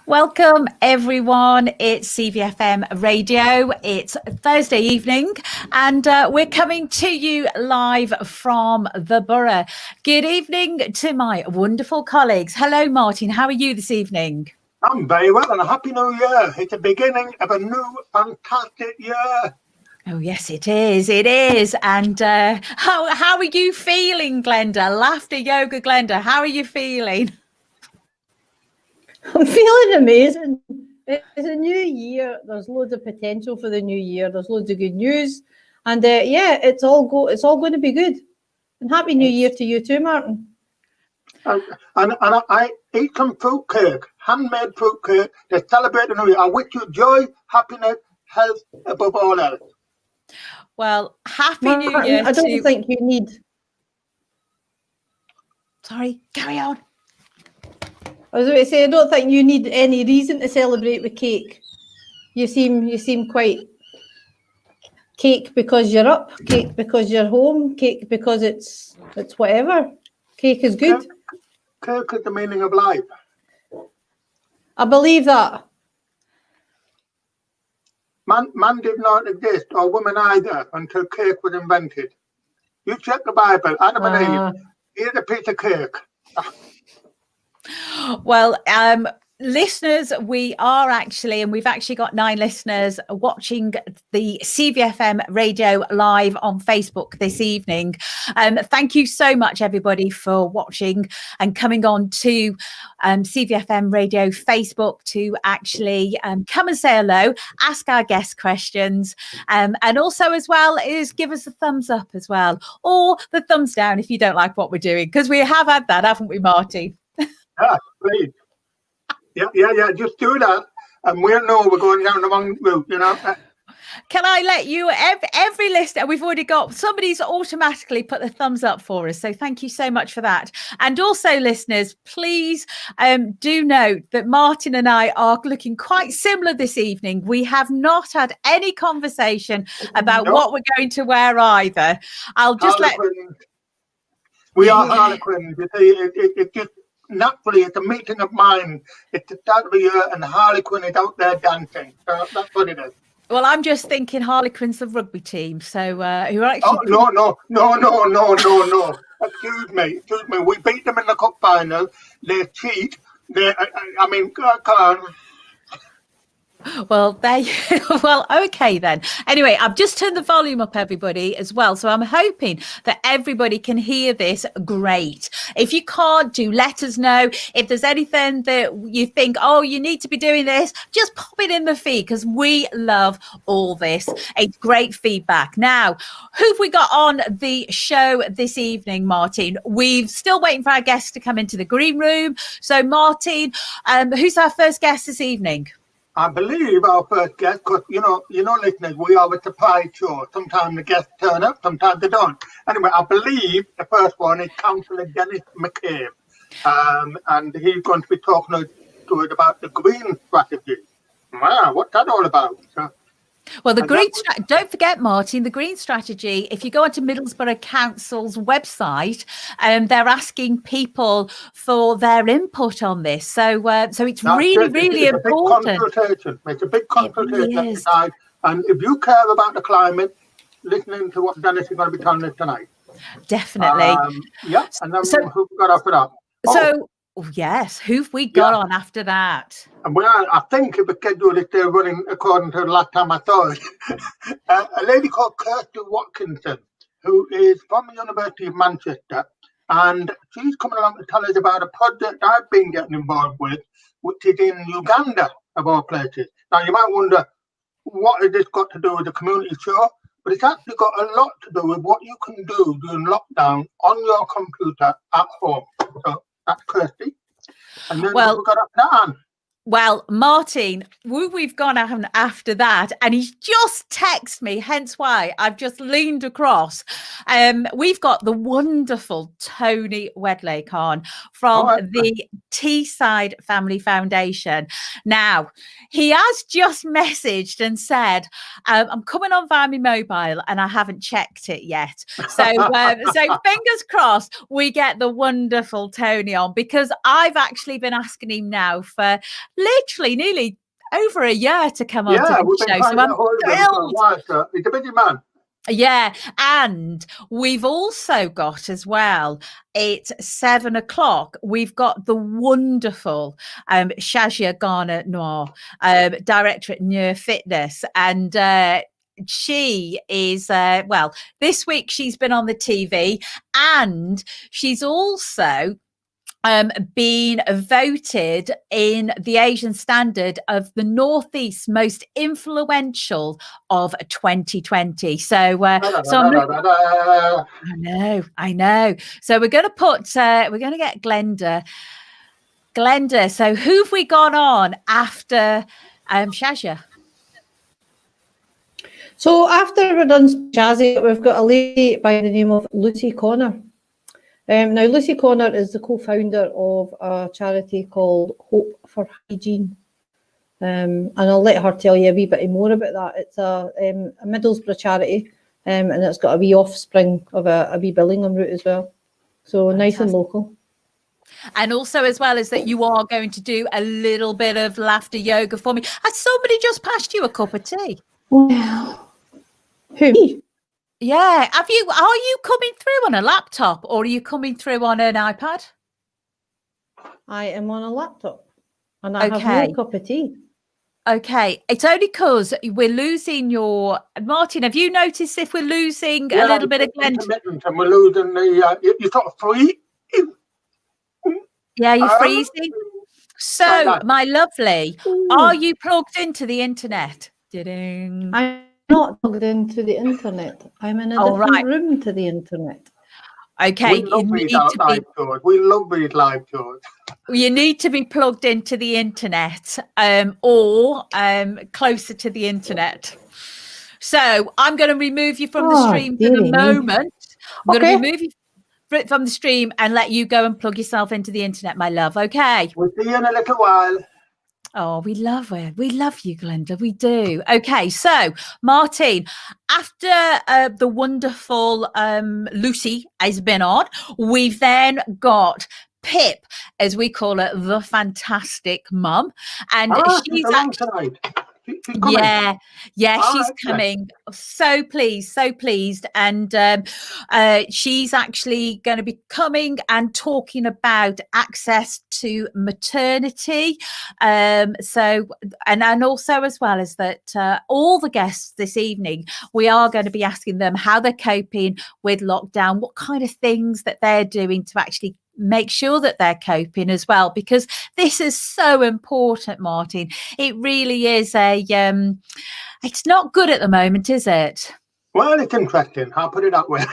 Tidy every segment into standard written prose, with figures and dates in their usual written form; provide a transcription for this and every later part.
Welcome, everyone. It's CVFM Radio. It's Thursday evening, and we're coming to you live from the Borough. Good evening to my wonderful colleagues. Hello, Martin. How are you this evening? I'm very well, and a happy new year. It's the beginning of a new fantastic year. Oh, yes, it is. It is. And how are you feeling, Glenda? Laughter Yoga Glenda, how are you feeling? I'm feeling amazing. It's a new year. There's loads of potential for the new year. There's loads of good news, and it's all going to be good. And happy New Year to you too, Martin. And I eat some fruit cake, handmade fruit cake to celebrate the new year. I wish you joy, happiness, health above all else. Well, happy Martin, New Year. I don't think you need. Sorry, carry on. I was going to say, I don't think you need any reason to celebrate with cake. You seem quite cake because you're up, cake because you're home, cake because it's whatever. Cake is good. Cake is the meaning of life. I believe that. Man did not exist, or woman either, until cake was invented. You check the Bible, Adam and Eve, here's a piece of cake. Well, listeners, we are actually, and we've actually got 9 listeners watching the CVFM Radio live on Facebook this evening. Thank you so much, everybody, for watching and coming on to CVFM Radio Facebook to actually come and say hello, ask our guest questions, and also as well is give us a thumbs up as well, or the thumbs down if you don't like what we're doing, because we have had that, haven't we, Marty? Yeah, please. Yeah. Just do that, and we'll know we're going down the wrong route. Can I let you? Every listener, we've already got somebody's automatically put the thumbs up for us. So thank you so much for that. And also, listeners, please do note that Martin and I are looking quite similar this evening. We have not had any conversation about what we're going to wear either. I'll just We are Harlequins. It just. Naturally, it's a meeting of minds. It's the start of the year, and Harlequin is out there dancing. So that's what it is. Well, I'm just thinking Harlequins, the rugby team. So who are actually? Oh no! Excuse me. We beat them in the cup final. They cheat. Come on. Well, okay then. Anyway, I've just turned the volume up, everybody, as well. So I'm hoping that everybody can hear this great. If you can't, do let us know. If there's anything that you think, oh, you need to be doing this, just pop it in the feed, because we love all this. It's great feedback. Now, who've we got on the show this evening, Martin? We're still waiting for our guests to come into the green room. So, Martin, who's our first guest this evening? I believe our first guest, because listeners, we are a surprise show. Sometimes the guests turn up, sometimes they don't. Anyway, I believe the first one is Councillor Dennis McCabe, and he's going to be talking to us about the green strategy. Wow, what's that all about? Well, don't forget, Martin, the green strategy, if you go onto Middlesbrough Council's website, they're asking people for their input on this. So it's really important. It's a big consultation tonight. And if you care about the climate, listening to what Dennis is going to be telling us tonight. Definitely. And then who got after that? Yes, who've we got on after that? Well, I think if the schedule is still running according to the last time I saw it, a lady called Kirsty Watkinson, who is from the University of Manchester, and she's coming along to tell us about a project I've been getting involved with, which is in Uganda, of all places. Now, you might wonder, what has this got to do with the community show? But it's actually got a lot to do with what you can do during lockdown on your computer at home. So, that's Kirsty. And then we've got up to Anne. Well, Martin, we've gone after that, and he's just texted me, hence why I've just leaned across. We've got the wonderful Tony Wedlake on from the Teesside Family Foundation. Now, he has just messaged and said, I'm coming on via my mobile and I haven't checked it yet. So fingers crossed we get the wonderful Tony on, because I've actually been asking him now for literally nearly over a year to come onto Yeah, we've the been show. trying So to I'm get hold of him for a thrilled. while, so he's a busy man. Yeah, and we've also got as well, it's 7 o'clock. We've got the wonderful Shazia Garner Noir, director at Near Fitness, and she is well, this week she's been on the TV, and she's also been voted in the Asian Standard of the Northeast most influential of 2020. So I'm I know. So we're going to get Glenda. So who've we gone on after Shazia? So after we're done Shazia, we've got a lady by the name of Lucy Connor. Now, Lucy Connor is the co-founder of a charity called Hope for Hygiene. And I'll let her tell you a wee bit more about that. It's a Middlesbrough charity, and it's got a wee offspring of a wee Billingham route as well. So Fantastic. Nice and local. And also, as well as that, you are going to do a little bit of laughter yoga for me. Has somebody just passed you a cup of tea? Well, who? Me? Yeah. Are you coming through on a laptop or are you coming through on an iPad? I am on a laptop and I have no cup of tea. Okay. It's only because we're losing your... Martin, have you noticed if we're losing a little bit of Glenda? And we're losing the... you sort of free. Yeah, you're freezing. So, my lovely, are you plugged into the internet? I'm not plugged into the internet. I'm in a different room to the internet. Okay, we love these live tours. You need to be plugged into the internet or closer to the internet. So I'm going to remove you from the stream for the moment. I'm going to remove you from the stream and let you go and plug yourself into the internet, my love. Okay. We'll see you in a little while. Oh, we love it. We love you, Glenda. We do. Okay, so Martin, after the wonderful Lucy has been on, we've then got Pip, as we call her, the fantastic mum, and she's actually. She's coming. So pleased, and she's actually going to be coming and talking about access to maternity. And also, as well as that, all the guests this evening, we are going to be asking them how they're coping with lockdown, what kind of things that they're doing to actually make sure that they're coping as well, because this is so important, Martin. It really is it's not good at the moment, is it? Well, it's interesting. I'll put it that way.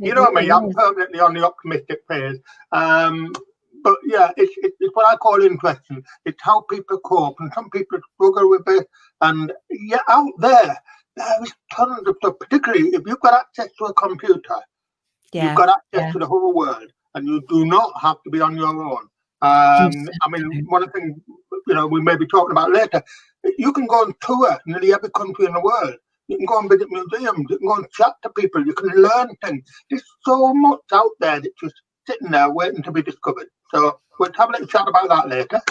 You know me, I'm permanently on the optimistic phase. But yeah, it's what I call interesting. It's how people cope, and some people struggle with it. And yeah, out there is tons of stuff, particularly if you've got access to a computer, you've got access to the whole world. And you do not have to be on your own. I mean, one of the things, we may be talking about later, you can go on tour in nearly every country in the world. You can go and visit museums. You can go and chat to people. You can learn things. There's so much out there that's just sitting there waiting to be discovered. So we'll have a little chat about that later.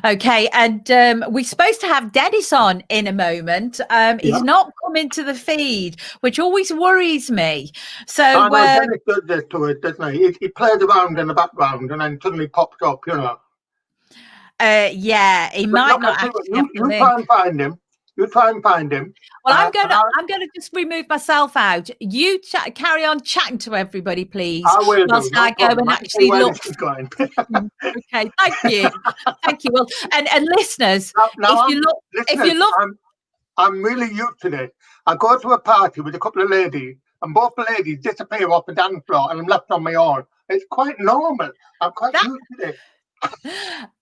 Okay, and we're supposed to have Dennis on in a moment. He's not come into the feed, which always worries me. So Dennis does this to it, doesn't he? He plays around in the background and then suddenly pops up, he might not actually. You try and find him. You try and find him. Well, I'm gonna just remove myself out. You carry on chatting to everybody, please. I will. Whilst I go and actually look. Okay, thank you. Well, and listeners, if you look, I'm really used to this. I go to a party with a couple of ladies, and both the ladies disappear off the dance floor, and I'm left on my own. It's quite normal. I'm quite used to this.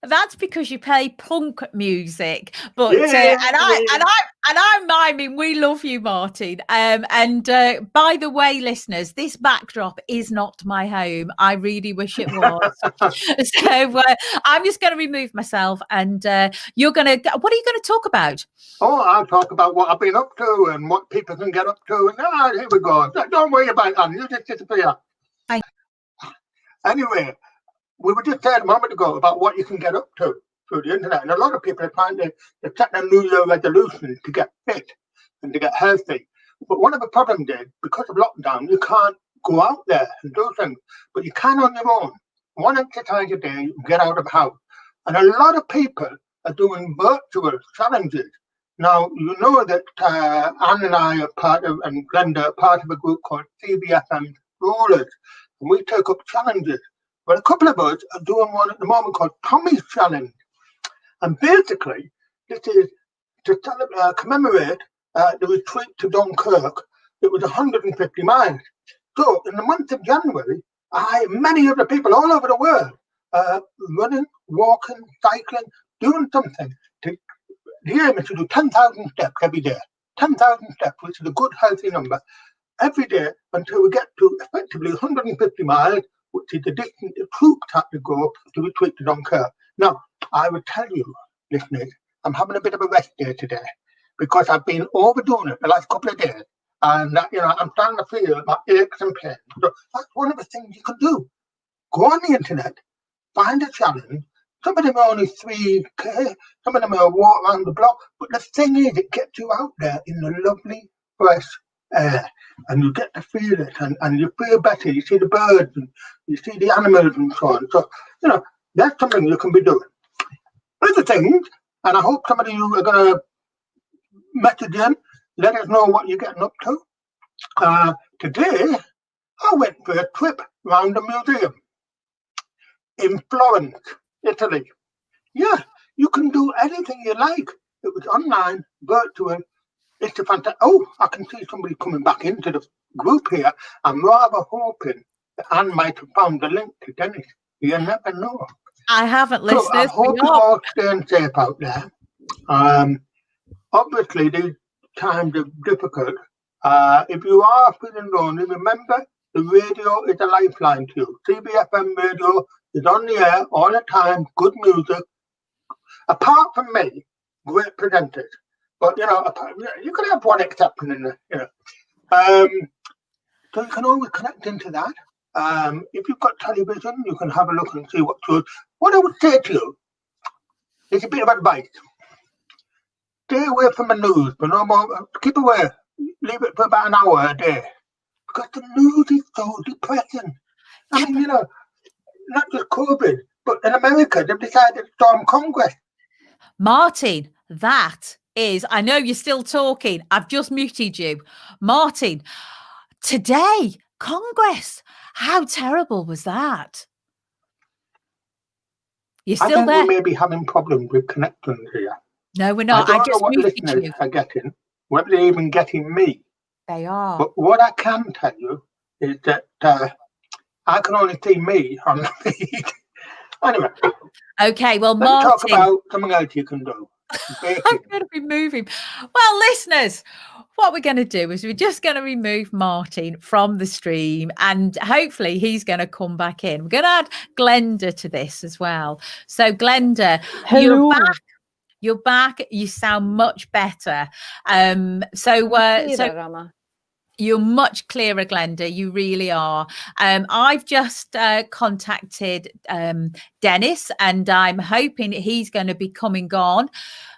That's because you play punk music, but I'm miming. We love you, Martin. And by the way, listeners, this backdrop is not my home. I really wish it was. So I'm just going to remove myself, and you're going to. What are you going to talk about? Oh, I'll talk about what I've been up to and what people can get up to. And here we go. Don't worry about that. You just disappear. Anyway. We were just saying a moment ago about what you can get up to. through the internet. And a lot of people are trying to set their New Year resolution to get fit and to get healthy. But one of the problems is, because of lockdown, you can't go out there and do things, but you can on your own. One exercise a day, get out of the house. And a lot of people are doing virtual challenges. Now, you know that Anne and I are part of, and Glenda are part of a group called CVFM Rulers, and we take up challenges. Well, a couple of us are doing one at the moment called Tommy's Challenge. And basically, this is to commemorate the retreat to Dunkirk. It was 150 miles. So, in the month of January, many of the people all over the world running, walking, cycling, doing something. The aim is to do 10,000 steps every day. 10,000 steps, which is a good, healthy number, every day until we get to effectively 150 miles, which is the distance the troops had to go to retreat to Dunkirk. Now, I would tell you, listeners, I'm having a bit of a rest day today because I've been overdoing it the last couple of days. And, I'm starting to feel my aches and pains. So that's one of the things you can do. Go on the internet, find a challenge. Some of them are only 3K, some of them are a walk around the block. But the thing is, it gets you out there in the lovely, fresh air. And you get to feel it, and you feel better. You see the birds, and you see the animals and so on. So, that's something you can be doing. Other things, and I hope some of you are going to message in, let us know what you're getting up to. Today, I went for a trip around the museum in Florence, Italy. Yeah, you can do anything you like. It was online, virtual. It's a fantastic. Oh, I can see somebody coming back into the group here. I'm rather hoping that Anne might have found the link to Dennis. You never know. I haven't listened. So I hope you're all staying safe out there. Obviously, these times are difficult. If you are feeling lonely, remember the radio is a lifeline to you. CVFM radio is on the air all the time, good music. Apart from me, great presenters. But, you can have one exception in there, So you can always connect into that. If you've got television, you can have a look and see what's good. What I would say to you is a bit of advice. Stay away from the news, but no more. Keep away. Leave it for about an hour a day. Because the news is so depressing. I mean, not just COVID, but in America, they've decided to storm Congress. Martin, that is, I know you're still talking. I've just muted you. Martin, today, Congress, how terrible was that? You're still there? We may be having problems with connections here. No, we're not. I don't know what listeners are getting, whether they're even getting me. They are. But what I can tell you is that I can only see me on the feed. Anyway. Okay, well, Let Martin. me talk about something else you can do. I'm going to be moving. Well, listeners, what we're going to do is we're just going to remove Martin from the stream, and hopefully he's going to come back in. We're going to add Glenda to this as well. So, Glenda, hello. You're back. You're back. You sound much better. You're much clearer, Glenda. You really are. I've just contacted Dennis, and I'm hoping he's going to be coming on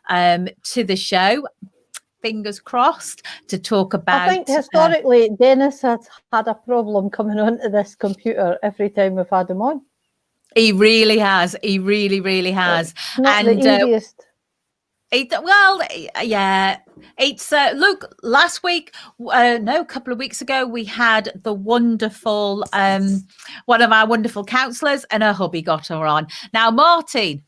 to the show. Fingers crossed, to talk about. I think historically, Dennis has had a problem coming onto this computer every time we've had him on. He really has. He really, really has. It's not the easiest. Yeah. It's look, last week, a couple of weeks ago, we had the wonderful one of our wonderful counsellors, and her hubby got her on. Now, Martin,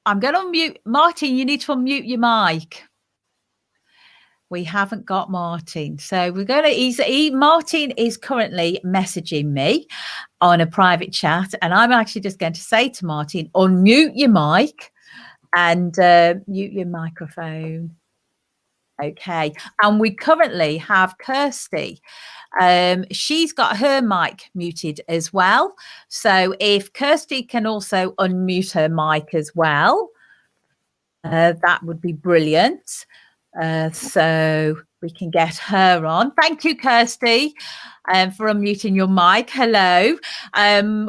I'm going to unmute. Martin, you need to unmute your mic. We haven't got Martin. So we're going to, Martin is currently messaging me on a private chat. And I'm actually just going to say to Martin, unmute your mic and mute your microphone. Okay. And we currently have Kirsty. She's got her mic muted as well. So if Kirsty can also unmute her mic as well, that would be brilliant. So we can get her on. Thank you, Kirsty, for unmuting your mic. Hello.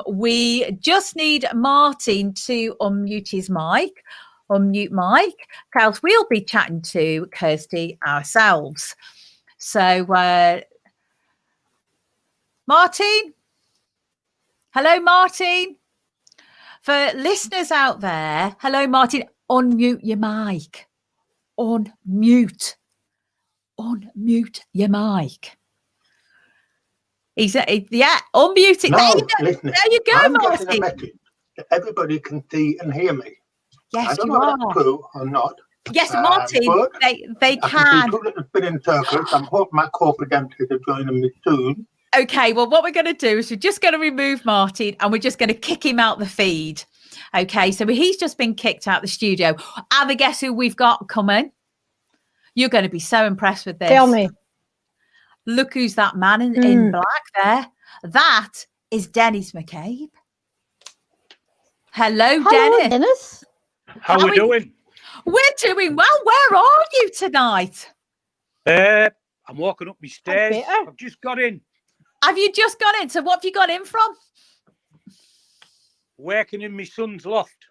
We just need Martin to unmute his mic. Unmute mic. Else we'll be chatting to Kirsty ourselves. So, Martin. Hello, Martin. For listeners out there, hello, Martin. Unmute your mic. Unmute your mic. Unmute it. No, There you go, I'm Martin. getting a message that everybody can see and hear me. Yes, I don't you know if are. that's true or not. Yes, Martin, but they I can can. see two little spinning circles. I'm hoping my corporate dentist are joining me soon. Okay, well, what we're going to do is we're just going to remove Martin and we're just going to kick him out the feed. Okay, so he's just been kicked out the studio. Have a guess who we've got coming? You're going to be so impressed with this. Tell me. Look who's that man in black there. That is Dennis McCabe. Hello, Dennis. Dennis. How are we doing? We're doing well. Where are you tonight? I'm walking up my stairs. I've just got in. Have you just got in? So what have you got in from? Working in my son's loft.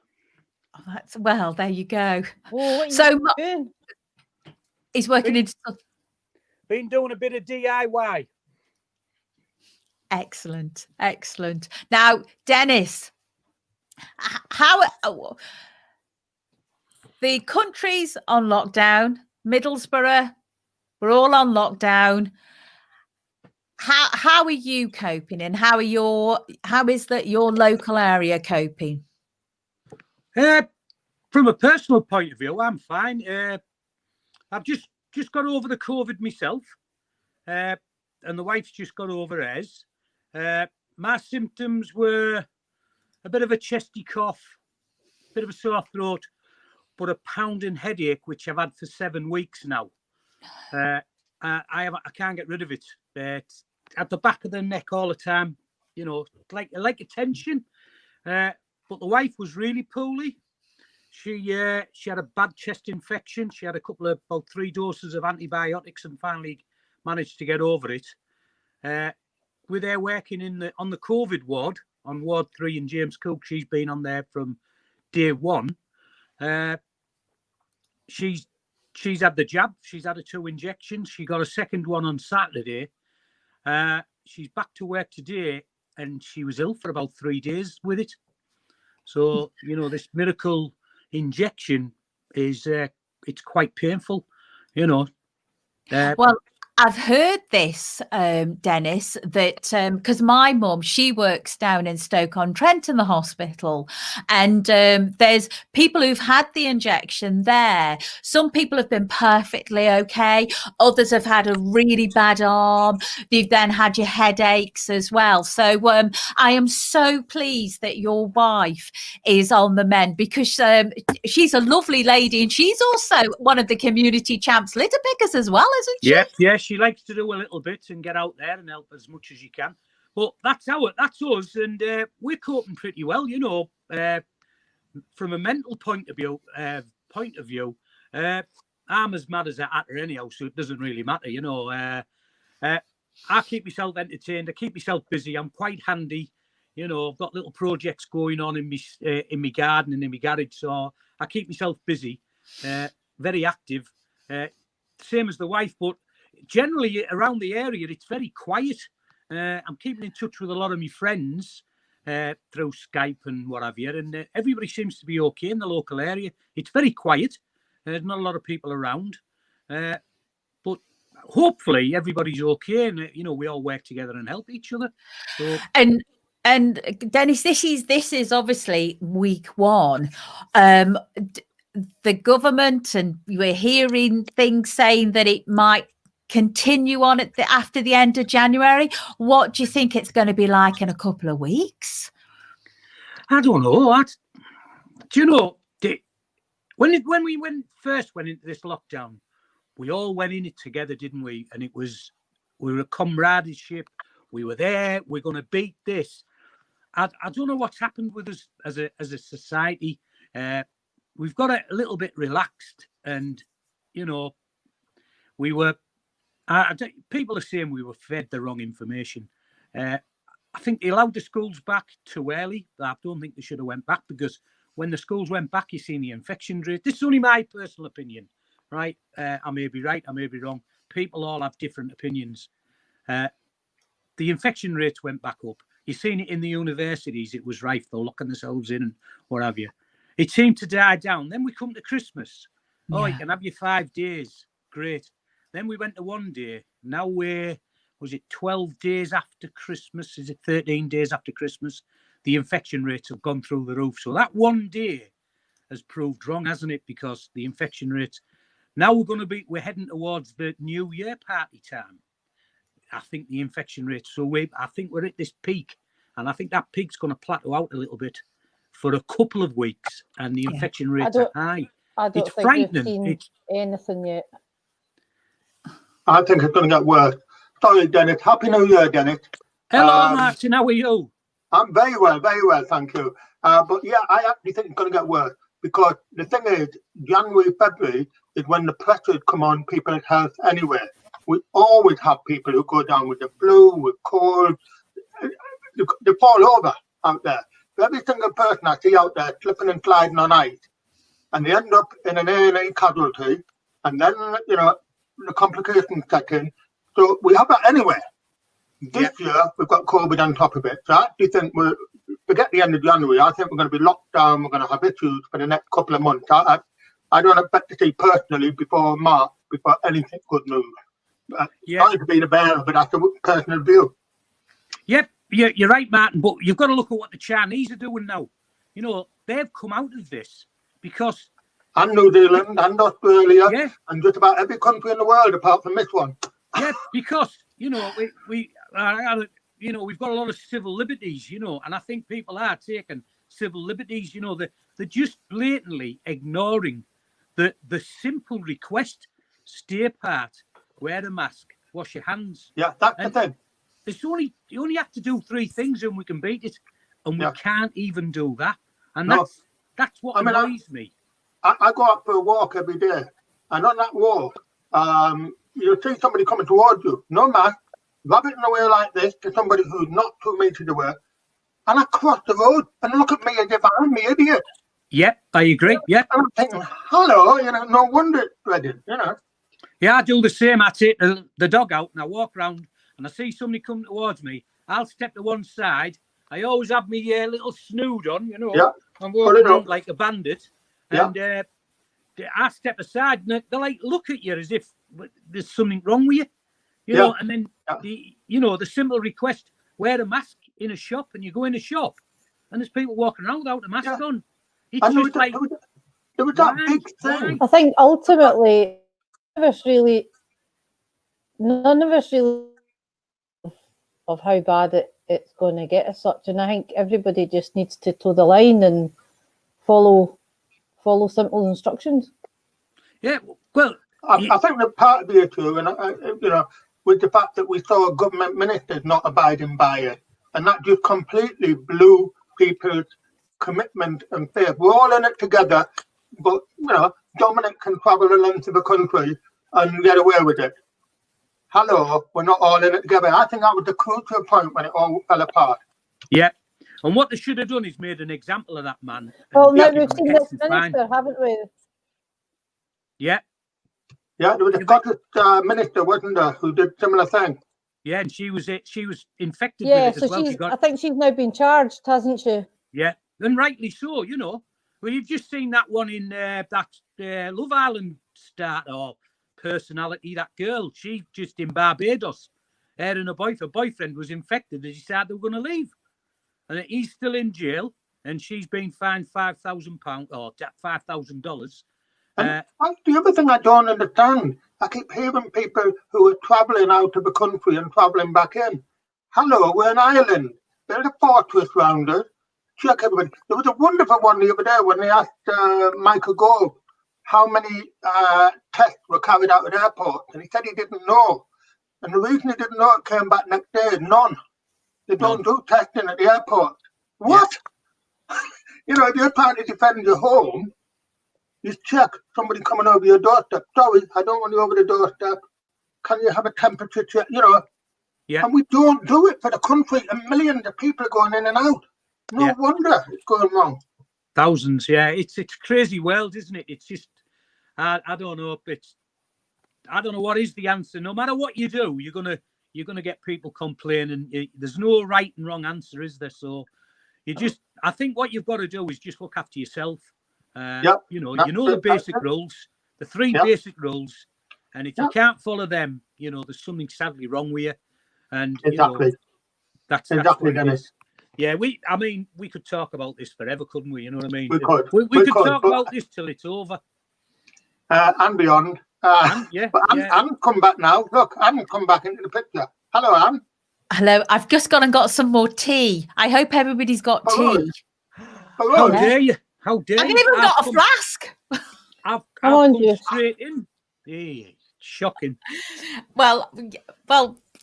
Well, there you go. Oh, what so you doing? He's working in. Been doing a bit of DIY. Excellent. Now, Dennis, how the country's on lockdown, Middlesbrough, we're all on lockdown. How are you coping, and how is that your local area coping? From a personal point of view, I'm fine. I've just got over the COVID myself, and the wife's just got over hers. My symptoms were a bit of a chesty cough, a bit of a sore throat, but a pounding headache, which I've had for 7 weeks now. I can't get rid of it. It's at the back of the neck all the time, you know, like a tension. But the wife was really poorly. She had a bad chest infection. She had about 3 doses of antibiotics and finally managed to get over it. We're there working on the COVID ward, on Ward 3 in James Cook. She's been on there from day one. She's had the jab. She's had 2 injections. She got a second one on Saturday. She's back to work today, and she was ill for about 3 days with it. So, you know, this miracle injection is it's quite painful, you know. Well, I've heard this, Dennis, that because my mum, she works down in Stoke-on-Trent in the hospital, and there's people who've had the injection there. Some people have been perfectly okay. Others have had a really bad arm. You've then had your headaches as well. So I am so pleased that your wife is on the mend, because she's a lovely lady, and she's also one of the community champs litter pickers as well, isn't she? Yeah. She likes to do a little bit and get out there and help as much as you can. But that's us, and we're coping pretty well, you know. From a mental point of view, I'm as mad as a hatter anyhow, so it doesn't really matter, you know. I keep myself entertained. I keep myself busy. I'm quite handy, you know. I've got little projects going on in my garden and in my garage, so I keep myself busy, very active. Same as the wife, but generally around the area, it's very quiet. I'm keeping in touch with a lot of my friends through Skype and what have you, and everybody seems to be okay in the local area. It's very quiet. There's not a lot of people around, but hopefully everybody's okay, and you know, we all work together and help each other. So. And Dennis, this is obviously week 1. The government, and we're hearing things saying that it might continue on after the end of January. What do you think it's going to be like in a couple of weeks? I don't know. Do you know, when we first went into this lockdown, we all went in it together, didn't we? And we were a comradeship. We were there. We're going to beat this. I don't know what's happened with us as a society. We've got a little bit relaxed, and you know, we were people are saying we were fed the wrong information. I think they allowed the schools back too early. I don't think they should have went back, because when the schools went back, you seen the infection rate. This is only my personal opinion, right? I may be right, I may be wrong. People all have different opinions. The infection rates went back up. You've seen it in the universities. It was rife. They're locking themselves in and what have you. It seemed to die down. Then we come to Christmas. Oh, you can have your 5 days. Great. Then we went to 1 day. Now was it 12 days after Christmas? Is it 13 days after Christmas? The infection rates have gone through the roof. So that 1 day has proved wrong, hasn't it? Because the infection rates, now we're heading towards the New Year party time. I think the infection rates, I think we're at this peak, and I think that peak's going to plateau out a little bit for a couple of weeks, and the infection rates are high. I don't it's think frightening. We've seen anything yet. I think it's going to get worse. Sorry, Dennis. Happy New Year, Dennis. Hello, Martin. How are you? I'm very well, thank you. But yeah, I actually think it's going to get worse, because the thing is, January, February is when the pressures come on people's health anyway. We always have people who go down with the flu, with cold. They fall over out there. Every single person I see out there slipping and sliding on ice, and they end up in an A&E casualty, and then, the complications set in. So we have that anyway. This year, we've got COVID on top of it. So I actually think forget the end of January. I think we're going to be locked down. We're going to have issues for the next couple of months. I don't expect to see personally before March, before anything could move. Sorry to be the bearer, but that's a personal view. Yep, you're right, Martin. But you've got to look at what the Chinese are doing now. They've come out of this because... And New Zealand and Australia and just about every country in the world apart from this one. Yeah, because, we've got a lot of civil liberties, and I think people are taking civil liberties, they're just blatantly ignoring the simple request: stay apart, wear a mask, wash your hands. Yeah, that's the thing. You only have to do 3 things and we can beat it, and we can't even do that. And that's what annoys me. I go out for a walk every day, and on that walk, you'll see somebody coming towards you, no mask, rabbiting away like this to somebody who's not 2 meters away, and I cross the road and look at me as if I'm the idiot. Yep, I agree. Yeah. And I'm thinking, hello, no wonder it's spreading, Yeah, I do the same. I take the dog out and I walk around and I see somebody come towards me. I'll step to one side. I always have my little snood on, I'm walking around like a bandit. And I step aside and they like look at you as if there's something wrong with you, and then the simple request: wear a mask in a shop, and you go in a shop and there's people walking around without a mask on. It's just like there was that big thing. I think ultimately none of us really of how bad it's going to get as such, and I think everybody just needs to toe the line and follow simple instructions. Yeah, well, I think that part of the issue, and with the fact that we saw government ministers not abiding by it, and that just completely blew people's commitment and faith. We're all in it together, but Dominic can travel the length of the country and get away with it. Hello, we're not all in it together. I think that was the crucial point when it all fell apart. Yeah. And what they should have done is made an example of that man. Well, now we've seen this minister, haven't we? Yeah. Yeah, there was a Scottish minister, wasn't there, who did similar thing. Yeah, and she was infected with it as well. I think she's now been charged, hasn't she? Yeah, and rightly so, Well, you've just seen that one in that Love Island starter or personality, that girl. She just in Barbados, her and her boyfriend was infected. They decided they were going to leave. And he's still in jail, and she's been fined £5,000 or $5,000. And the other thing I don't understand, I keep hearing people who are travelling out of the country and travelling back in. Hello, we're an island. There's a fortress round us. Check everybody. There was a wonderful one the other day when they asked Michael Gove how many tests were carried out at airports, and he said he didn't know. And the reason he didn't know, it came back next day, none. They don't do testing at the airport. What? If you're trying to defend your home, you check somebody coming over your doorstep. Sorry, I don't want you over the doorstep. can you have a temperature check? You know, Yeah. and we don't do it for the country, and millions of people are going in and out. No wonder it's going wrong. Thousands, yeah. It's a crazy world, isn't it? It's just, I don't know. I don't know what is the answer. No matter what you do, you're gonna get people complaining. There's no right and wrong answer, is there? So I think what you've got to do is just look after yourself. You know the basic rules, the three basic rules, and if you can't follow them, there's something sadly wrong with you. And that's exactly what it is. Yeah, we could talk about this forever, couldn't we? You know what I mean? We could. We could talk about this till it's over. And beyond. Anne, come back now. Look, Anne, come back into the picture. Hello, Anne. Hello. I've just gone and got some more tea. I hope everybody's got tea. Hello. How dare you? How dare you? I've even got a flask. I've come straight in. Yeah, shocking. Well,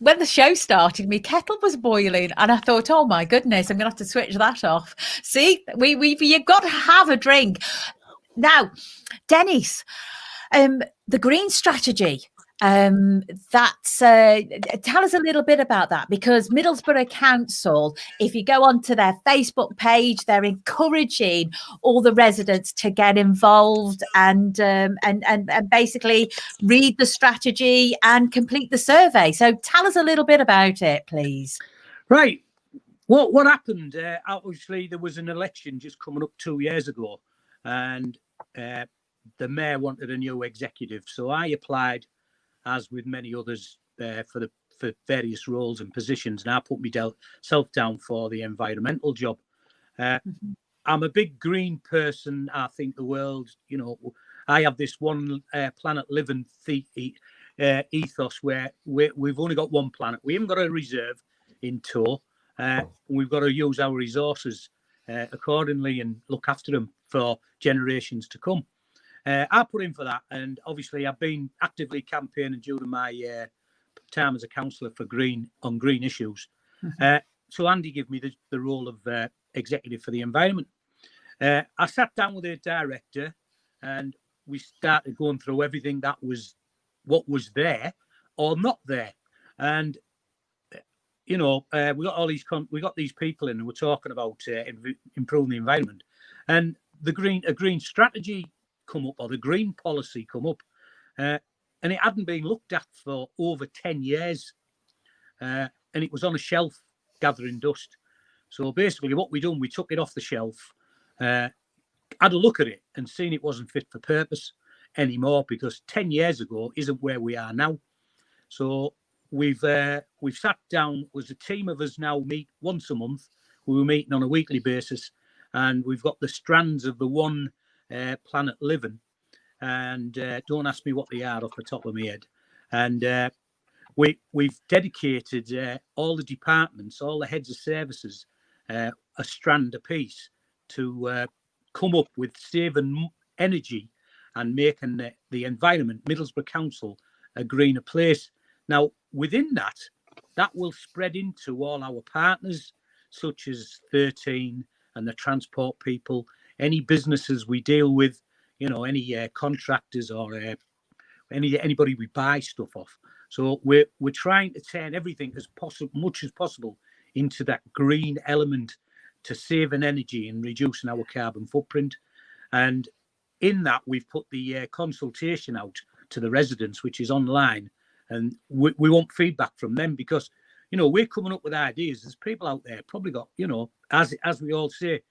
when the show started, my kettle was boiling, and I thought, oh my goodness, I'm gonna have to switch that off. See, you've got to have a drink. Now, Dennis, the green strategy. Tell us a little bit about that, because Middlesbrough Council, if you go onto their Facebook page, they're encouraging all the residents to get involved and basically read the strategy and complete the survey. So tell us a little bit about it, please. Right. What happened? Obviously, there was an election just coming up 2 years ago, and the mayor wanted a new executive. So I applied, as with many others, for various roles and positions, and I put myself down for the environmental job. I'm a big green person. I think the world, I have this one planet living ethos where we've only got one planet. We haven't got a reserve in tow. We've got to use our resources accordingly and look after them for generations to come. I put in for that, and obviously I've been actively campaigning during my time as a councillor for green issues. So Andy gave me the role of executive for the environment. I sat down with the director, and we started going through everything what was there or not there, and we got these people in, and we're talking about improving the environment, and a green strategy come up, or the green policy come up, and it hadn't been looked at for over 10 years, and it was on a shelf gathering dust. So basically what we done, we took it off the shelf, had a look at it, and seen it wasn't fit for purpose anymore, because 10 years ago isn't where we are now. So we've sat down, was a team of us now meet once a month. We were meeting on a weekly basis, and we've got the strands of the one planet living, and don't ask me what they are off the top of my head. And we've dedicated all the departments, all the heads of services, a strand apiece to come up with saving energy and making the environment, Middlesbrough Council, a greener place. Now, within that will spread into all our partners, such as 13 and the transport people, any businesses we deal with, any contractors or anybody we buy stuff off. So we're trying to turn everything much as possible into that green element to saving energy and reducing our carbon footprint. And in that, we've put the consultation out to the residents, which is online, and we want feedback from them, because we're coming up with ideas. There's people out there probably got, as we all say,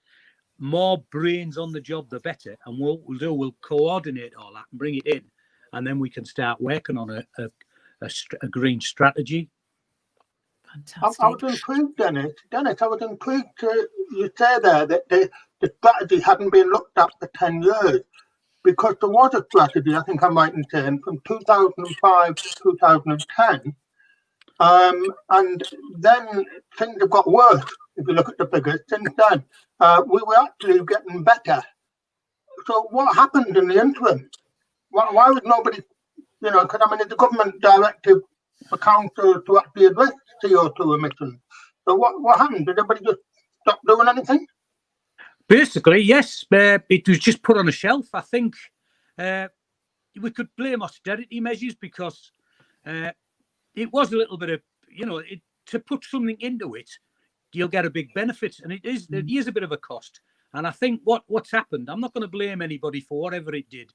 more brains on the job, the better. And what we'll do, we'll coordinate all that and bring it in, and then we can start working on a green strategy. Fantastic. I was intrigued, Dennis. I was intrigued to you say there that the strategy hadn't been looked at for 10 years, because there was a strategy, I think I'm right in saying, from 2005 to 2010. And then things have got worse, if you look at the figures since then. We were actually getting better. So what happened in the interim? Why was nobody, because it's a government directive for council to actually address CO2 emissions. So what happened? Did everybody just stop doing anything? Basically, yes. It was just put on a shelf. I think we could blame austerity measures, because it was a little bit of, to put something into it, you'll get a big benefit, and it is a bit of a cost. And I think what's happened, I'm not going to blame anybody for whatever it did,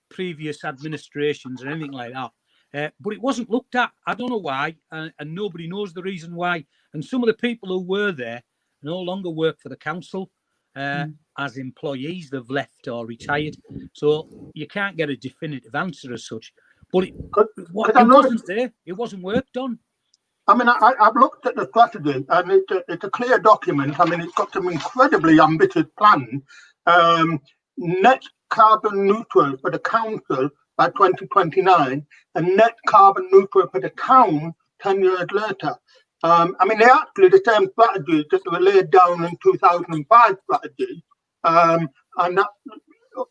previous administrations or anything like that, but it wasn't looked at. I don't know why, and nobody knows the reason why. And some of the people who were there no longer work for the council as employees. They've left or retired, so you can't get a definitive answer as such. But it wasn't there. It wasn't worked on. I mean, I've looked at the strategy, and it's a clear document. I mean, it's got some incredibly ambitious plans. Net carbon neutral for the council by 2029, and net carbon neutral for the town 10 years later. I mean, they're actually the same strategies that were laid down in 2005 strategy. And that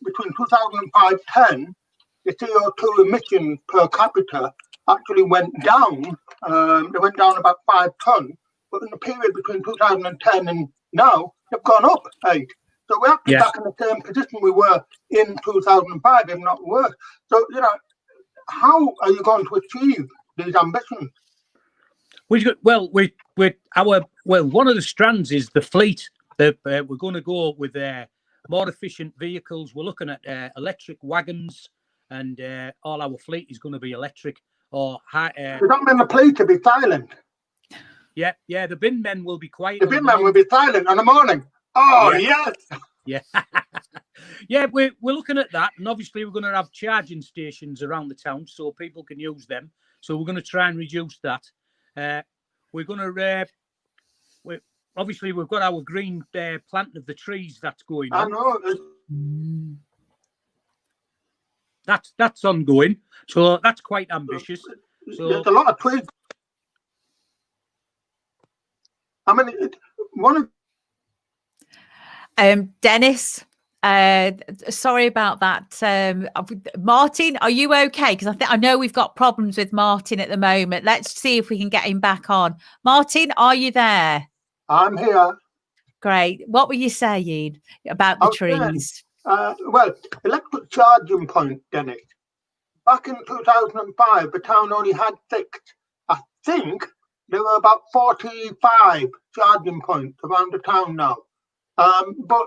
between 2005-10, the CO2 emissions per capita actually went down. They went down about 5 tons, but in the period between 2010 and now, they've gone up 8. So we're actually back in the same position we were in 2005, if not worse. So, how are you going to achieve these ambitions? One of the strands is the fleet. We're going to go with more efficient vehicles. We're looking at electric wagons, and all our fleet is going to be electric. Does that mean the fleet to be silent? Yeah. The bin men will be quiet. The bin men will be silent in the morning. Oh, yes. Yeah. Yeah, we're looking at that, and obviously we're going to have charging stations around the town so people can use them. So we're going to try and reduce that. We're going to obviously we've got our green planting of the trees that's going on. I know. That's ongoing, so that's quite ambitious. So there's a lot of trees. I mean, one of Dennis, sorry about that. Martin, are you okay? Because I know we've got problems with Martin at the moment. Let's see if we can get him back on. Martin, are you there? I'm here. Great. What were you saying about the trees? Well, electric charging point, Dennis. Back in 2005, the town only had 6. I think there were about 45 charging points around the town now. But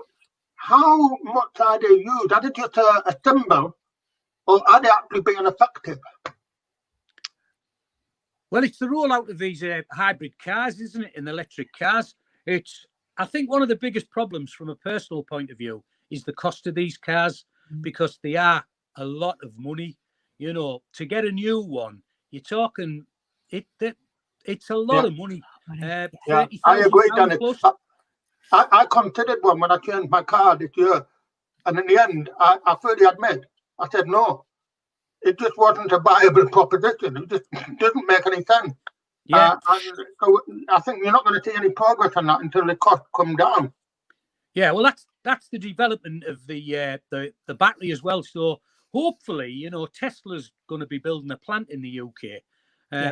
how much are they used? Are they just a symbol, or are they actually being effective? Well, it's the rollout of these hybrid cars, isn't it, in electric cars? I think one of the biggest problems from a personal point of view is the cost of these cars, because they are a lot of money. To get a new one, you're talking, it's a lot of money. I agree, Dennis. I considered one when I changed my car this year, and in the end, I fully admit, I said no. It just wasn't a viable proposition. It just didn't make any sense. Yeah. So I think you're not going to see any progress on that until the cost come down. Yeah, well, that's the development of the battery as well. So hopefully, Tesla's going to be building a plant in the UK.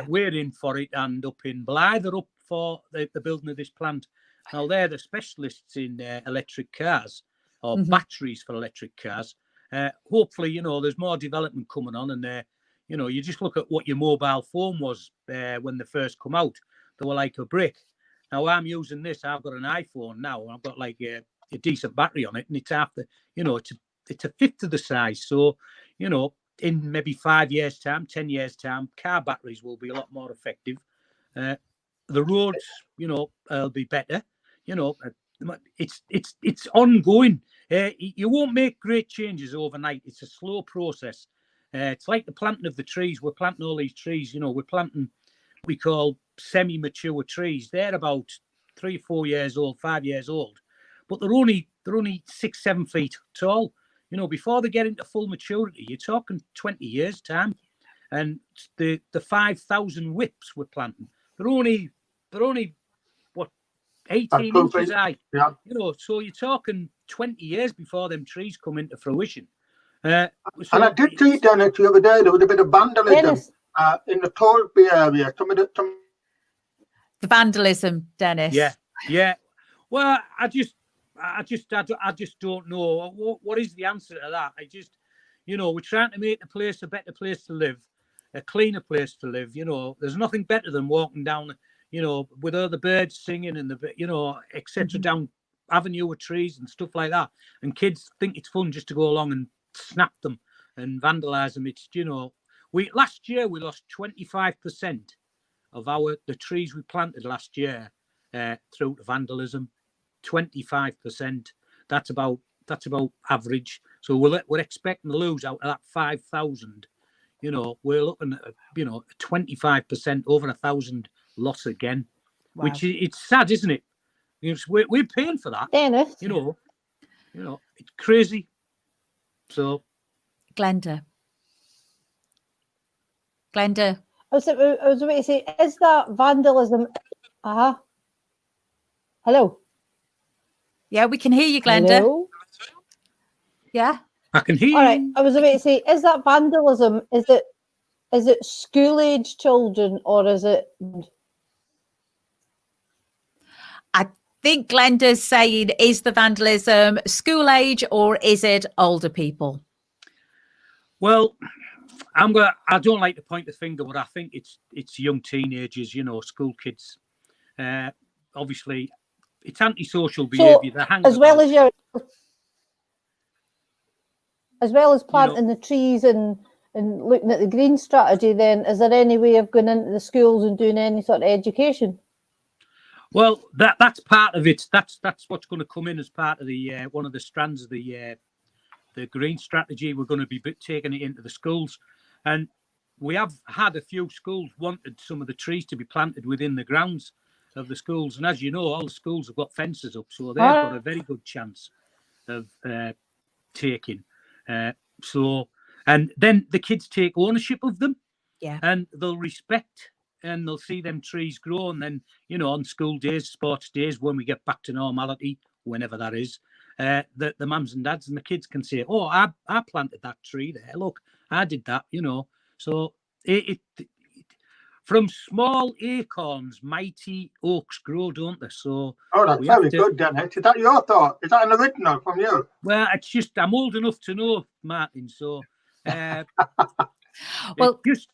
We're in for it, and up in Blythe, they're up for the building of this plant. Now, they're the specialists in electric cars, or batteries for electric cars. Hopefully, there's more development coming on, and you just look at what your mobile phone was when they first come out. They were like a brick. Now I'm using this. I've got an iPhone now, and I've got like a decent battery on it, and it's after, it's a fifth of the size. So, in maybe 5 years' time, 10 years' time, car batteries will be a lot more effective. The roads, will be better. It's ongoing. You won't make great changes overnight. It's a slow process. It's like the planting of the trees. We're planting all these trees. We're planting what we call semi-mature trees. They're about 3 or 4 years old, 5 years old, but they're only 6-7 feet tall. Before they get into full maturity, you're talking 20 years time. And the 5,000 whips we're planting, they're only what, 18 inches high. Yeah. So you're talking 20 years before them trees come into fruition. And I did see, Dennis, the other day, there was a bit of vandalism in the Tollby area. The vandalism, Dennis. Yeah. Well, I just don't know what is the answer to that. We're trying to make the place a better place to live. a cleaner place to live. You know, there's nothing better than walking down, you know, with all the birds singing and the, you know, etc. down avenue of trees and stuff like that. And kids think it's fun just to go along and snap them and vandalize them. It's, you know, last year we lost 25% of the trees we planted last year through to vandalism. 25%. That's about average. So we're expecting to lose out of that 5,000. You know, we're looking at, you know, 25%, over 1,000 loss again. Wow. Which it's sad, isn't it? You know, we're paying for that. Dennis. You know, it's crazy. So, Glenda. I was about to say, is that vandalism? Hello. Yeah, we can hear you, Glenda. Hello? Yeah. I can hear All right. you. I was about to say, is that vandalism? Is it school-age children or is it? I think Glenda's saying, is the vandalism school age or is it older people? Well, I don't like to point the finger, but I think it's young teenagers, you know, school kids. Obviously, it's antisocial behaviour. So, as well as planting the trees and looking at the green strategy, then is there any way of going into the schools and doing any sort of education? Well, that's part of it. That's what's going to come in as part of the one of the strands of the green strategy. We're going to be taking it into the schools, and we have had a few schools wanted some of the trees to be planted within the grounds of the schools. And as you know, all the schools have got fences up, so they've got a very good chance of taking. And then the kids take ownership of them, and they'll respect and they'll see them trees grow. And then, you know, on school days, sports days, when we get back to normality, whenever that is, the mums and dads and the kids can say, "Oh, I planted that tree there. Look, I did that." You know, so it from small acorns, mighty oaks grow, don't they? So, that's very good, Dennis. Is that your thought? Is that an original from you? Well, it's just I'm old enough to know, Martin. So, well, just,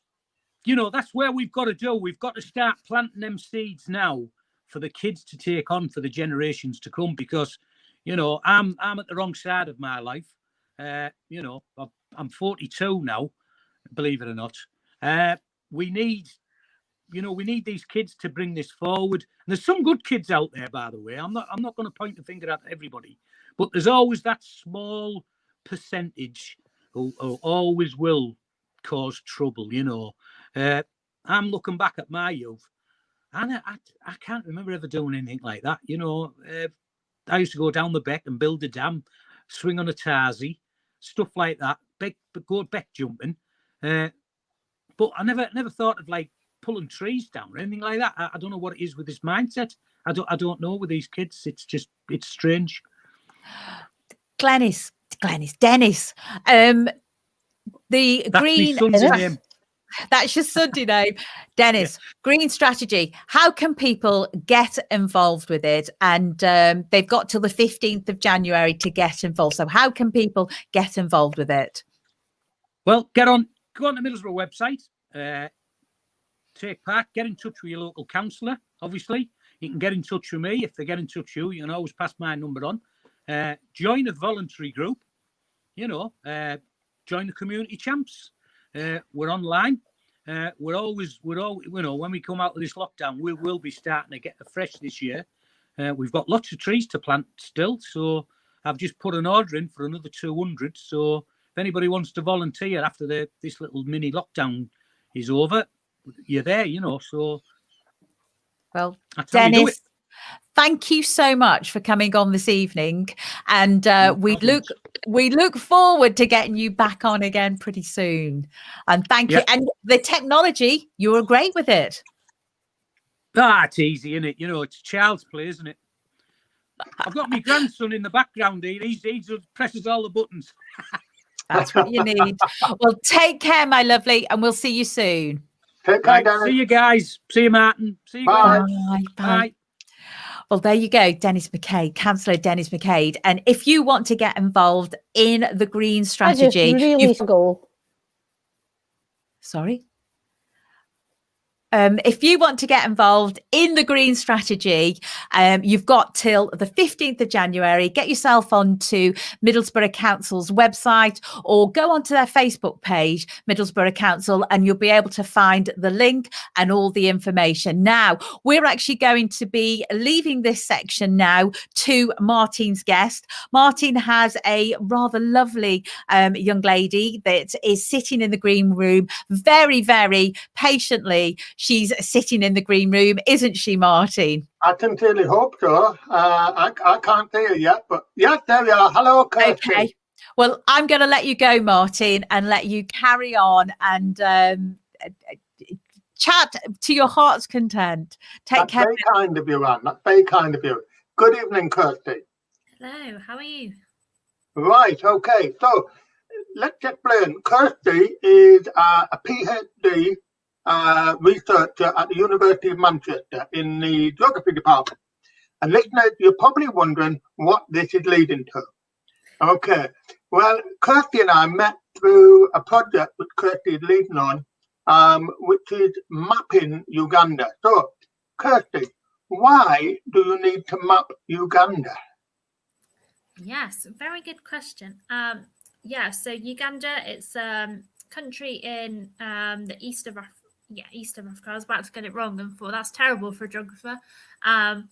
you know, that's where we've got to do. We've got to start planting them seeds now for the kids to take on for the generations to come. Because, you know, I'm at the wrong side of my life. You know, I'm 42 now, believe it or not. We need these kids to bring this forward. And there's some good kids out there, by the way. I'm not going to point the finger at everybody, but there's always that small percentage who always will cause trouble. You know, I'm looking back at my youth, and I can't remember ever doing anything like that. You know, I used to go down the beck and build a dam, swing on a tarzy, stuff like that. Go beck jumping, but I never thought of like pulling trees down or anything like that. I don't know what it is with this mindset. I don't know with these kids. It's strange. Dennis. The That's green. my son's name. That's your Sunday name, Dennis. Yeah. Green strategy. How can people get involved with it? And they've got till the 15th of January to get involved. So how can people get involved with it? Well, go on the Middlesbrough website. Take part. Get in touch with your local councillor. Obviously, you can get in touch with me. If they get in touch with you, you can always pass my number on. Join a voluntary group. You know, join the community champs. We're online. We're always, you know, when we come out of this lockdown, we will be starting to get afresh this year. We've got lots of trees to plant still, so I've just put an order in for another 200. So if anybody wants to volunteer after this little mini lockdown is over, you're there, you know. So, well, Dennis, thank you so much for coming on this evening, and we look forward to getting you back on again pretty soon. And thank you. And the technology, you were great with it. It's easy, isn't it? You know, it's child's play, isn't it? I've got my grandson in the background here. He just presses all the buttons. That's what you need. Well, take care, my lovely, and we'll see you soon. Take care, Dennis. See you guys. See you, Martin. See you Bye. guys. Bye. Well, there you go, Dennis McCaid, Councillor Dennis McCaid. And if you want to get involved in the green strategy, I just really go. Sorry? if you want to get involved in the green strategy, you've got till the 15th of January. Get yourself onto Middlesbrough Council's website or go onto their Facebook page, Middlesbrough Council, and you'll be able to find the link and all the information. Now, we're actually going to be leaving this section now to Martine's guest. Martine has a rather lovely young lady that is sitting in the green room very, very patiently. She's sitting in the green room, isn't she, Martine? I sincerely hope so. I can't see her yet, but yes, there we are. Hello, Kirsty. Okay. Well, I'm going to let you go, Martine, and let you carry on and chat to your heart's content. Take care. Very kind of you, Anne. That's very kind of you. Good evening, Kirsty. Hello, how are you? Right, okay. So let's explain. Kirsty is a PhD researcher at the University of Manchester in the geography department. And listeners, you're probably wondering what this is leading to. Okay, well, Kirsty and I met through a project which Kirsty is leading on, which is mapping Uganda. So, Kirsty, why do you need to map Uganda? Yes, very good question. So Uganda, it's a country in the east of Africa. Yeah, east of Africa. I was about to get it wrong and thought that's terrible for a geographer. So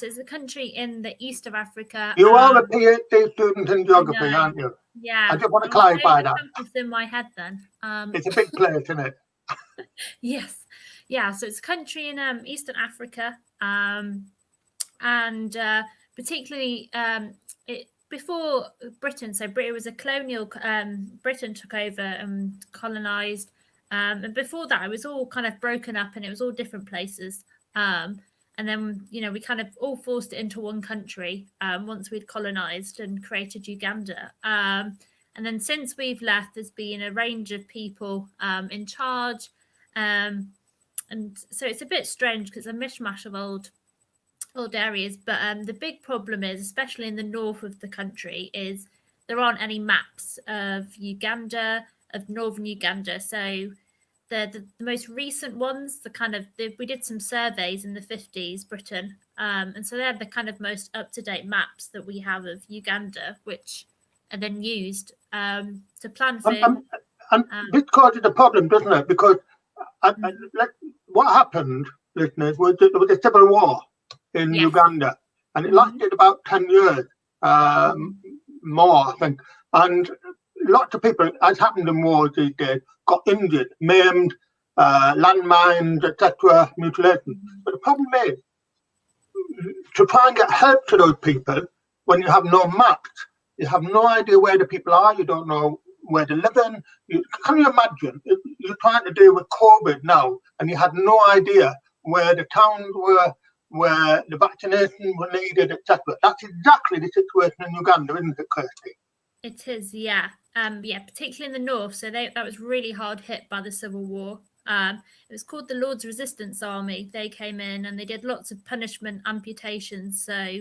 it's a country in the east of Africa. You are a PhD student in geography, aren't you? Yeah. I just want to clarify that. It's in my head then. It's a big place, isn't it? Yes. Yeah, so it's a country in Eastern Africa, and particularly before Britain. So Britain was a colonial. Britain took over and colonized, and before that, it was all kind of broken up, and it was all different places. And then we kind of all forced it into one country once we'd colonized and created Uganda. And then since we've left, there's been a range of people in charge. And so it's a bit strange because it's a mishmash of old areas. But the big problem is, especially in the north of the country, is there aren't any maps of Uganda, of northern Uganda. So the most recent ones, we did some surveys in the 50s, Britain. And so they're the kind of most up-to-date maps that we have of Uganda, which are then used to plan for. And this causes a problem, doesn't it? Because what happened, listeners, was that there was a civil war in Uganda, and it lasted about 10 years, more, I think. And lots of people, as happened in wars these days, got injured, maimed, landmines, etc., mutilation. But the problem is, to try and get help to those people, when you have no maps, you have no idea where the people are, you don't know where they're living. Can you imagine if you're trying to deal with COVID now and you had no idea where the towns were, where the vaccination were needed, etc.? That's exactly the situation in Uganda, isn't it, Kirsty? It is, yeah. Particularly in the north. So that was really hard hit by the Civil War. It was called the Lord's Resistance Army. They came in and they did lots of punishment amputations. So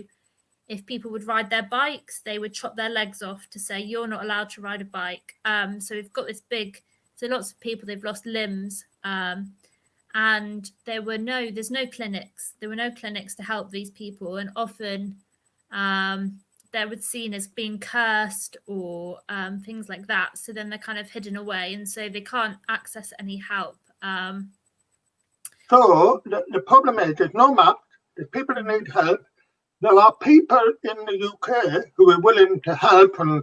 if people would ride their bikes, they would chop their legs off to say, you're not allowed to ride a bike. So we've got so lots of people, they've lost limbs. And there's no clinics. There were no clinics to help these people. And often they were seen as being cursed or things like that. So then they're kind of hidden away. And so they can't access any help. So the problem is there's no map. There's people that need help. There are people in the UK who are willing to help and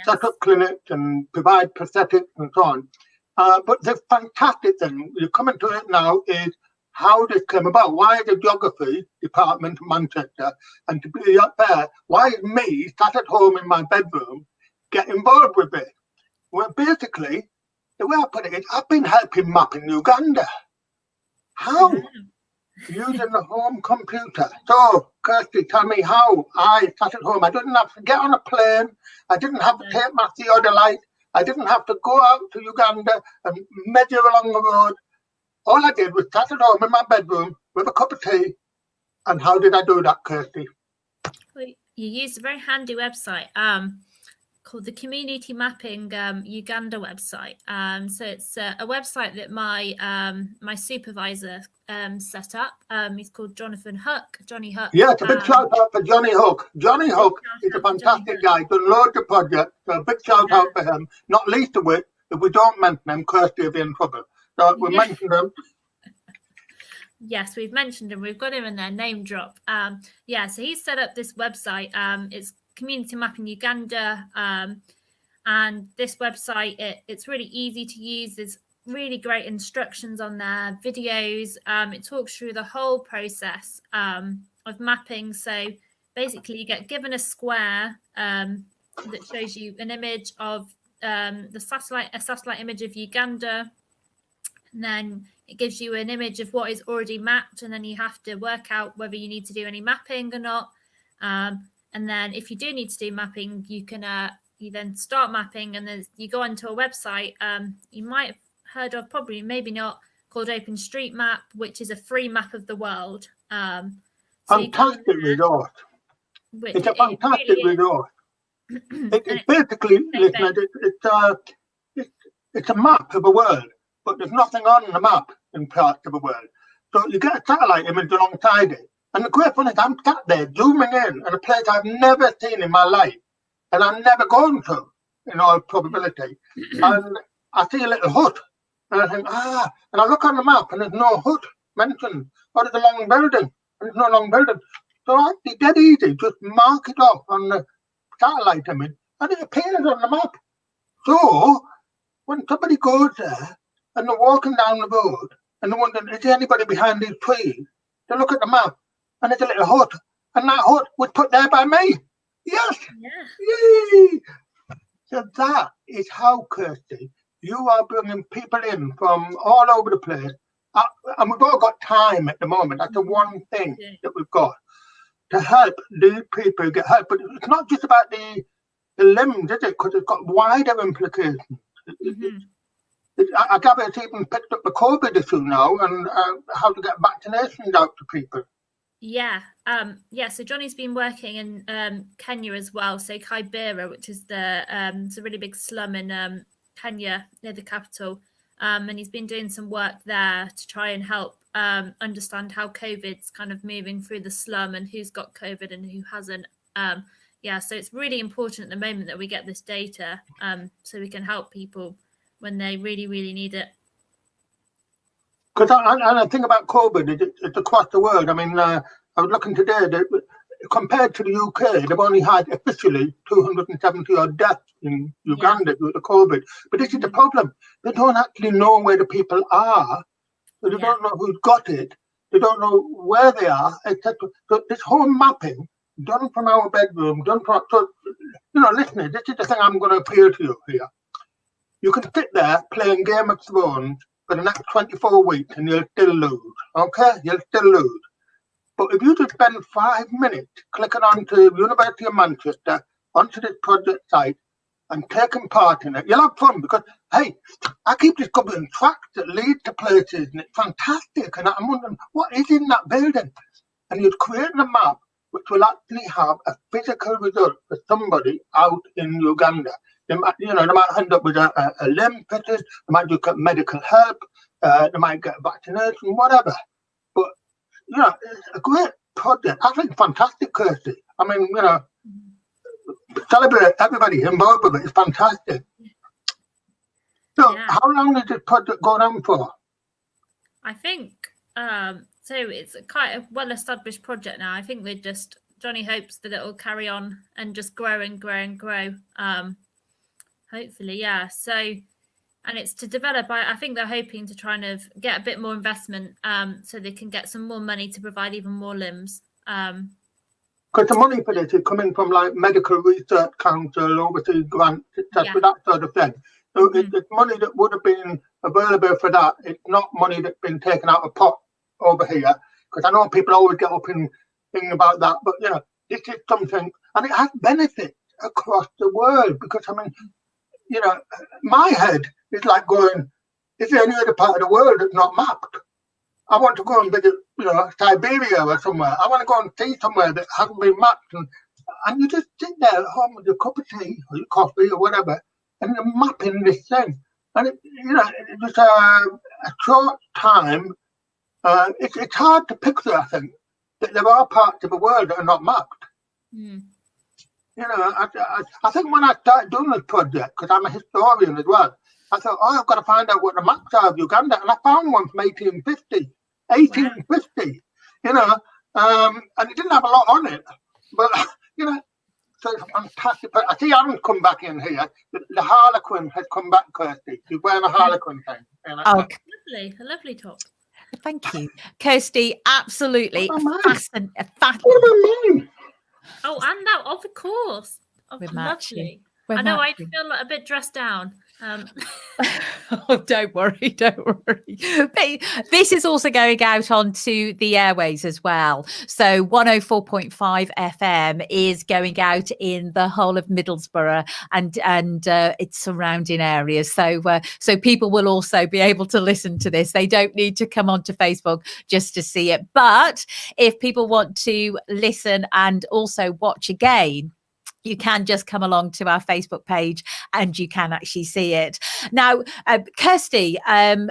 set up clinics and provide prosthetics and so on. But the fantastic thing, you're coming to it now, is how this came about. Why the geography department in Manchester, and to be up there, why is me, sat at home in my bedroom, get involved with it? Well, basically, the way I put it is, I've been helping mapping Uganda. How? Using the home computer. So, Kirsty, tell me how. I sat at home. I didn't have to get on a plane. I didn't have to take my theodolite. I didn't have to go out to Uganda and measure along the road. All I did was sat at home in my bedroom with a cup of tea. And how did I do that, Kirsty? You used a very handy website called the Community Mapping Uganda website. So it's a website that my supervisor set up. He's called Johnny Hook. Yeah, it's a big shout out for Johnny Hook. Johnny Hook is a fantastic guy. He's done loads of projects. So a big shout out for him. Not least of which, if we don't mention him, Kirsty will be in trouble. So we mentioned him. Yes, we've mentioned him. We've got him in there, name drop. So he's set up this website. It's Community Mapping Uganda. And this website, it's really easy to use. There's really great instructions on there, videos. It talks through the whole process of mapping. So basically you get given a square that shows you an image of a satellite image of Uganda. And then it gives you an image of what is already mapped, and then you have to work out whether you need to do any mapping or not. And then if you do need to do mapping, you can you then start mapping, and then you go onto a website you might have heard of, probably maybe not, called OpenStreetMap, which is a free map of the world. Fantastic resort. It's a fantastic resort. It's basically, it's a map of the world, but there's nothing on the map in parts of the world. So you get a satellite image alongside it. And the great thing is I'm sat there zooming in a place I've never seen in my life, and I'm never going to, in all probability. And I see a little hut, and I think, and I look on the map, and there's no hut mentioned. Or there's a long building, and there's no long building. So it's dead easy, just mark it off on the satellite image, and it appears on the map. So when somebody goes there, and they're walking down the road, and they're wondering, is there anybody behind these trees? They look at the map, and there's a little hut, and that hut was put there by me. Yes! Yeah. Yay! So that is how, Kirsty, you are bringing people in from all over the place. And we've all got time at the moment. That's the one thing that we've got to help these people get help. But it's not just about the limbs, is it? Because it's got wider implications. I gather it's even picked up the COVID issue now, and how to get vaccinations out to people. So Johnny's been working in Kenya as well. So Kibera, which is it's a really big slum in Kenya near the capital, and he's been doing some work there to try and help understand how COVID's kind of moving through the slum and who's got COVID and who hasn't. So it's really important at the moment that we get this data so we can help people when they really, really need it. Because I think about COVID, it's across the world. I mean, I was looking today that compared to the UK, they've only had officially 270 odd deaths in Uganda due to COVID. But this is the problem. They don't actually know where the people are. They don't know who's got it. They don't know where they are, etc. So this whole mapping, done from our bedroom, listeners, this is the thing I'm going to appeal to you here. You can sit there playing Game of Thrones for the next 24 weeks and you'll still lose, okay? You'll still lose. But if you just spend 5 minutes clicking onto University of Manchester, onto this project site, and taking part in it, you'll have fun because, hey, I keep discovering tracks that lead to places and it's fantastic. And I'm wondering, what is in that building? And you're creating a map which will actually have a physical result for somebody out in Uganda. They might end up with a limb fitted, they might get medical help, they might get vaccination, whatever. But, it's a great project. I think fantastic, Kirsty. I mean, celebrate everybody involved with it. It's fantastic. So, how long did this project go on for? I think, so it's quite a well-established project now. I think Johnny hopes that it will carry on and just grow and grow and grow. Hopefully, So, and it's to develop. I think they're hoping to try and get a bit more investment, so they can get some more money to provide even more limbs. Because the money for this is coming from like Medical Research Council, overseas grants, etc., that sort of thing. So it's money that would have been available for that. It's not money that's been taken out of pot over here. Because I know people always get up and think about that, but this is something, and it has benefits across the world. Because I mean, my head is like going, is there any other part of the world that's not mapped? I want to go and visit, Siberia or somewhere. I want to go and see somewhere that hasn't been mapped. And and you just sit there at home with your cup of tea or your coffee or whatever, and you're mapping this thing. And it was a short time. It's hard to picture, I think, that there are parts of the world that are not mapped. Mm. I think when I started doing this project, because I'm a historian as well, I thought, I've got to find out what the maps are of Uganda, and I found one from 1850. And it didn't have a lot on it, but so it's fantastic. But I see Aaron's come back in here. The Harlequin has come back, Kirsty. She's wearing a Harlequin thing. Lovely, a lovely top. Thank you, Kirsty. Absolutely fascinating. What about mine? Oh, and now, of course. Oh, We're lovely. matching. I know, I feel a bit dressed down. Oh, don't worry. This is also going out onto the airways as well. So 104.5 FM is going out in the whole of Middlesbrough and its surrounding areas. So people will also be able to listen to this. They don't need to come onto Facebook just to see it. But if people want to listen and also watch again, you can just come along to our Facebook page and you can actually see it. Now, Kirsty, are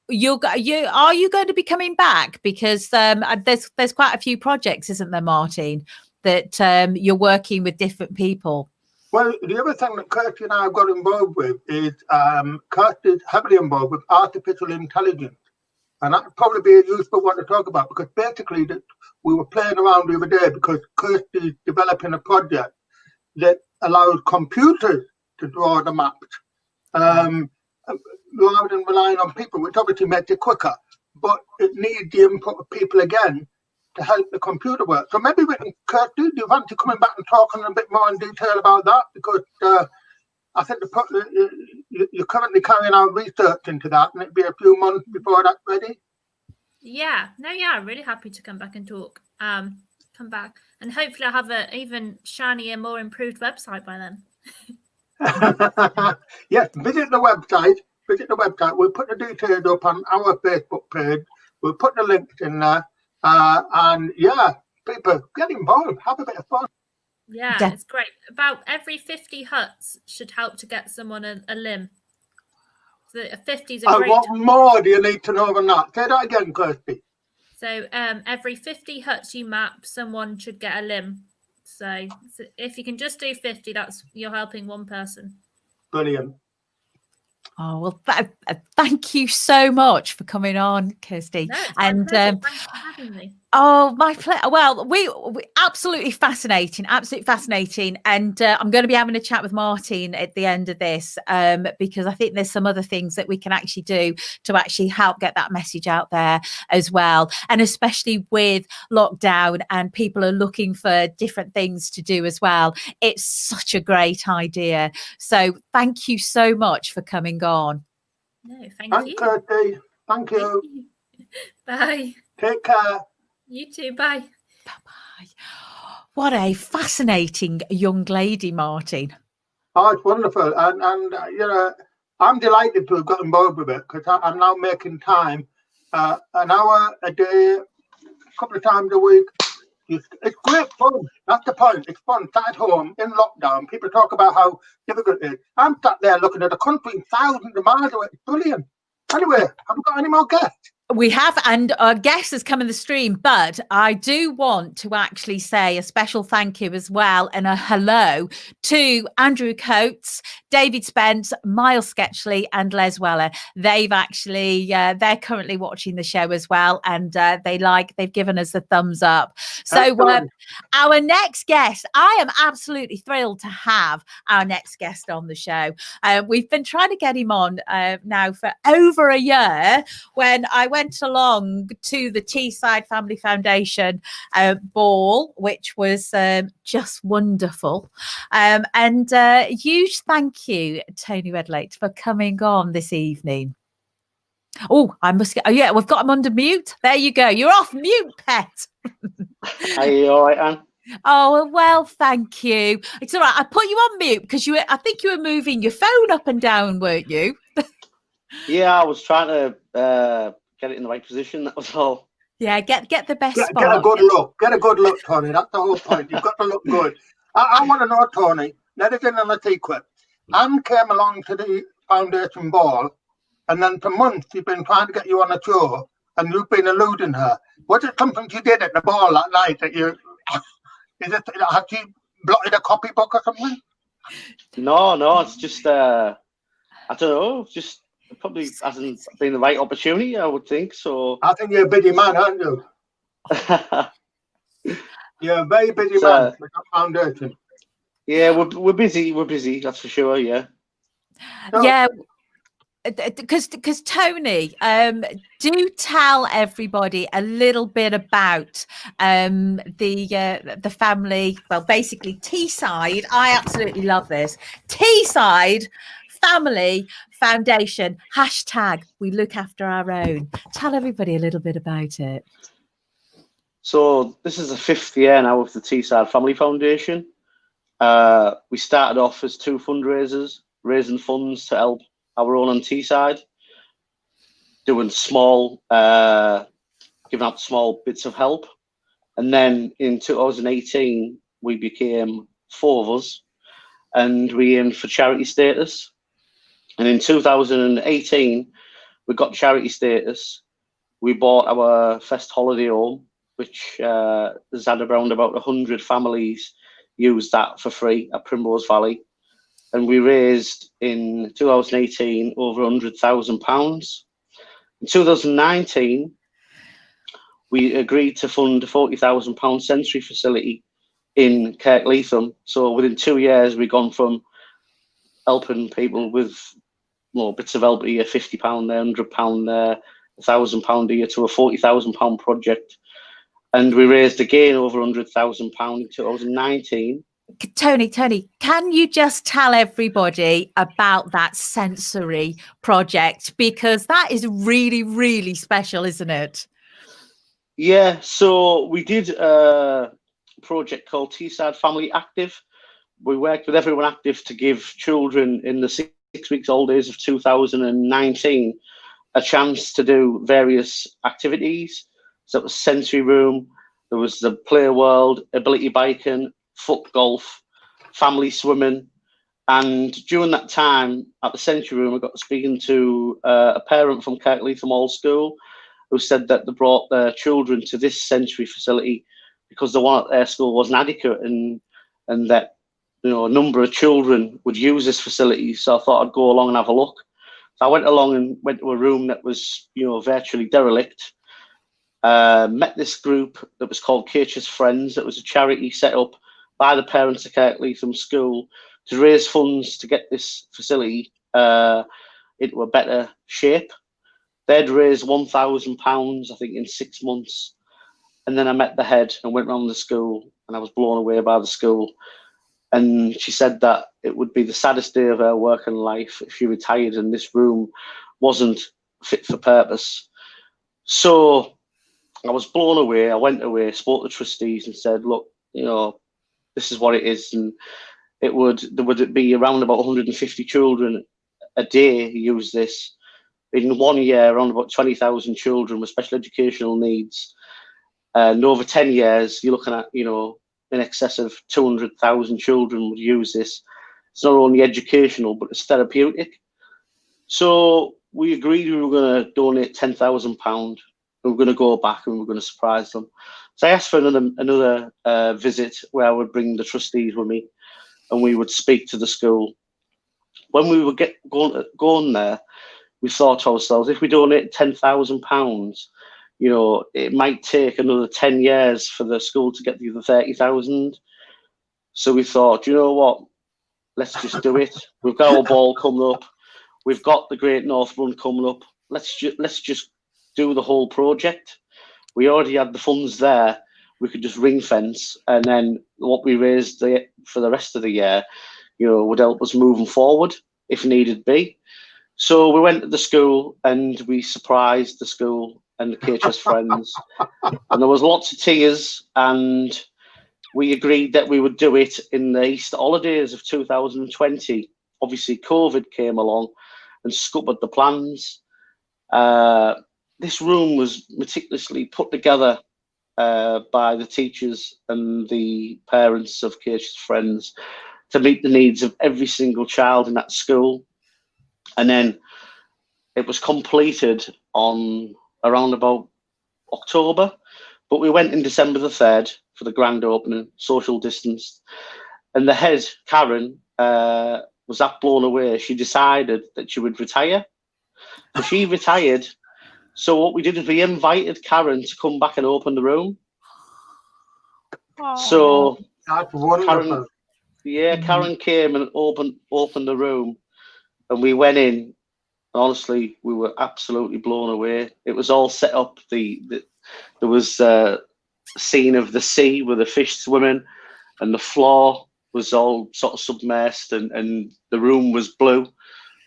you going to be coming back? Because there's quite a few projects, isn't there, Martin, that you're working with different people? Well, the other thing that Kirsty and I have got involved with is Kirsty's heavily involved with artificial intelligence. And that would probably be a useful one to talk about, because basically we were playing around the other day because Kirsty's developing a project that allows computers to draw the maps rather than relying on people, which obviously makes it quicker, but it needs the input of people again to help the computer work. So maybe we can, Kirsty, do you fancy coming back and talking a bit more in detail about that? Because I think you're currently carrying out research into that, and it'll be a few months before that's ready. I'm really happy to come back and talk. Come back, and hopefully I'll have an even shinier, more improved website by then. Yes, visit the website. We'll put the details up on our Facebook page. We'll put the links in there. And people get involved, have a bit of fun. Yeah, it's great. About every 50 huts should help to get someone a limb. So 50 is a great. What more do you need to know than that? Say that again, Kirsty. So every 50 huts you map, someone should get a limb. So if you can just do 50, you're helping one person. Brilliant. Oh, well, thank you so much for coming on, Kirsty. No, and thanks for having me. Oh, my pleasure. Well, we absolutely fascinating. And I'm going to be having a chat with Martin at the end of this because I think there's some other things that we can actually do to actually help get that message out there as well. And especially with lockdown and people are looking for different things to do as well. It's such a great idea. So thank you so much for coming on. No, thank you. Kirsty. Thank you. Bye. Take care. You too. Bye. Bye-bye. What a fascinating young lady, Martin. Oh, it's wonderful. And I'm delighted to have got involved with it because I'm now making time, an hour a day, a couple of times a week. It's great fun. That's the point. It's fun. Sat at home in lockdown. People talk about how difficult it is. I'm sat there looking at the country thousands of miles away. It's brilliant. Anyway, have we got any more guests? We have, and our guest has come in the stream, but I do want to actually say a special thank you as well and a hello to Andrew Coates, David Spence, Miles Sketchley and Les Weller. They've actually, they're currently watching the show as well, and they've given us a thumbs up. So our next guest, I am absolutely thrilled to have our next guest on the show. We've been trying to get him on now for over a year. When I went along to the Teesside Family Foundation ball, which was just wonderful. And huge thank you, Tony Redlake, for coming on this evening. Oh, I must get. Oh, yeah, we've got him under mute. There you go. You're off mute, pet. Are you all right, Anne? Oh, well, thank you. It's all right. I put you on mute because I think you were moving your phone up and down, weren't you? Yeah, I was trying to get it in the right position. That was all. Yeah, get the best spot. Get a good look. Get a good look, Tony. That's the whole point. You've got to look good. I want to know, Tony, let us in on a secret. Anne came along to the foundation ball, and then for months she's been trying to get you on a show, and you've been eluding her. Was it something she did at the ball that night that you... Has she blotted a copybook or something? No, it's just I don't know, just probably hasn't been the right opportunity, I would think. So I think you're a busy man, aren't you? You're a very busy man with the foundation. Yeah, we're busy, that's for sure. Yeah. So, Yeah, because Tony, do tell everybody a little bit about the family. Well, basically Teesside. I absolutely love this Teesside Family Foundation. # we look after our own. Tell everybody a little bit about it. So this is the 5th year now of the Teesside Family Foundation. We started off as 2 fundraisers, raising funds to help our own on Teesside, doing small, giving out small bits of help. And then in 2018, we became 4 of us, and we aimed for charity status. And in 2018, we got charity status. We bought our first holiday home, which has had around about 100 families use that for free at Primrose Valley. And we raised in 2018 over £100,000. In 2019, we agreed to fund a £40,000 sensory facility in Kirkleatham. So within 2 years, we've gone from helping people with bits of help here, £50 there, £100 there, £1,000 a year, to a £40,000 project. And we raised again over £100,000 in 2019. Tony, can you just tell everybody about that sensory project? Because that is really, really special, isn't it? Yeah, so we did a project called Teesside Family Active. We worked with Everyone Active to give children in the 6 weeks holidays of 2019 a chance to do various activities. So it was sensory room, there was the play world, ability biking, foot golf, family swimming. And during that time at the sensory room, I got speaking to a parent from Kirkleatham All School who said that they brought their children to this sensory facility because the one at their school wasn't adequate, and that a number of children would use this facility. So I thought I'd go along and have a look. So I went along and went to a room that was virtually derelict. Met this group that was called Kirch's Friends. That was a charity set up by the parents of Kirkleatham School to raise funds to get this facility into a better shape. They'd raised £1,000, I think, in 6 months. And then I met the head and went around the school, and I was blown away by the school. And she said that it would be the saddest day of her working life if she retired and this room wasn't fit for purpose. So I was blown away. I went away, spoke to the trustees and said, look, this is what it is. And there would be around about 150 children a day who use this. In 1 year, around about 20,000 children with special educational needs. And over 10 years, you're looking at, in excess of 200,000 children would use this. It's not only educational, but it's therapeutic. So we agreed we were going to donate £10,000. We were going to go back and we were going to surprise them. So I asked for another visit where I would bring the trustees with me and we would speak to the school. When we were going there, we thought to ourselves, if we donate £10,000, it might take another 10 years for the school to get the other 30,000. So we thought, you know what? Let's just do it. We've got our ball coming up. We've got the Great North Run coming up. Let's just do the whole project. We already had the funds there. We could just ring fence, and then what we raised for the rest of the year, would help us moving forward if needed be. So we went to the school and we surprised the school and the KHS Friends, and there was lots of tears, and we agreed that we would do it in the Easter holidays of 2020. Obviously, COVID came along and scuppered the plans. This room was meticulously put together by the teachers and the parents of Keish's friends to meet the needs of every single child in that school. And then it was completed on around about October, but we went in December the 3rd for the grand opening, social distance. And the head, Karen, was that blown away. She decided that she would retire. So she retired. So what we did is we invited Karen to come back and open the room. So That's wonderful. Karen came and opened the room, and we went in. Honestly, we were absolutely blown away. It was all set up. There was a scene of the sea with the fish swimming, and the floor was all sort of submerged, and the room was blue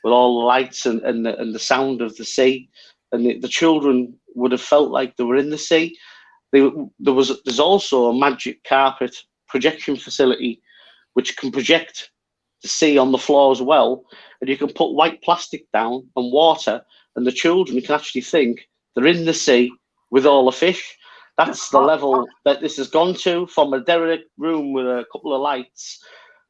with all the lights and the sound of the sea. And the children would have felt like they were in the sea. There's also a magic carpet projection facility which can project the sea on the floor as well, and you can put white plastic down and water, and the children can actually think they're in the sea with all the fish. That's the level that this has gone to, from a derelict room with a couple of lights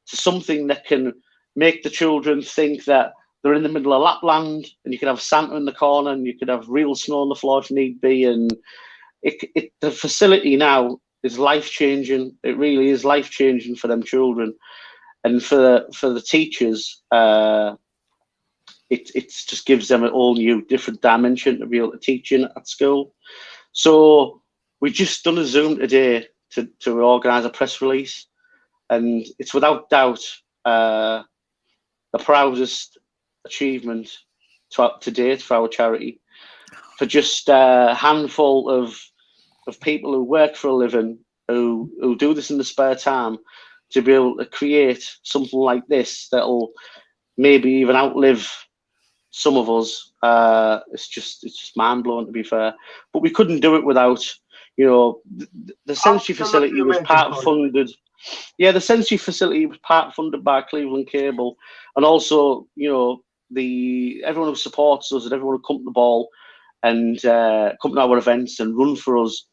to something that can make the children think that they're in the middle of Lapland, and you can have Santa in the corner, and you could have real snow on the floor if need be. And the facility now is life-changing. It really is life-changing for them children. And for the teachers, it just gives them an all new, different dimension to be able to teach in at school. So we just done a Zoom today to organise a press release, and it's without doubt the proudest achievement to date for our charity. For just a handful of people who work for a living, who do this in the spare time, to be able to create something like this that'll maybe even outlive some of us, it's just mind blowing, to be fair. But we couldn't do it without, the sensory facility was part funded. Yeah, the sensory facility was part funded by Cleveland Cable, and also everyone who supports us and everyone who come to the ball and come to our events and run for us.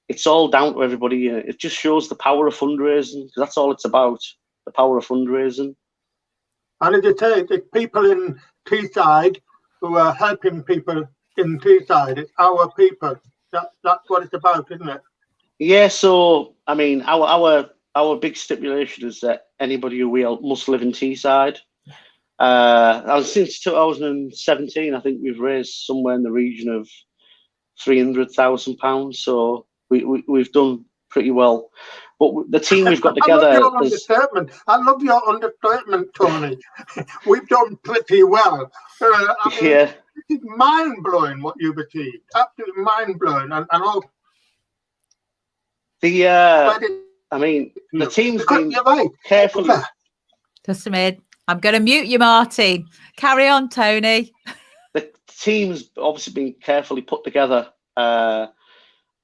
It's all down to everybody. It just shows the power of fundraising, because that's all it's about, the power of fundraising. And as you say, it's people in Teesside who are helping people in Teesside. It's our people. That's what it's about, isn't it? Yeah, so, I mean, our big stipulation is that anybody who we help must live in Teesside. Since 2017, I think we've raised somewhere in the region of £300,000. So we've done pretty well. But the team we've got together. I love your understatement, Tony. We've done pretty well. Yeah. It's mind blowing what you've achieved. Absolutely mind blowing. And all. The team's been carefully. Just a minute. I'm going to mute you, Martin. Carry on, Tony. The team's obviously been carefully put together.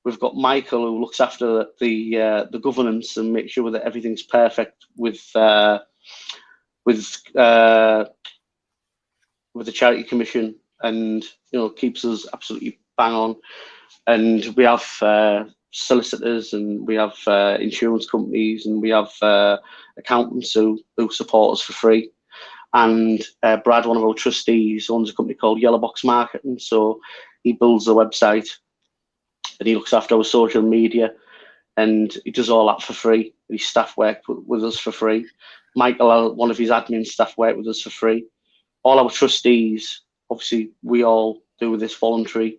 We've got Michael, who looks after the governance and makes sure that everything's perfect with the charity commission, and keeps us absolutely bang on. And we have solicitors, and we have insurance companies, and we have accountants who support us for free. And Brad, one of our trustees, owns a company called Yellow Box Marketing, so he builds the website and he looks after our social media, and he does all that for free. His staff work with us for free. Michael, one of his admin staff, work with us for free. All our trustees, obviously, we all do this voluntary.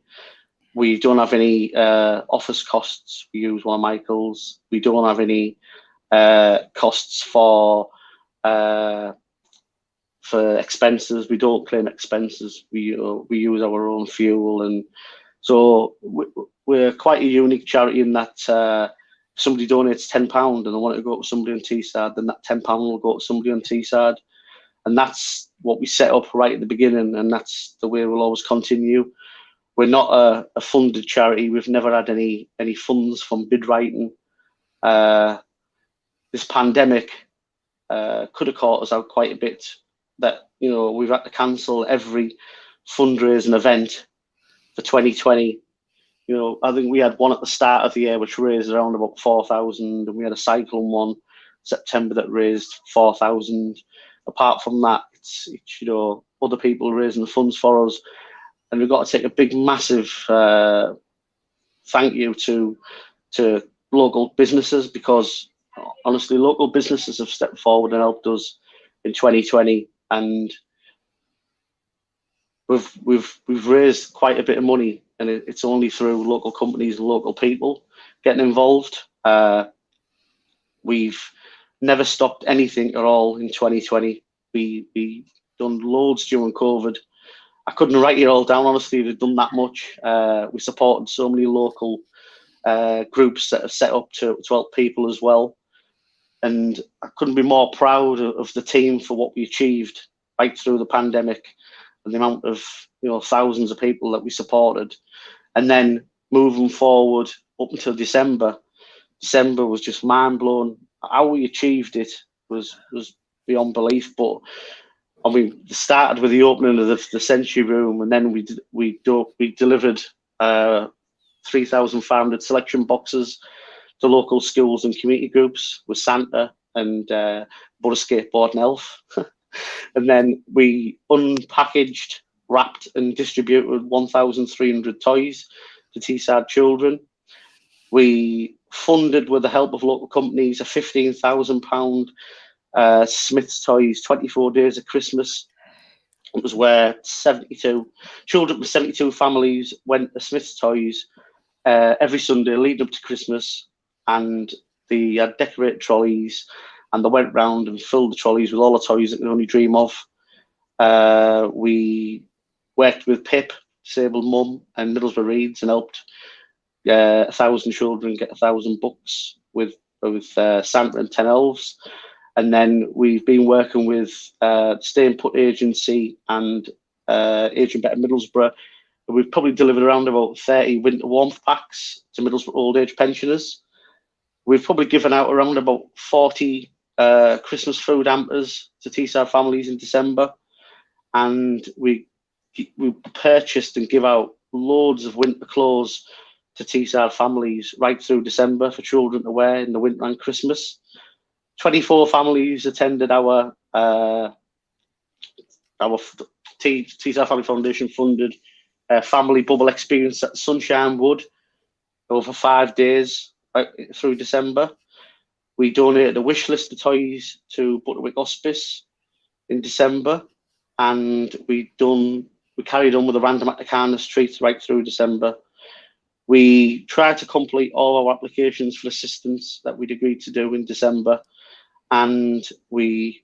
We don't have any office costs. We use one of Michael's. We don't have any costs for expenses. We don't claim expenses. We use our own fuel, and so we're quite a unique charity in that somebody donates £10 and they want it to go to somebody on Teesside, then that £10 will go to somebody on Teesside, and that's what we set up right at the beginning, and that's the way we'll always continue. We're not a funded charity. We've never had any funds from bid writing. This pandemic could have caught us out quite a bit. That we've had to cancel every fundraising event for 2020 You know, I think we had one at the start of the year which raised around about 4,000, and we had a cyclone one September that raised 4,000. Apart from that, it's you know, other people raising the funds for us, and we've got to take a big, massive thank you to local businesses, because honestly, local businesses have stepped forward and helped us in 2020, and we've raised quite a bit of money, and it's only through local companies and local people getting involved. We've never stopped anything at all in 2020. We done loads during COVID. I couldn't write it all down, honestly. We've done that much. We supported so many local groups that have set up to help people as well. And I couldn't be more proud of the team for what we achieved right through the pandemic, and the amount of, you know, thousands of people that we supported. And then moving forward up until December was just mind blowing. How we achieved it was beyond belief. But I mean, it started with the opening of the Century Room, and then we delivered 3,500 selection boxes to local schools and community groups with Santa and bought a skateboard and elf. And then we unpackaged, wrapped and distributed 1,300 toys to Teesside children. We funded, with the help of local companies, a £15,000 Smith's Toys 24 Days of Christmas. It was where 72 children from 72 families went to Smith's Toys every Sunday leading up to Christmas, and they had decorated trolleys, and they went round and filled the trolleys with all the toys that you can only dream of. We worked with Pip, disabled mum, and Middlesbrough Reeds, and helped 1,000 children get 1,000 books with Santa and 10 elves. And then we've been working with Stay and Put Agency and Aging Better Middlesbrough. We've probably delivered around about 30 winter warmth packs to Middlesbrough old age pensioners. We've probably given out around about 40 Christmas food hampers to Teesside families in December. And we purchased and give out loads of winter clothes to Teesside families right through December for children to wear in the winter and Christmas. 24 families attended our Teesside Family Foundation funded family bubble experience at Sunshine Wood over 5 days through December. We donated a wish list of toys to Butterwick Hospice in December, and we carried on with a random act of kindness treat right through December. We tried to complete all our applications for assistance that we'd agreed to do in December, and we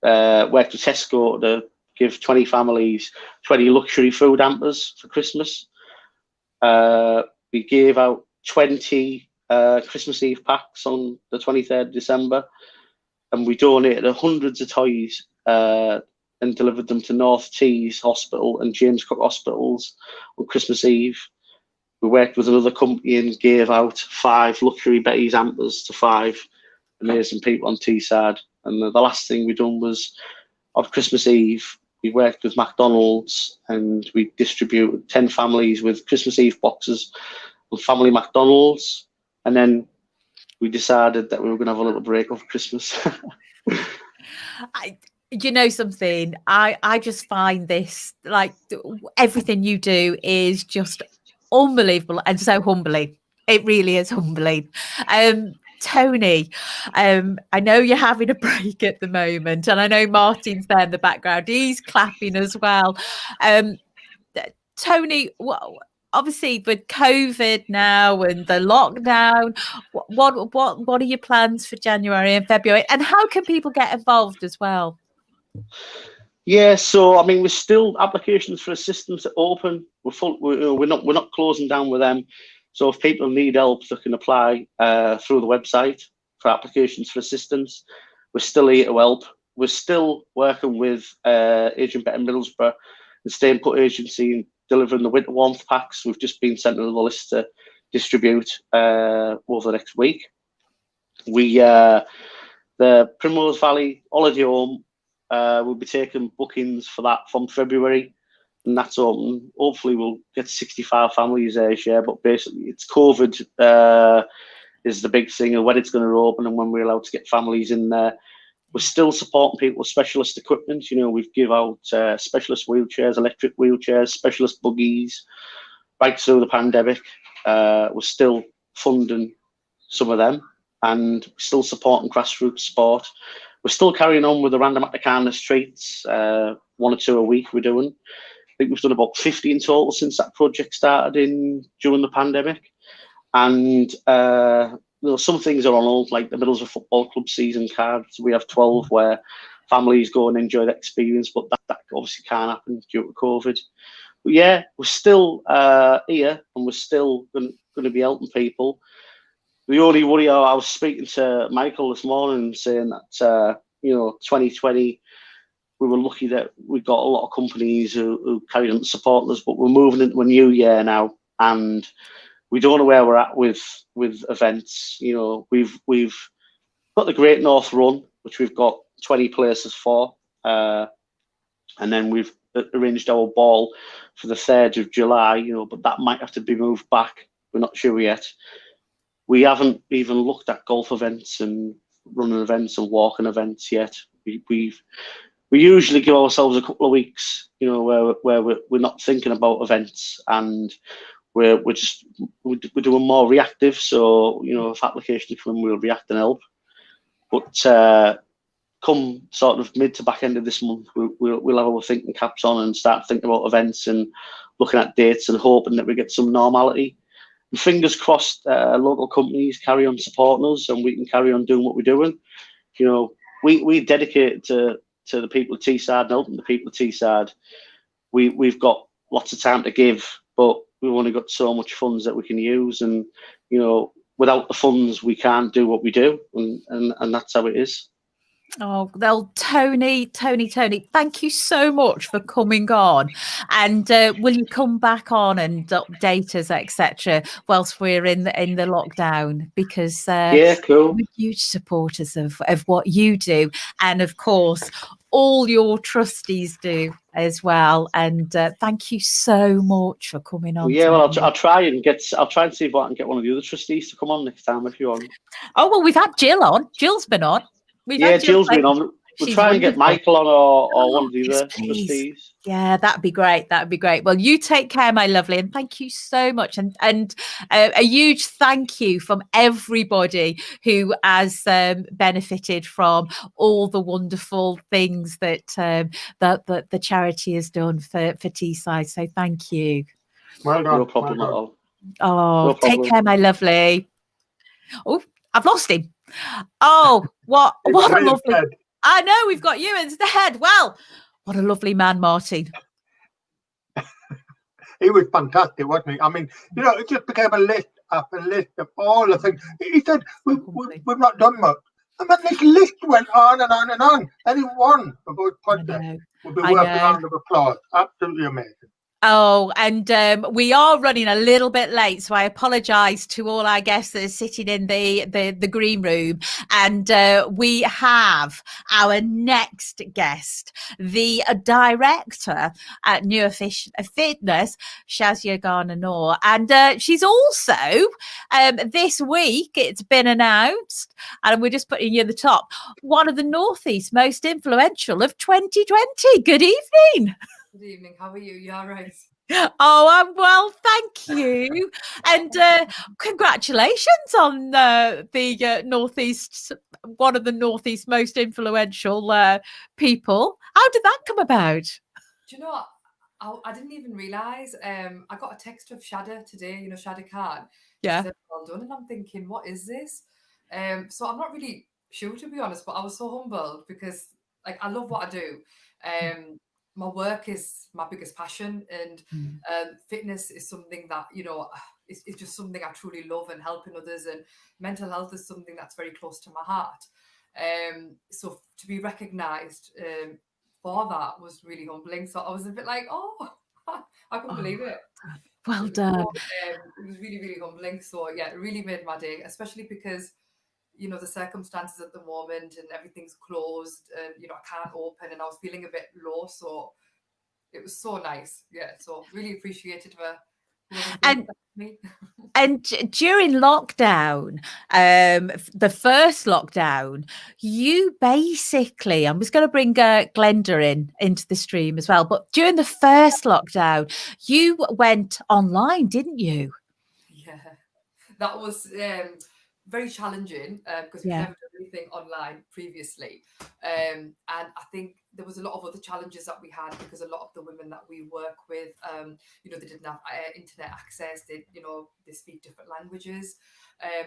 worked with Tesco to give 20 families 20 luxury food hampers for Christmas. We gave out 20 Christmas Eve packs on the 23rd of December, and we donated hundreds of toys and delivered them to North Tees Hospital and James Cook Hospitals on Christmas Eve. We worked with another company and gave out 5 luxury Betty's hampers to 5 amazing people on Teesside. And the last thing we done was on Christmas Eve, we worked with McDonald's and we distributed 10 families with Christmas Eve boxes of family McDonald's. And then we decided that we were going to have a little break over Christmas. You know something, I just find this, like, everything you do is just unbelievable and so humbling. It really is humbling. Tony, I know you're having a break at the moment, and I know Martin's there in the background. He's clapping as well. Tony, obviously with COVID now and the lockdown, what are your plans for January and February, and how can people get involved as well? Yeah, so I mean, we're still applications for assistance are open. We're not closing down with them. So if people need help, they can apply through the website for applications for assistance. We're still here to help. We're still working with Aging Better Middlesbrough and Stay and Put Agency and delivering the winter warmth packs. We've just been sent another list to distribute over the next week. The Primrose Valley Holiday Home will be taking bookings for that from February. and that's open. Hopefully, we'll get 65 families there this year. But basically, it's COVID is the big thing, and when it's going to open and when we're allowed to get families in there. We're still supporting people with specialist equipment. You know, we've give out specialist wheelchairs, electric wheelchairs, specialist buggies right through the pandemic. We're still funding some of them, and still supporting grassroots sport. We're still carrying on with the random act of kindness treats, 1 or 2 a week we're doing. I think we've done about 50 in total since that project started during the pandemic. And some things are on hold, like the Middlesbrough Football Club season cards. We have 12 where families go and enjoy the experience, but that obviously can't happen due to COVID. But yeah, we're still here, and we're still going to be helping people. The only worry, I was speaking to Michael this morning saying that, 2020, we were lucky that we got a lot of companies who carried on to support us, but we're moving into a new year now, and we don't know where we're at with events. You know, we've got the Great North Run, which we've got 20 places for, and then we've arranged our ball for the 3rd of July. You know, but that might have to be moved back. We're not sure yet. We haven't even looked at golf events and running events and walking events yet. We usually give ourselves a couple of weeks, you know, where we're not thinking about events, and we're doing more reactive. So, you know, if applications come in, we'll react and help. But come sort of mid to back end of this month, we'll have our thinking caps on and start thinking about events and looking at dates and hoping that we get some normality. And fingers crossed, local companies carry on supporting us and we can carry on doing what we're doing. You know, we dedicate to the people of Teesside and helping the people of Teesside. We've got lots of time to give, but we've only got so much funds that we can use, and you know, without the funds, we can't do what we do, and that's how it is. Oh, well, Tony, thank you so much for coming on. And will you come back on and update us, etc., whilst we're in the lockdown? Because yeah, cool. we're huge supporters of what you do, and of course, all your trustees do as well. And thank you so much for coming on. Well, yeah, well, I'll try and see if I can get one of the other trustees to come on next time if you want. Oh well, we've had Jill on. Jill's been on. Jill's been on. We'll try and get Michael on or one of the other trustees. Yeah, that'd be great. Well, you take care, my lovely, and thank you so much. And a huge thank you from everybody who has benefited from all the wonderful things that the charity has done for Teesside. So thank you. Well done. No problem at all. Oh, no take care, my lovely. Oh, I've lost him. Oh, what a lovely. I know, we've got you instead. Well, what a lovely man, Martin. He was fantastic, wasn't he? I mean, you know, it just became a list after list of all the things. He said, we've not done much. And then this list went on and on and on. Any one of those projects would be worth a round of applause. Absolutely amazing. Oh, and we are running a little bit late, so I apologise to all our guests that are sitting in the green room. And we have our next guest, the director at Newer Fitness, Shazia Garner-Noor. And she's also, this week, it's been announced, and we're just putting you at the top, one of the Northeast most influential of 2020. Good evening. Good evening. How are you? You all right? Oh, I'm well, thank you. And congratulations on the Northeast, one of the Northeast most influential people. How did that come about? Do you know what? I didn't even realise. I got a text of Shada today, you know, Shada Khan. Yeah. She said, well done. And I'm thinking, what is this? So I'm not really sure, to be honest, but I was so humbled because, like, I love what I do. My work is my biggest passion, and fitness is something that, you know, it's just something I truly love, and helping others, and mental health is something that's very close to my heart. So to be recognised for that was really humbling. So I was a bit like, oh, I couldn't believe it. Well done. It was really, really humbling. So yeah, it really made my day, especially because, you know, the circumstances at the moment and everything's closed and, you know, I can't open, and I was feeling a bit low. So It was so nice. Yeah, so really appreciated for whoever And me. And during lockdown, the first lockdown, you basically, I'm just going to bring Glenda into the stream as well. But during the first lockdown, you went online, didn't you? Yeah, that was very challenging because we've Yeah. never done anything online previously. And I think there was a lot of other challenges that we had because a lot of the women that we work with, you know, they didn't have internet access. They, you know, they speak different languages.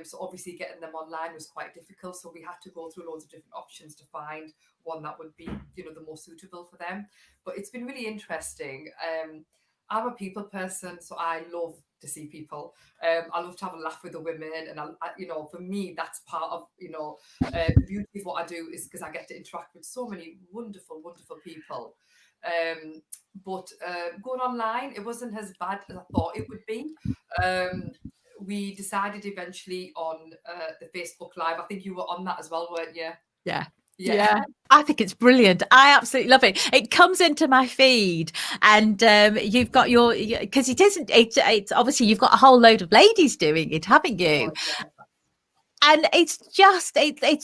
So obviously getting them online was quite difficult. So we had to go through loads of different options to find one that would be, you know, the most suitable for them. But it's been really interesting. I'm a people person, so I love to see people. I love to have a laugh with the women, and you know, for me, that's part of, you know, the beauty of what I do is because I get to interact with so many wonderful, wonderful people. But going online, it wasn't as bad as I thought it would be. We decided eventually on the Facebook Live. I think you were on that as well, weren't you? Yeah. Yeah. Yeah, I think it's brilliant. I absolutely love it. It comes into my feed, and you've got because it isn't. It's obviously you've got a whole load of ladies doing it, haven't you? Oh, yeah. And it's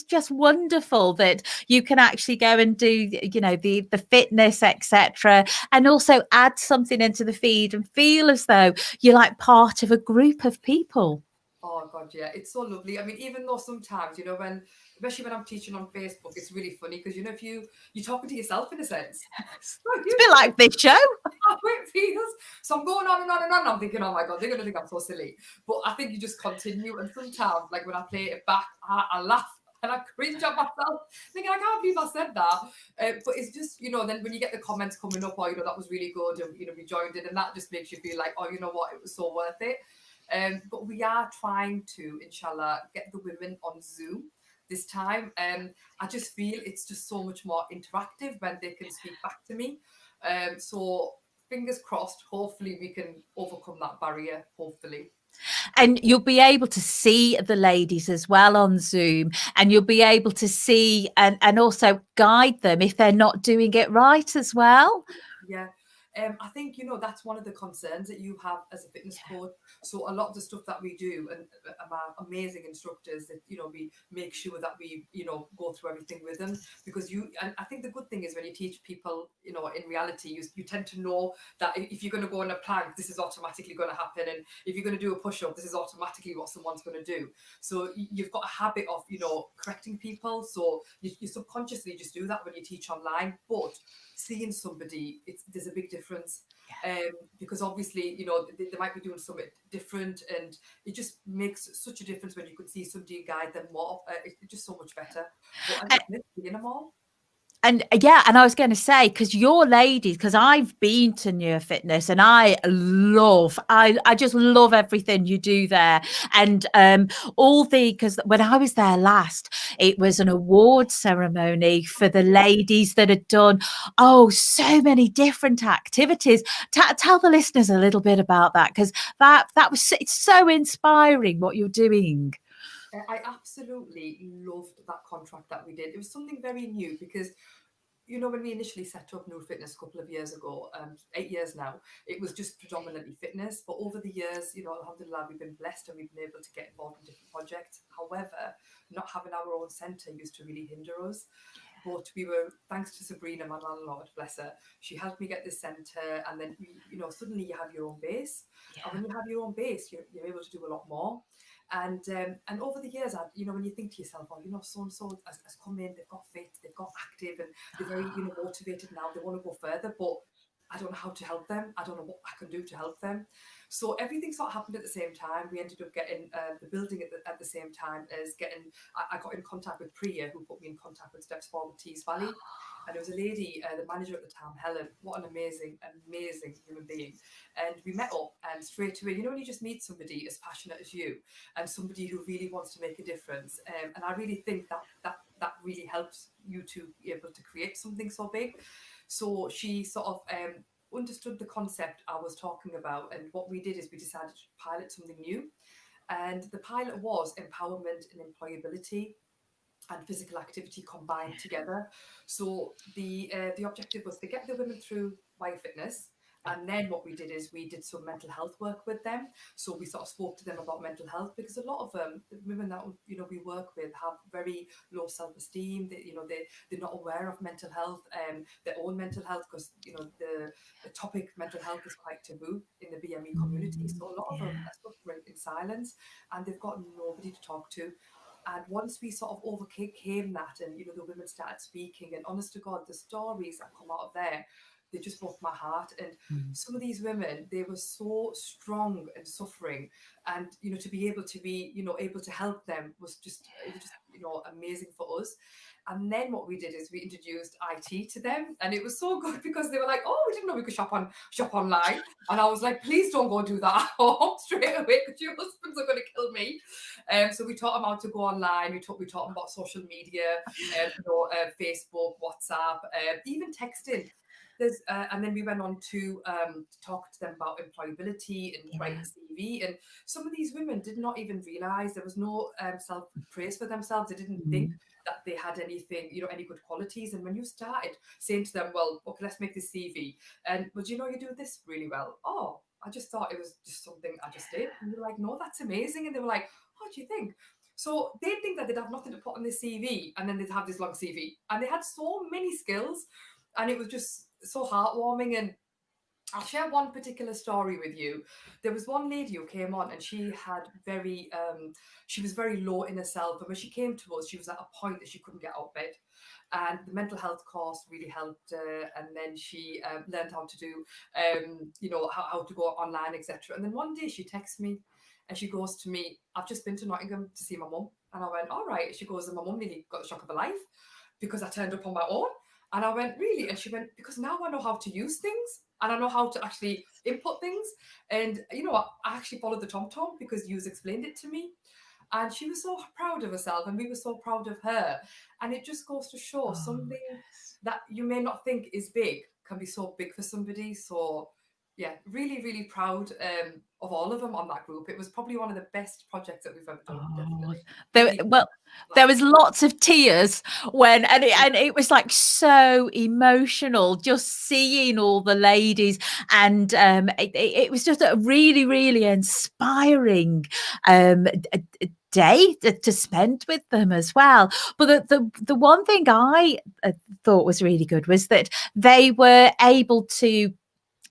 just wonderful that you can actually go and do, you know, the fitness, etc., and also add something into the feed and feel as though you're like part of a group of people. Oh God, yeah, it's so lovely. I mean, even though sometimes, you know, especially when I'm teaching on Facebook, it's really funny because, you know, if you're talking to yourself in a sense. It's a bit like this show. How it feels. So I'm going on and on and on. I'm thinking, oh my God, they're going to think I'm so silly. But I think you just continue. And sometimes, like when I play it back, I laugh and I cringe at myself, thinking, I can't believe I said that. But it's just, you know, then when you get the comments coming up, oh, you know, that was really good. And, you know, we joined it. And that just makes you feel like, oh, you know what, it was so worth it. But we are trying to, inshallah, get the women on Zoom this time. I just feel it's just so much more interactive when they can speak back to me. So fingers crossed, hopefully we can overcome that barrier, hopefully. And you'll be able to see the ladies as well on Zoom, and you'll be able to see and also guide them if they're not doing it right as well. Yeah. I think, you know, that's one of the concerns that you have as a fitness coach. So a lot of the stuff that we do, and our amazing instructors, that, you know, we make sure that we, you know, go through everything with them, because and I think the good thing is when you teach people, you know, in reality, you tend to know that if you're going to go on a plank, this is automatically going to happen. And if you're going to do a push-up, this is automatically what someone's going to do. So you've got a habit of, you know, correcting people. So you subconsciously just do that when you teach online. But seeing somebody, there's a big difference. Because obviously, you know, they might be doing something different, and it just makes such a difference when you could see somebody and guide them more. It's just so much better. But I miss seeing them all. And yeah, and I was going to say, because your ladies, because I've been to Near Fitness and I just love everything you do there. And because when I was there last, it was an award ceremony for the ladies that had done, so many different activities. Tell the listeners a little bit about that, because it's so inspiring what you're doing. I absolutely loved that contract that we did. It was something very new because, you know, when we initially set up New Fitness a couple of years ago, 8 years now, it was just predominantly fitness. But over the years, you know, alhamdulillah, we've been blessed and we've been able to get involved in different projects. However, not having our own centre used to really hinder us. But we were, thanks to Sabrina, my landlord, bless her, she helped me get this centre. And then, you know, suddenly you have your own base. Yeah. And when you have your own base, you're able to do a lot more. And over the years, you know, when you think to yourself, oh, you know, so-and-so has come in, they've got fit, they've got active, and they're very, you know, motivated now, they want to go further, but I don't know how to help them. I don't know what I can do to help them. So everything sort of happened at the same time. We ended up getting the building at the same time as getting, I got in contact with Priya, who put me in contact with Steps Forward Tees Valley. And there was a lady, the manager at the time, Helen. What an amazing, amazing human being. And we met up, and straight away, you know, when you just meet somebody as passionate as you and somebody who really wants to make a difference. And I really think that really helps you to be able to create something so big. So she sort of understood the concept I was talking about. And what we did is we decided to pilot something new. And the pilot was empowerment and employability. and physical activity combined together. So the objective was to get the women through biofitness. And then what we did is we did some mental health work with them. So we sort of spoke to them about mental health, because a lot of the women that we work with have very low self-esteem. They're not aware of mental health, their own mental health, because the topic mental health is quite taboo in the BME community. So a lot of them are suffering in silence, and they've got nobody to talk to. And once we sort of overcame that, and the women started speaking, and honest to God, the stories that come out of there, they just broke my heart. And some of these women, they were so strong and suffering, and to be able to help them was just amazing for us. And then what we did is we introduced IT to them, and it was so good, because they were like, "Oh, we didn't know we could shop online." And I was like, "Please don't go do that at home straight away, because your husbands are going to kill me." So we taught them how to go online. We taught them about social media, Facebook, WhatsApp, even texting. And then we went on to talk to them about employability and write a CV. And some of these women did not even realize there was no self-praise for themselves. They didn't think that they had anything, any good qualities. And when you started saying to them, "Well, okay, let's make this CV. And well, you do this really well." "Oh, I just thought it was just something I just did." And you're like, "No, that's amazing." And they were like, "What do you think?" So they'd think that they'd have nothing to put on this CV, and then they'd have this long CV. And they had so many skills, and it was just so heartwarming. And I'll share one particular story with you. There was one lady who came on, and she was very low in herself. And when she came to us, she was at a point that she couldn't get out of bed. And the mental health course really helped her. And then she learned how to do, how to go online, etc. And then one day she texts me, and she goes to me, "I've just been to Nottingham to see my mum." And I went, "All right." She goes, "And my mum nearly got the shock of her life, because I turned up on my own." And I went, "Really?" And she went, "Because now I know how to use things, and I know how to actually input things. And, I actually followed the TomTom because you explained it to me." And she was so proud of herself, and we were so proud of her. And it just goes to show something that you may not think is big can be so big for somebody. So, yeah, really, really proud of all of them on that group. It was probably one of the best projects that we've ever done. Definitely. There was lots of tears when, and it was like so emotional just seeing all the ladies, and it was just a really, really inspiring day to spend with them as well. But the one thing I thought was really good was that they were able to,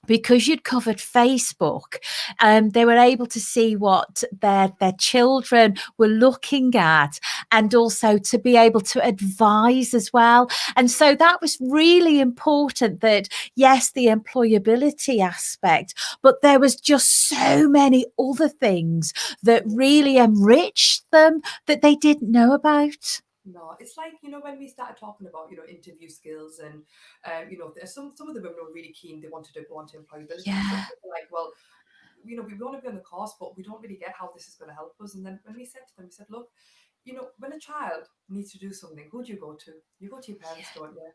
because you'd covered Facebook, they were able to see what their children were looking at, and also to be able to advise as well. And so that was really important, that yes, the employability aspect, but there was just so many other things that really enriched them that they didn't know about. No, it's like, when we started talking about, interview skills, and, some of the women were really keen. They wanted to go on to employability. Yeah. So they were like, "Well, we want to be on the course, but we don't really get how this is going to help us." And then when we said to them, we said, "Look, when a child needs to do something, who do you go to? You go to your parents, don't you?"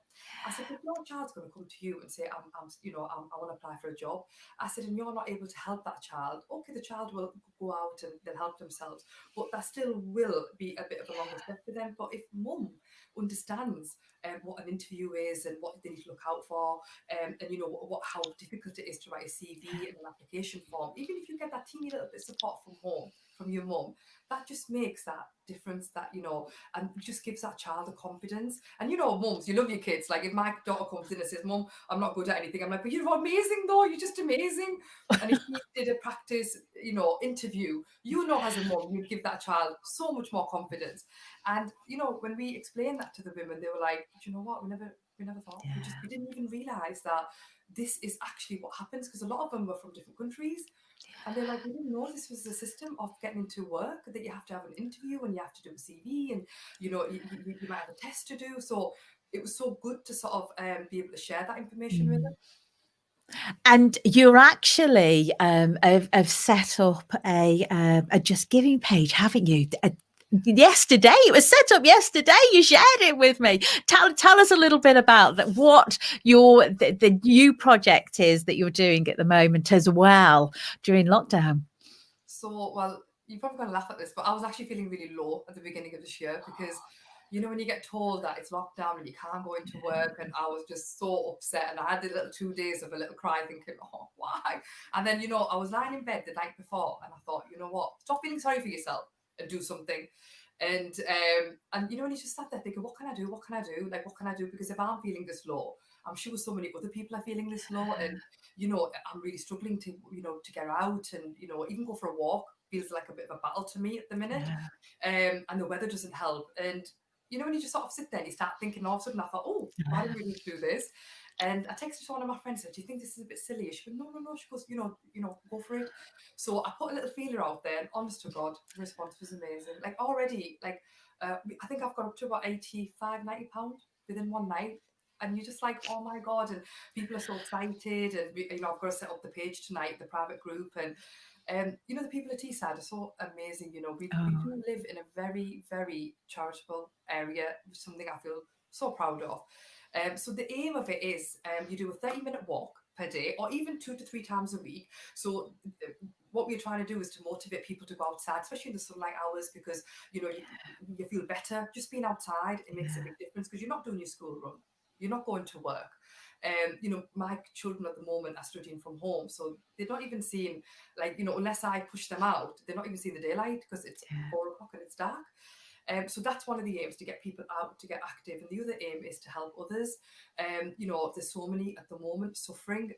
I said, "If your child's going to come to you and say, I want to apply for a job," I said, "and you're not able to help that child, okay, the child will go out and they'll help themselves, but that still will be a bit of a longer step for them. But if mum understands what an interview is, and what they need to look out for, and how difficult it is to write a CV and an application form, even if you get that teeny little bit of support from home, from your mum, that just makes that difference, and just gives that child a confidence." And mums, you love your kids. Like, if my daughter comes in and says, "Mum, I'm not good at anything," I'm like, "But you're amazing though, you're just amazing." And if you did a practice, interview, as a mum, you'd give that child so much more confidence. And, when we explained that to the women, they were like, "Do you know what? We never thought. We didn't even realize that this is actually what happens," because a lot of them were from different countries. And they're like, "We didn't know this was the system of getting into work, that you have to have an interview, and you have to do a CV, and, you might have a test to do." So it was so good to sort of be able to share that information with them. And you're actually have set up a Just Giving page, haven't you? Yesterday, it was set up yesterday. You shared it with me. Tell us a little bit about that. What the new project is that you're doing at the moment as well during lockdown. So, well, you're probably going to laugh at this, but I was actually feeling really low at the beginning of this year, because you know, when you get told that it's locked down and you can't go into work, and I was just so upset, and I had the little 2 days of a little cry thinking, oh, why? And then, you know, I was lying in bed the night before and I thought, you know what, stop feeling sorry for yourself and do something. And you know, when you just sat there thinking, what can I do? What can I do? Like, what can I do? Because if I'm feeling this low, I'm sure so many other people are feeling this low, and you know, I'm really struggling to, you know, to get out and, you know, even go for a walk feels like a bit of a battle to me at the minute. And the weather doesn't help. And you know, when you just sort of sit there and you start thinking, all of a sudden I thought, oh, why do we need to do this? And I texted to one of my friends, said, do you think this is a bit silly? She went, no. She goes, you know, go for it. So I put a little feeler out there, and honest to God, the response was amazing. Like already, like I think I've got up to about 85, 90 pounds within one night. And you're just like, oh my God. And people are so excited. And, you know, I've got to set up the page tonight, the private group. And, you know, the people at Teesside are so amazing. You know, we do live in a very, very charitable area, something I feel so proud of. So the aim of it is you do a 30-minute walk per day, or even 2 to 3 times a week. So what we're trying to do is to motivate people to go outside, especially in the sunlight hours, because, you know, you feel better just being outside. It makes a big difference because you're not doing your school run. You're not going to work. You know, my children at the moment are studying from home, so they're not even seeing, like, you know, unless I push them out, they're not even seeing the daylight because it's 4 o'clock and it's dark. So that's one of the aims, to get people out, to get active. And the other aim is to help others. You know, there's so many at the moment suffering.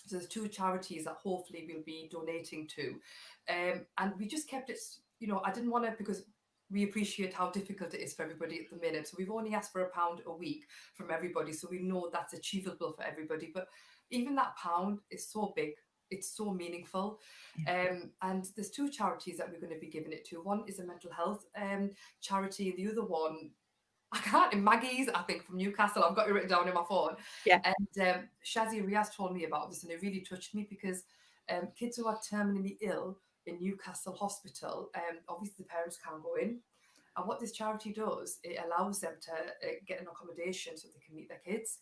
So there's 2 charities that hopefully we'll be donating to. And we just kept it, you know, I didn't want to, because we appreciate how difficult it is for everybody at the minute. So we've only asked for £1 a week from everybody. So we know that's achievable for everybody. But even that £1 is so big. It's so meaningful. And there's 2 charities that we're going to be giving it to. One is a mental health charity. The other one, I can't, Maggie's, I think, from Newcastle. I've got it written down in my phone. Yeah. And Shazzy Riaz told me about this, and it really touched me, because kids who are terminally ill in Newcastle Hospital, obviously the parents can't go in. And what this charity does, it allows them to get an accommodation so they can meet their kids.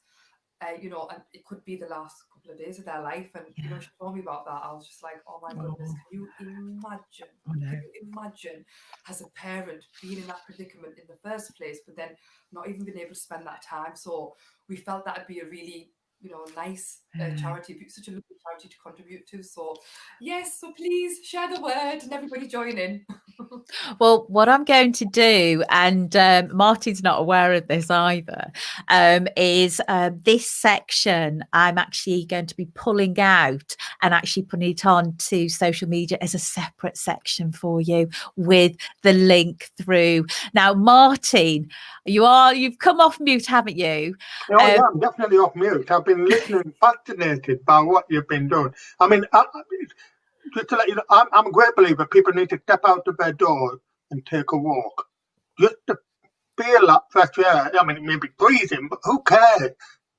You know, and it could be the last couple of days of their life. And, you know, she told me about that. I was just like, oh my goodness, can you imagine? Can you imagine as a parent being in that predicament in the first place, but then not even being able to spend that time? So we felt that would be a really, you know, nice charity, such a lovely charity to contribute to. So yes, so please share the word and everybody join in. Well, what I'm going to do, and Martin's not aware of this either, is this section I'm actually going to be pulling out and actually putting it on to social media as a separate section for you with the link through. Now, Martin, you've come off mute, haven't you? Oh, yeah, I'm definitely off mute. I've been listening, fascinated by what you've been doing. I mean, just to let you know, I'm a great believer people need to step out of their door and take a walk. Just to feel that fresh air. I mean, it may be freezing, but who cares?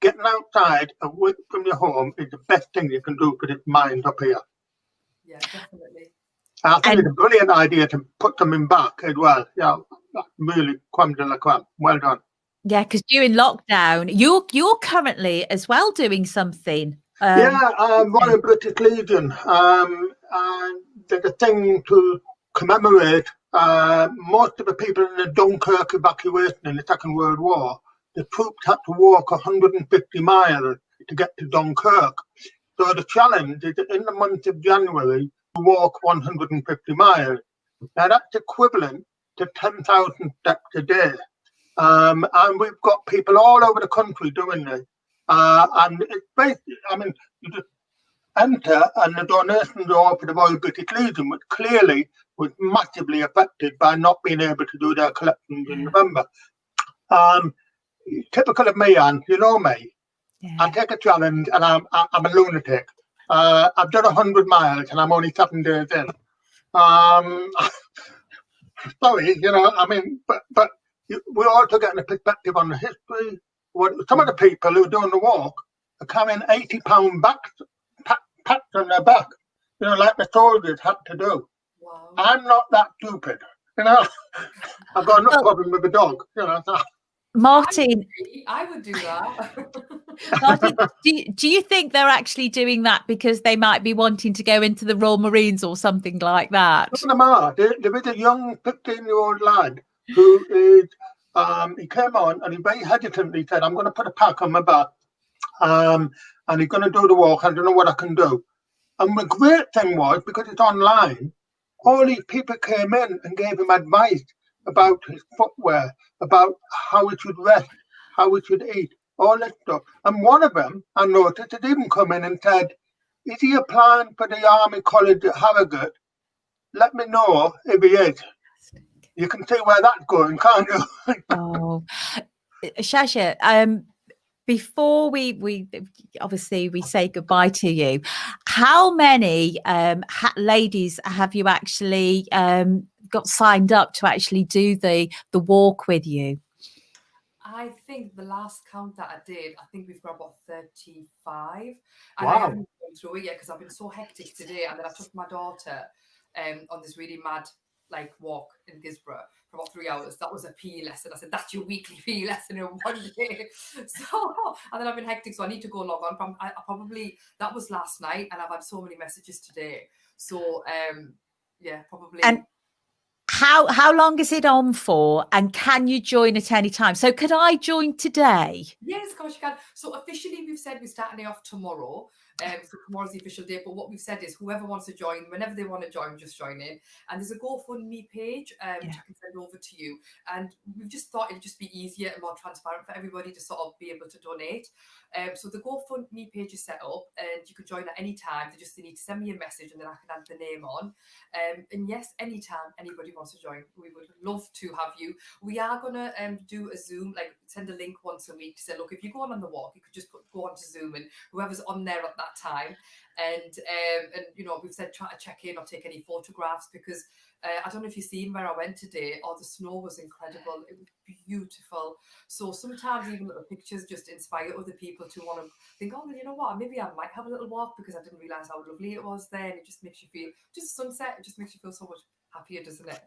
Getting outside away from your home is the best thing you can do for this mind up here. Yeah, definitely. I think it's a brilliant idea to put them back as well. Yeah, really, creme de la creme. Well done. Yeah, because during lockdown, you're currently as well doing something. I'm Royal British Legion. And there's a thing to commemorate most of the people in the Dunkirk evacuation in the Second World War. The troops had to walk 150 miles to get to Dunkirk. So the challenge is that in the month of January, to walk 150 miles. Now that's equivalent to 10,000 steps a day. And we've got people all over the country doing this. And it's basically, I mean, you just enter, and the donations are all for the Royal British Legion, which clearly was massively affected by not being able to do their collections in November. Typical of me, Anne, you know me. Yeah. I take a challenge, and I'm a lunatic. I've done 100 miles, and I'm only 7 days in. Sorry, you know, I mean, but we're also getting a perspective on the history. Some of the people who are doing the walk are carrying 80-pound bags packed on their back, you know, like the soldiers had to do. Wow. I'm not that stupid, you know. I've got no problem with the dog, you know. So. Martin, I would do that. Martin, do you think they're actually doing that because they might be wanting to go into the Royal Marines or something like that? Some of them are. There is a young 15-year-old lad who is he came on and he very hesitantly said, I'm going to put a pack on my back, and he's going to do the walk. I don't know what I can do. And the great thing was, because it's online, all these people came in and gave him advice about his footwear, about how he should rest, how he should eat, all that stuff. And one of them, I noticed, had even come in and said, is he applying for the Army College at Harrogate? Let me know if he is. You can see where that's going, can't you? Oh, Shasha, before we obviously we say goodbye to you, how many ladies have you actually got signed up to actually do the walk with you? I think the last count that I did, I think we've got about 35. And Wow. I haven't gone through it yet because I've been so hectic today. And then I took my daughter on this really mad walk in Gisborough for about 3 hours. That was a PE lesson. I said, that's your weekly PE lesson in one day. So, and then I've been hectic, so I need to go log on. I probably, that was last night, and I've had so many messages today. So, yeah, probably. And how long is it on for? And can you join at any time? So could I join today? Yes, of course you can. So officially, we've said we're starting it off tomorrow. So tomorrow's the official date. But what we've said is whoever wants to join, whenever they want to join, just join in. And there's a GoFundMe page, which I can send over to you. And we've just thought it'd just be easier and more transparent for everybody to sort of be able to donate. So the GoFundMe page is set up, and you can join at any time. They need to send me a message, and then I can add the name on. And yes, anytime anybody wants to join, we would love to have you. We are gonna do a Zoom, send a link once a week to say, look, if you go on the walk, you could just go onto Zoom, and whoever's on there at that time, and we've said try to check in or take any photographs, because I don't know if you've seen where I went today. The snow was incredible. It was beautiful. So sometimes even little pictures just inspire other people to want to think, oh, well, you know what, maybe I might have a little walk because I didn't realise how lovely it was there. And it just makes you feel, just sunset, it just makes you feel so much happier, doesn't it?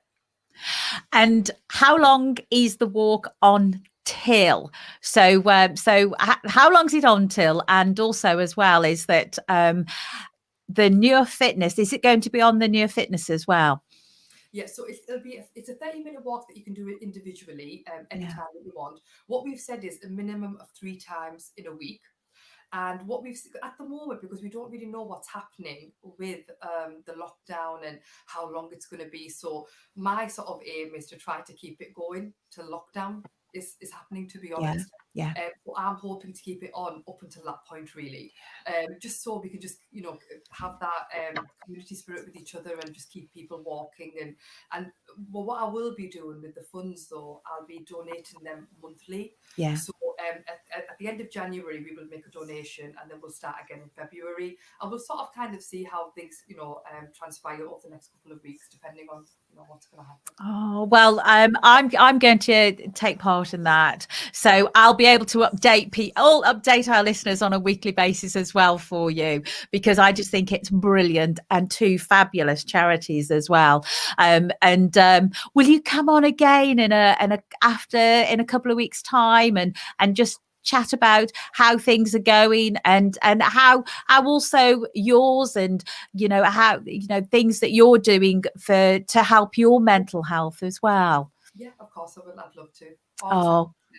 And how long is the walk on till? So how long is it on till? And also as well is that the Newer Fitness, is it going to be on the Newer Fitness as well? Yeah, so it's a 30-minute walk that you can do it individually anytime that you want. What we've said is a minimum of 3 times in a week. And what we've at the moment, because we don't really know what's happening with the lockdown and how long it's going to be. So my sort of aim is to try to keep it going till lockdown is happening, to be honest. Yeah. So I'm hoping to keep it on up until that point, really, just so we can just have that community spirit with each other and just keep people walking. And what I will be doing with the funds, though, I'll be donating them monthly. Yeah. So at the end of January, we will make a donation, and then we'll start again in February, and we'll sort of kind of see how things transpire over the next couple of weeks, depending on what's going to happen. Oh well, I'm going to take part in that, so I'll be able to update our listeners on a weekly basis as well for you, because I just think it's brilliant, and 2 fabulous charities as well. Will you come on again in a couple of weeks' time and just chat about how things are going and how also yours and how things that you're doing to help your mental health as well? Yeah, of course I would. I'd love to.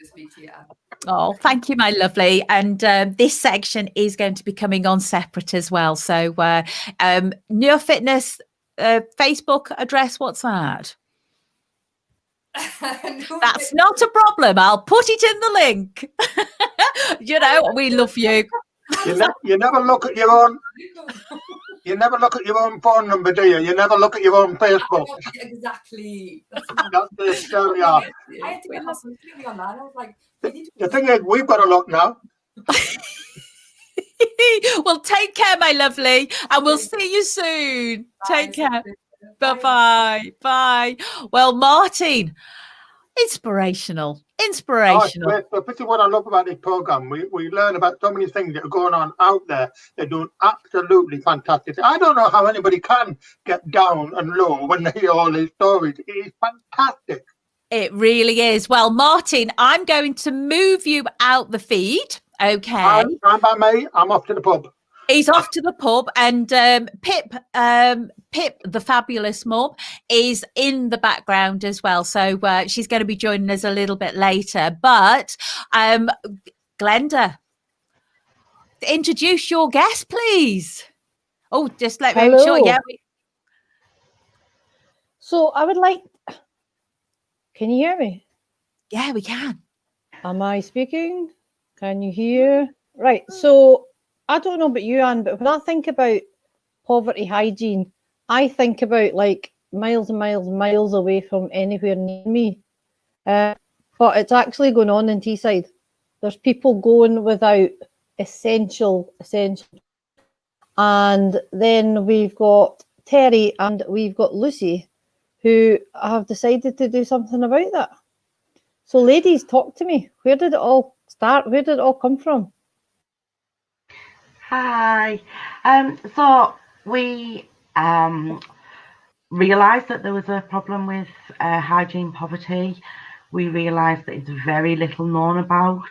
Speak to you, Anne. Oh, thank you, my lovely. And this section is going to be coming on separate as well. So Newer Fitness Facebook address, what's that? That's not a problem. I'll put it in the link. We love you. You never look at your own. You never look at your own phone number, do you? You never look at your own Facebook. Exactly. That's the story. I had to get my son to be online. I was like, the thing is, we've got to look now. Well, take care, my lovely, and we'll see you soon. Take care. Bye-bye. Bye. Well, Martin, inspirational. This is what I love about this program. We learn about so many things that are going on out there. They're doing absolutely fantastic. I don't know how anybody can get down and low when they hear all these stories. It is fantastic. It really is. Well, Martin, I'm going to move you out the feed. Okay. I'm by me. I'm off to the pub. He's off to the pub, and Pip, the fabulous mum, is in the background as well. So she's going to be joining us a little bit later. But Glenda, introduce your guest, please. Oh, just let me make sure. Yeah. So I would like. Can you hear me? Yeah, we can. Am I speaking? Can you hear? Right. So I don't know about you, Anne, but when I think about poverty hygiene, I think about like miles and miles and miles away from anywhere near me. But it's actually going on in Teesside. There's people going without essential. And then we've got Terry and we've got Lucy, who have decided to do something about that. So ladies, talk to me. Where did it all start? Where did it all come from? Hi. So we realised that there was a problem with hygiene poverty. We realised that it's very little known about.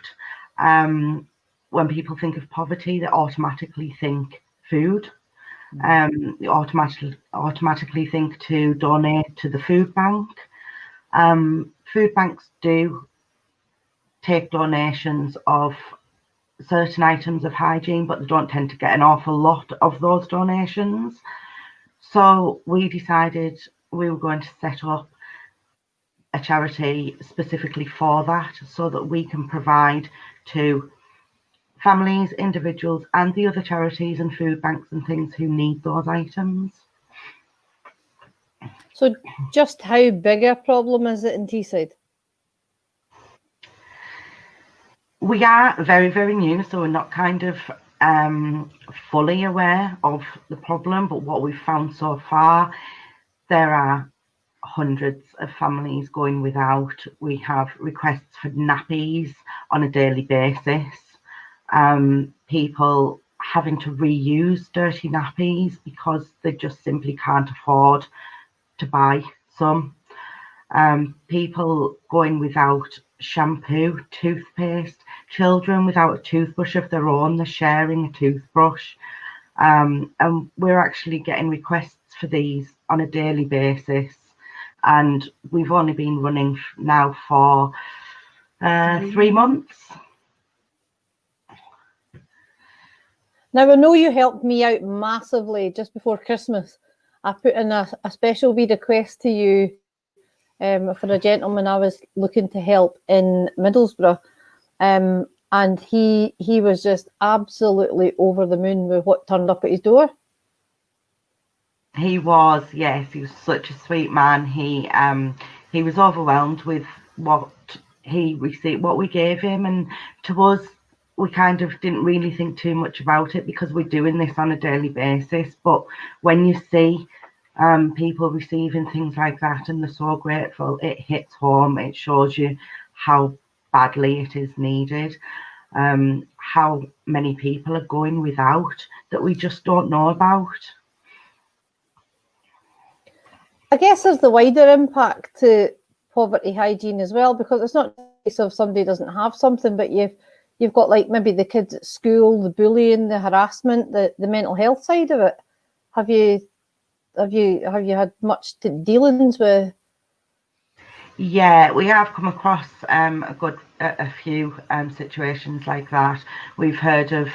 When people think of poverty, they automatically think food. They automatically think to donate to the food bank. Food banks do take donations of certain items of hygiene, but they don't tend to get an awful lot of those donations. So we decided we were going to set up a charity specifically for that, so that we can provide to families, individuals, and the other charities and food banks and things who need those items. So just how big a problem is it in Teesside? We are very, very new, so we're not kind of fully aware of the problem, but what we've found so far, there are hundreds of families going without. We have requests for nappies on a daily basis, people having to reuse dirty nappies because they just simply can't afford to buy some, people going without shampoo, toothpaste, children without a toothbrush of their own, they're sharing a toothbrush, and we're actually getting requests for these on a daily basis, and we've only been running now for 3 months. Now, I know you helped me out massively just before Christmas. I put in a special wee request to you for a gentleman I was looking to help in Middlesbrough. And he was just absolutely over the moon with what turned up at his door. He was, yes, he was such a sweet man. He was overwhelmed with what he received, what we gave him, and to us, we kind of didn't really think too much about it because we're doing this on a daily basis. But when you see people receiving things like that and they're so grateful, it hits home. It shows you how badly it is needed, how many people are going without that we just don't know about. I guess there's the wider impact to poverty hygiene as well, because it's not just if somebody doesn't have something, but you've got like maybe the kids at school, the bullying, the harassment, the mental health side of it. Have you had much dealings with? Yeah, we have come across a few situations like that. We've heard of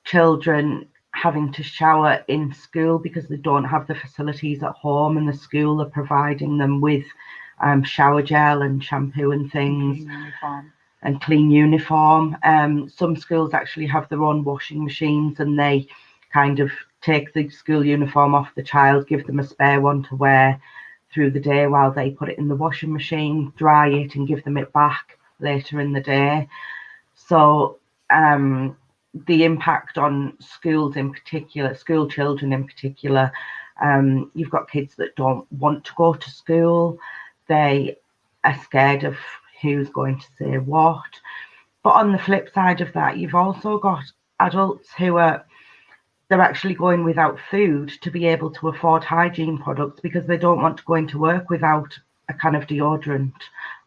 children having to shower in school because they don't have the facilities at home, and the school are providing them with shower gel and shampoo and things, and clean uniform. Some schools actually have their own washing machines, and they kind of take the school uniform off the child, give them a spare one to wear through the day while they put it in the washing machine, dry it, and give them it back later in the day. So the impact on schools in particular, school children in particular, you've got kids that don't want to go to school. They are scared of who's going to say what. But on the flip side of that, you've also got adults who they're actually going without food to be able to afford hygiene products because they don't want to go into work without a can of deodorant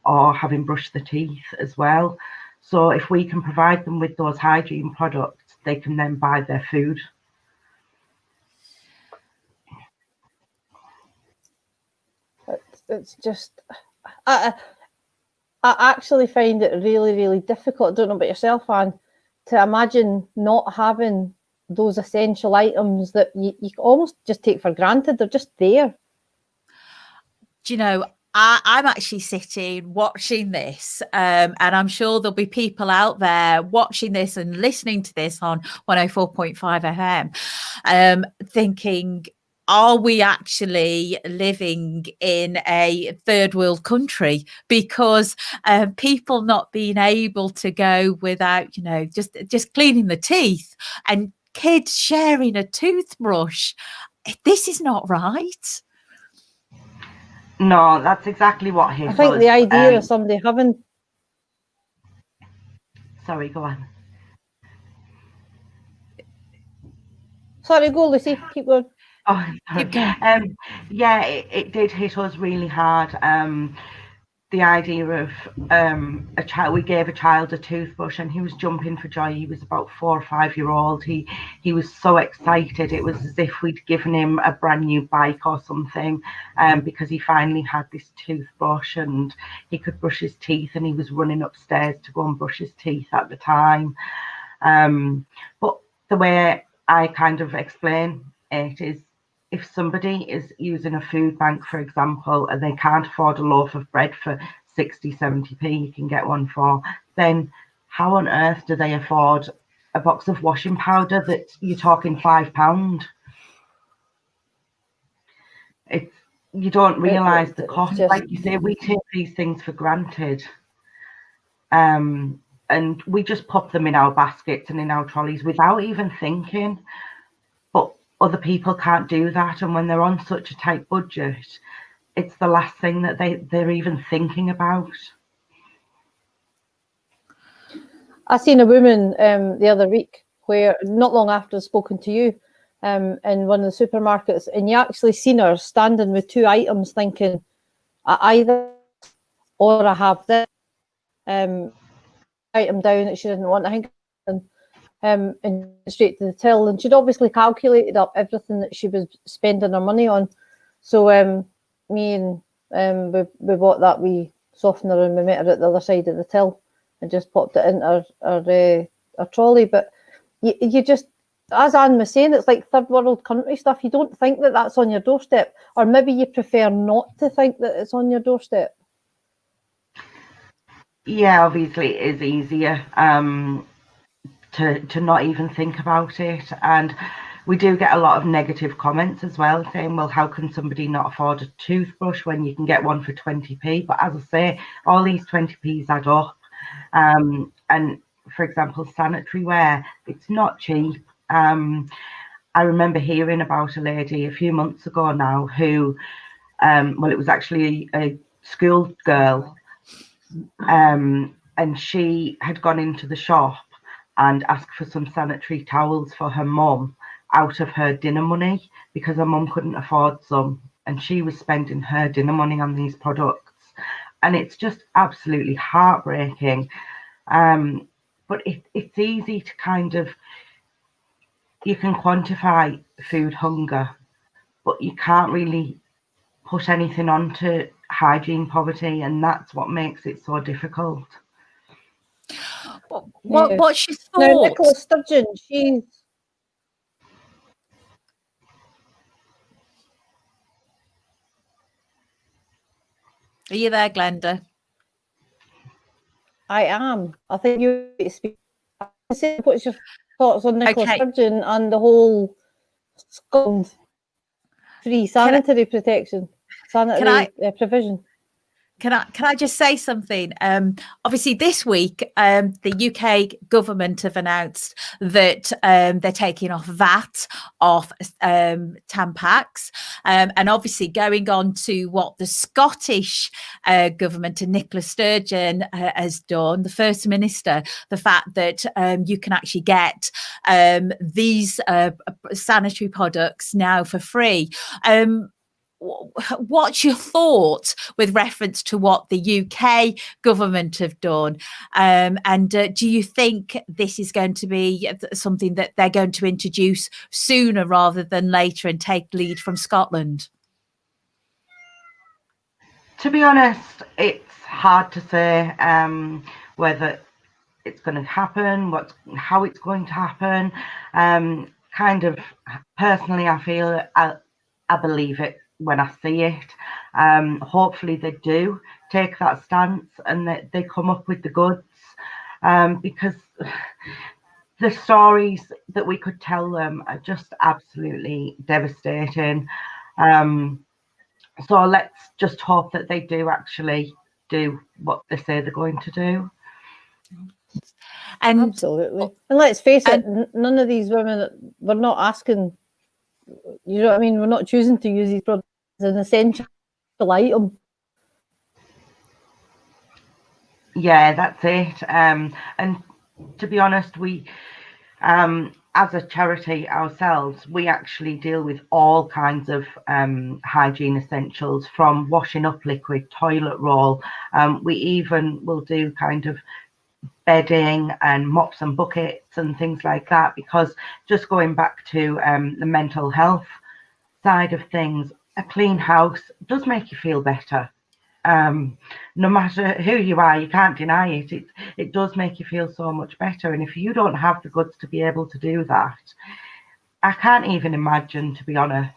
or having brushed their teeth as well. So if we can provide them with those hygiene products, they can then buy their food. It's just, I actually find it really, really difficult. I don't know about yourself, Anne, to imagine not having those essential items that you almost just take for granted. They're just there. Do you know, I'm actually sitting watching this, and I'm sure there'll be people out there watching this and listening to this on 104.5 FM, thinking, are we actually living in a third world country? Because people not being able to go without, you know, just cleaning the teeth, and kids sharing a toothbrush. This is not right. No, that's exactly what hit I think us. the idea of somebody having... Sorry, go on. Sorry, go, Lucy. Keep going. Oh, sorry. Yeah, it did hit us really hard. The idea of a child, we gave a child a toothbrush and he was jumping for joy. He was about 4 or 5 year old. He was so excited. It was as if we'd given him a brand new bike or something, because he finally had this toothbrush and he could brush his teeth, and he was running upstairs to go and brush his teeth at the time. But the way I kind of explain it is, if somebody is using a food bank, for example, and they can't afford a loaf of bread for 60, 70p, you can get one for, then how on earth do they afford a box of washing powder that you're talking £5? You don't realise the cost. Like you say, we take these things for granted. And we just pop them in our baskets and in our trolleys without even thinking. But other people can't do that, and when they're on such a tight budget, it's the last thing that they're even thinking about. I seen a woman the other week, where not long after I'd spoken to you, in one of the supermarkets, and you actually seen her standing with 2 items thinking, I either or I have this item down that she didn't want, I think, and straight to the till, and she'd obviously calculated up everything that she was spending her money on. So me and we bought that wee softener, and we met her at the other side of the till and just popped it into our trolley. But you just, as Anne was saying, it's like third world country stuff. You don't think that that's on your doorstep, or maybe you prefer not to think that it's on your doorstep. Yeah, obviously it is easier to not even think about it, and we do get a lot of negative comments as well, saying, well, how can somebody not afford a toothbrush when you can get one for 20p? But as I say, all these 20p's add up. And for example, sanitary ware, it's not cheap. I remember hearing about a lady a few months ago now who, well, it was actually a school girl, and she had gone into the shop and asked for some sanitary towels for her mum out of her dinner money, because her mum couldn't afford some, and she was spending her dinner money on these products. And it's just absolutely heartbreaking. But it's easy to kind of, you can quantify food hunger, but you can't really put anything onto hygiene poverty, and that's what makes it so difficult. What's your thoughts? Now, Nicola Sturgeon, she's... Are you there, Glenda? I am. I think you need to speak. What's your thoughts on Nicola Sturgeon and the whole Scotland free sanitary protection, sanitary provision? Can I just say something? Obviously, this week, the UK government have announced that they're taking off VAT off Tampax, and obviously going on to what the Scottish government and Nicola Sturgeon has done, the First Minister, the fact that you can actually get these sanitary products now for free. what's your thought with reference to what the UK government have done? And do you think this is going to be something that they're going to introduce sooner rather than later and take lead from Scotland? To be honest, it's hard to say whether it's going to happen, how it's going to happen. Kind of personally, I feel I believe it when I see it. Hopefully they do take that stance and that they come up with the goods, because the stories that we could tell them are just absolutely devastating. So let's just hope that they do actually do what they say they're going to do. And absolutely. And let's face it, none of these women, we're not asking, you know what I mean? We're not choosing to use these products as an essential item. Yeah, that's it. And to be honest, we, as a charity ourselves, we actually deal with all kinds of hygiene essentials, from washing up liquid, toilet roll. We even will do kind of bedding and mops and buckets and things like that, because just going back to the mental health side of things, a clean house does make you feel better. No matter who you are, you can't deny it. It does make you feel so much better. And if you don't have the goods to be able to do that, I can't even imagine, to be honest.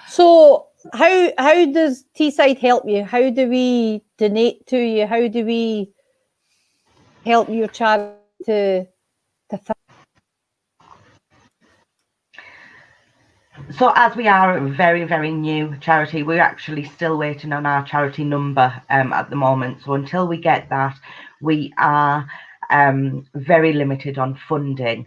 So how does Teesside help you? How do we donate to you? How do we help your charity to So as we are a very, very new charity, we're actually still waiting on our charity number at the moment. So until we get that, we are very limited on funding.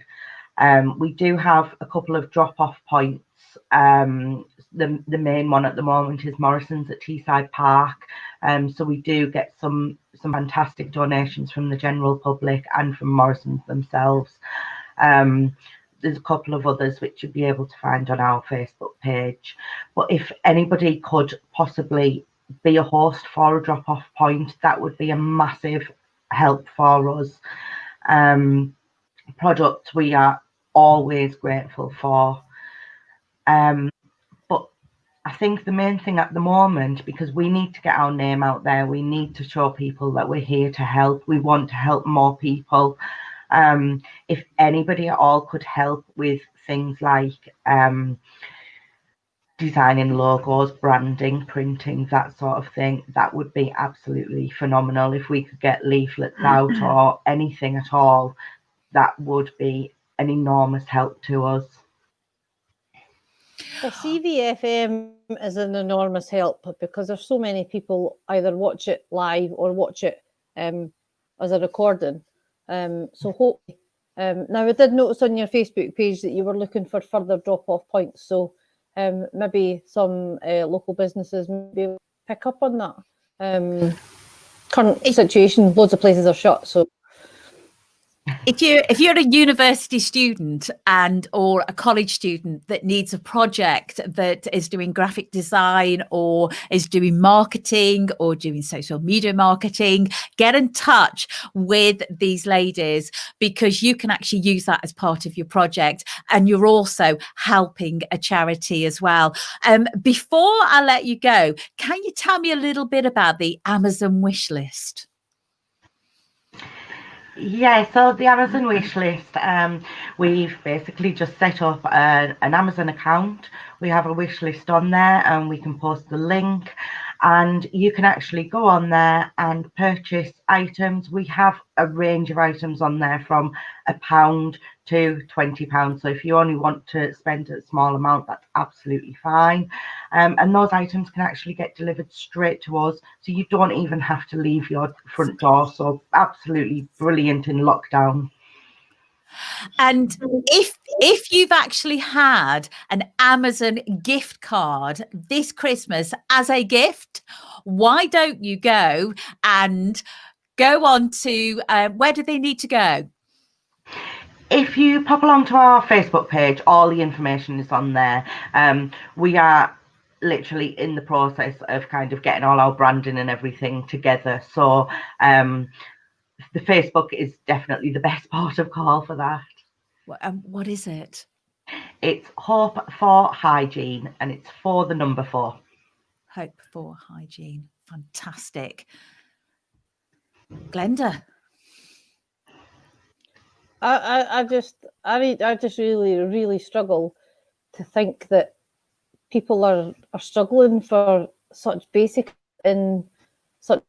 We do have a couple of drop-off points. The main one at the moment is Morrison's at Teesside Park. So we do get some fantastic donations from the general public and from Morrison's themselves. There's a couple of others which you'll be able to find on our Facebook page. But if anybody could possibly be a host for a drop-off point, that would be a massive help for us. Products we are always grateful for. But I think the main thing at the moment, because we need to get our name out there, we need to show people that we're here to help. We want to help more people. If anybody at all could help with things like designing logos, branding, printing, that sort of thing, that would be absolutely phenomenal. If we could get leaflets out or anything at all, that would be an enormous help to us. Well, CVFM is an enormous help because there's so many people either watch it live or watch it as a recording. So hopefully, now I did notice on your Facebook page that you were looking for further drop-off points. So maybe some local businesses maybe pick up on that. Current situation, loads of places are shut. So if you're a university student or a college student that needs a project that is doing graphic design or is doing marketing or doing social media marketing, get in touch with these ladies, because you can actually use that as part of your project, and you're also helping a charity as well. Before I let you go, can you tell me a little bit about the Amazon wish list? Yeah, so the Amazon wish list, we've basically just set up an Amazon account. We have a wish list on there, and we can post the link, and you can actually go on there and purchase items. We have a range of items on there from £1 to £20. So if you only want to spend a small amount, that's absolutely fine. And those items can actually get delivered straight to us, so you don't even have to leave your front door. So absolutely brilliant in lockdown. And if you've actually had an Amazon gift card this Christmas as a gift, why don't you go on to where do they need to go? If you pop along to our Facebook page, all the information is on there. We are literally in the process of kind of getting all our branding and everything together. So the Facebook is definitely the best port of call for that. What is it? It's Hope for Hygiene, and it's for the number 4. Hope for Hygiene. Fantastic. Glenda. I just really struggle to think that people are struggling for such basic in such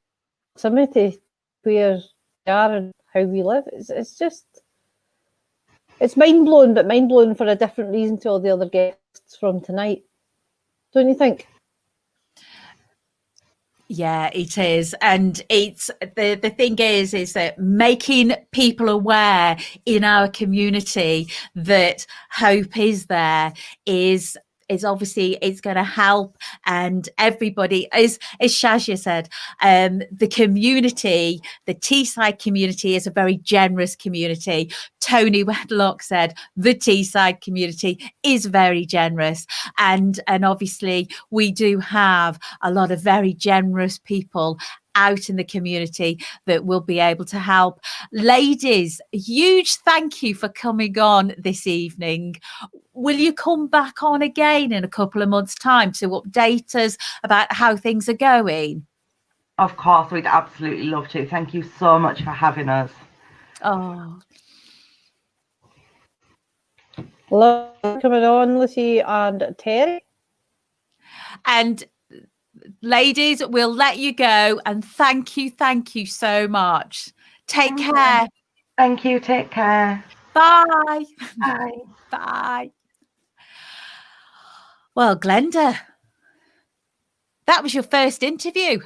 proximity where we are and how we live. It's mind-blowing, but mind-blowing for a different reason to all the other guests from tonight. Don't you think? Yeah, it is. And it's the thing is that making people aware in our community that hope is there is obviously it's going to help. And everybody, as Shazia said, the community, the Teesside community is a very generous community. Tony Wedlock said the Teesside community is very generous, and obviously we do have a lot of very generous people out in the community that will be able to help. Ladies, a huge thank you for coming on this evening. Will you come back on again in a couple of months' time to update us about how things are going? Of course, we'd absolutely love to. Thank you so much for having us. Oh, love coming on, Lucy and Terry. And ladies, we'll let you go, and thank you so much. Take care. Thank you. Take care. Bye. Bye. Bye. Well, Glenda, that was your first interview.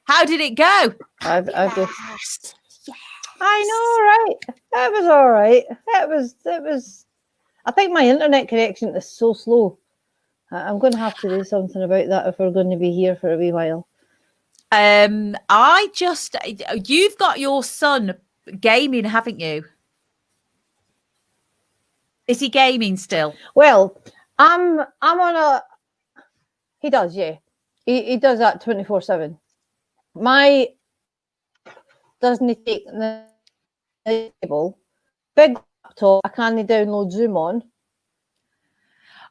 How did it go? I know, right? It was all right. It was. I think my internet connection is so slow. I'm going to have to do something about that if we're going to be here for a wee while. You've got your son gaming, haven't you? Is he gaming still? Well, I'm on a. He does, yeah. He does that 24/7. My doesn't take the table. Big laptop. I can't download Zoom on.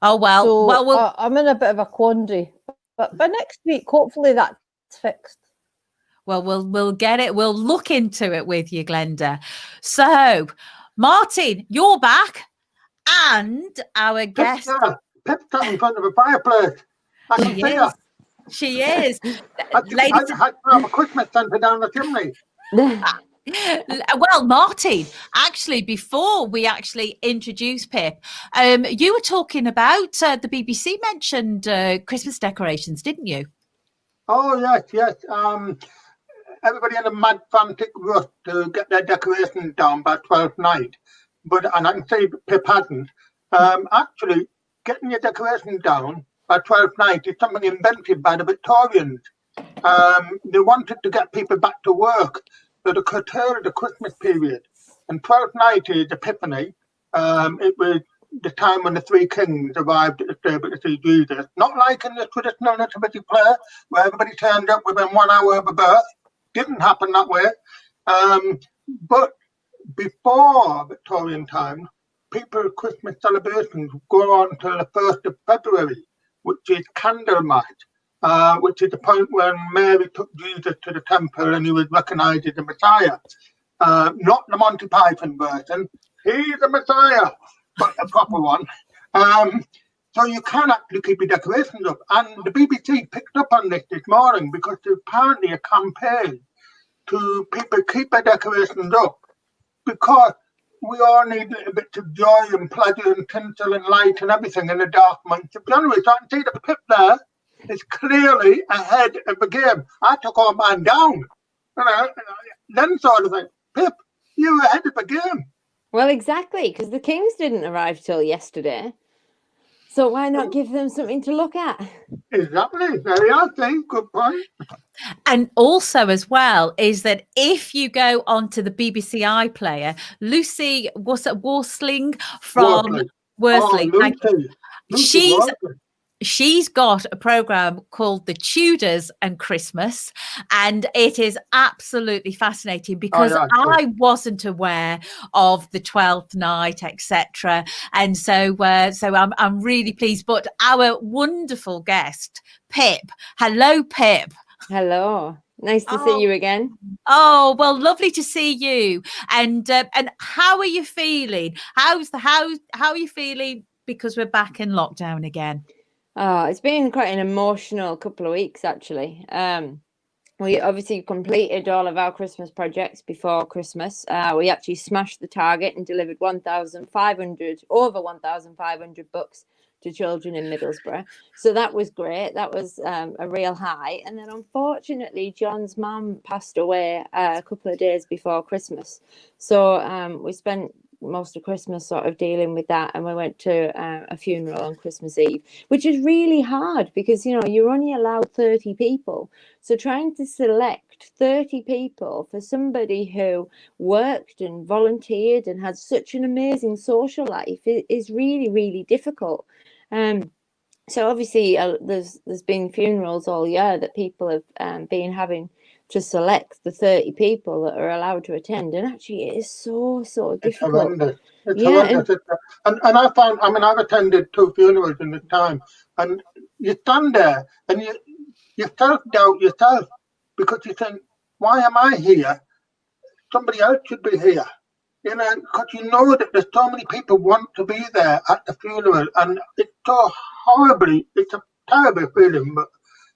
Oh well. So I'm in a bit of a quandary. But by next week, hopefully that's fixed. Well, we'll get it. We'll look into it with you, Glenda. So, Martin, you're back, and our guest. Pip's sat in front of a fireplace. I can see her. She is. I had to have a Christmas Santa down the chimney. Well, Martin, actually, before we actually introduce Pip, you were talking about the BBC mentioned Christmas decorations, didn't you? Oh, yes. Everybody had a mad frantic rush to get their decorations down by 12th night. And I can say Pip hadn't. Actually, getting your decorations down by 12th night is something invented by the Victorians. They wanted to get people back to work, so they curtailed the Christmas period. And 12th night is Epiphany. It was the time when the three kings arrived at the stable to see Jesus. Not like in the traditional nativity play, where everybody turned up within 1 hour of a birth. Didn't happen that way. But before Victorian times, people's Christmas celebrations go on until the 1st of February, which is Candlemas, which is the point when Mary took Jesus to the temple and he was recognised as the Messiah. Not the Monty Python version. He's the Messiah, but a proper one. So you can actually keep your decorations up. And the BBC picked up on this morning because there's apparently a campaign to people keep their decorations up, because we all need a little bit of joy and pleasure and tinsel and light and everything in the dark months of January. So I can see the Pip there is clearly ahead of the game. I took all mine down. Then sort of think, Pip, you were ahead of the game. Well, exactly, because the Kings didn't arrive till yesterday. So why not give them something to look at? Exactly. There you are, see, good point. And also, as well, is that if you go onto the BBC iPlayer, Lucy Worsling from Worsley. Worsling, thank you. Lucy. Lucy She's Worsley. she's got a program called The Tudors and Christmas, and it is absolutely fascinating because yeah, I wasn't aware of the 12th night, etc. And so I'm really pleased. But our wonderful guest, Pip, hello, Pip. Hello, nice to see you again. Oh, well, lovely to see you. And how are you feeling? How are you feeling? Because we're back in lockdown again. Oh, it's been quite an emotional couple of weeks, actually. We obviously completed all of our Christmas projects before Christmas. We actually smashed the target and delivered over 1,500 books to children in Middlesbrough. So that was great. That was a real high. And then unfortunately, John's mum passed away a couple of days before Christmas. So we spent most of Christmas sort of dealing with that, and we went to a funeral on Christmas Eve, which is really hard because, you know, you're only allowed 30 people. So trying to select 30 people for somebody who worked and volunteered and had such an amazing social life is really, really difficult. So obviously there's been funerals all year that people have been having to select the 30 people that are allowed to attend, and actually it is so difficult. It's horrendous. It's horrendous. And I found, I mean, I've attended 2 funerals in the time, and you stand there and you self-doubt yourself because you think, why am I here? Somebody else should be here. You know, because you know that there's so many people want to be there at the funeral, and it's so horribly, it's a terrible feeling, but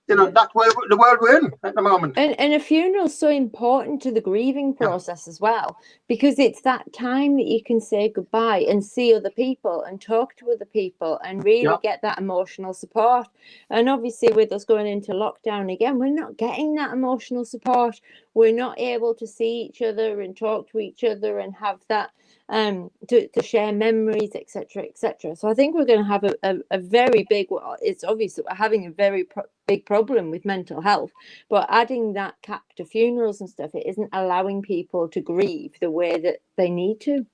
you know, that's where the world we're in at the moment. And a funeral is so important to the grieving process as well, because it's that time that you can say goodbye and see other people and talk to other people and really get that emotional support. And obviously with us going into lockdown again, we're not getting that emotional support. We're not able to see each other and talk to each other and have that to share memories, etc. So I think we're going to have a very big, it's obvious that we're having a very big problem with mental health, but adding that cap to funerals and stuff, it isn't allowing people to grieve the way that they need to.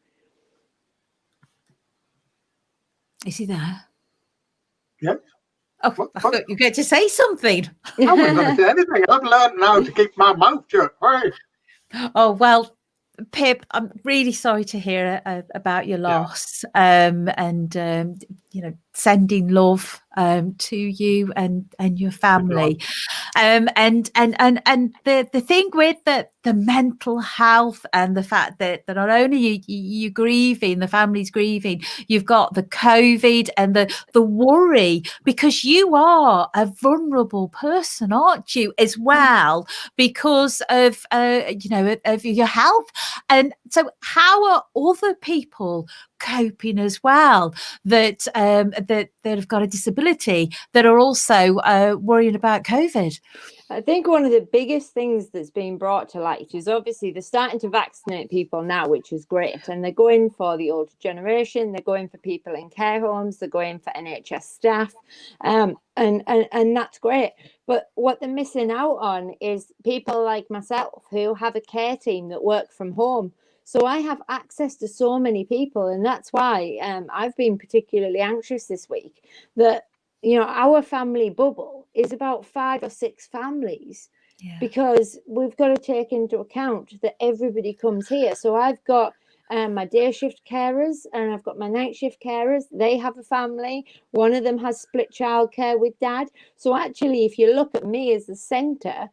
Is he there? Yes. Oh, I thought you were going to say something. I wasn't going to say anything. I've learned now to keep my mouth shut. Right. Oh, well, Pip, I'm really sorry to hear about your loss, and you know, sending love to you and your family, and the thing with the mental health and the fact that not only you grieving, the family's grieving, you've got the COVID and the worry, because you are a vulnerable person, aren't you, as well, because of you know, of your health. And so how are other people coping as well that that have got a disability that are also worrying about COVID? I think one of the biggest things that's being brought to light is obviously they're starting to vaccinate people now, which is great. And they're going for the older generation. They're going for people in care homes. They're going for NHS staff. And that's great. But what they're missing out on is people like myself who have a care team that work from home. So I have access to so many people. And that's why I've been particularly anxious this week that, you know, our family bubble is about 5 or 6 families, because we've got to take into account that everybody comes here. So I've got my day shift carers and I've got my night shift carers. They have a family. One of them has split childcare with dad. So actually, if you look at me as the centre,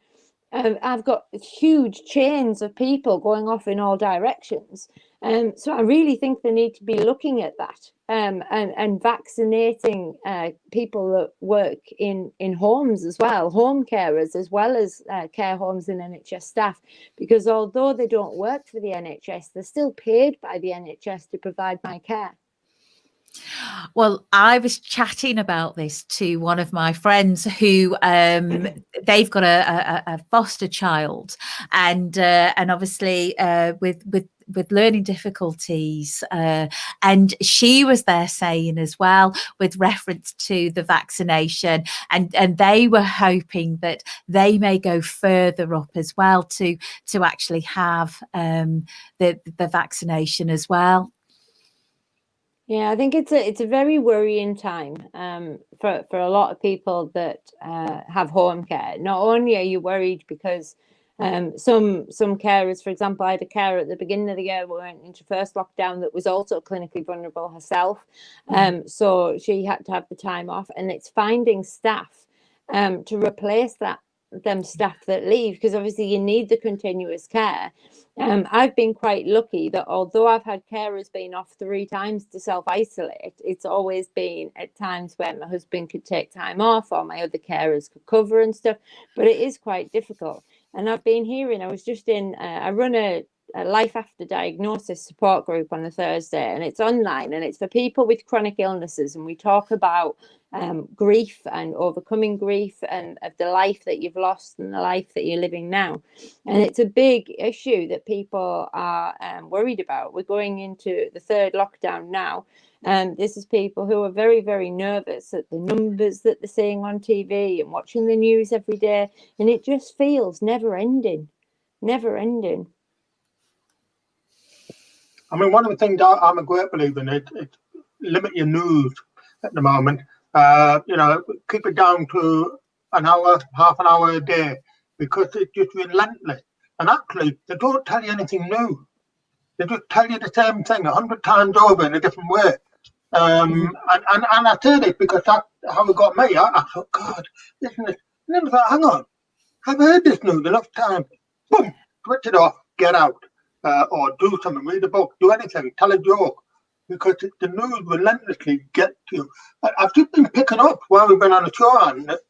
I've got huge chains of people going off in all directions. So I really think they need to be looking at that and vaccinating people that work in homes as well, home carers, as well as care homes and NHS staff, because although they don't work for the NHS, they're still paid by the NHS to provide my care. Well, I was chatting about this to one of my friends who they've got a foster child, and obviously with learning difficulties, and she was there saying as well with reference to the vaccination, and they were hoping that they may go further up as well to actually have the vaccination as well. Yeah, I think it's a very worrying time for a lot of people that have home care. Not only are you worried because some carers, for example, I had a carer at the beginning of the year, we went into first lockdown, that was also clinically vulnerable herself. So she had to have the time off, and it's finding staff to replace them staff that leave, because obviously you need the continuous care. I've been quite lucky that although I've had carers being off 3 times to self-isolate, it's always been at times where my husband could take time off or my other carers could cover and stuff, but it is quite difficult. And I've been hearing, I was just in, I run a life after diagnosis support group on a Thursday, and it's online, and it's for people with chronic illnesses, and we talk about grief and overcoming grief and of the life that you've lost and the life that you're living now. And it's a big issue that people are worried about. We're going into the 3rd lockdown now, and this is people who are very, very nervous at the numbers that they're seeing on TV and watching the news every day, and it just feels never ending. I mean, one of the things I'm a great believer in is limit your news at the moment. You know, keep it down to an hour, half an hour a day, because it's just relentless. And actually, they don't tell you anything new. They just tell you the same thing 100 times over in a different way. And I say this because that's how it got me. I thought, God, isn't it? And then I thought, hang on, I've heard this news enough times. Boom, switch it off, get out. Or do something, read a book, do anything, tell a joke, because the news relentlessly gets to you. I've just been picking up while we've been on the show on that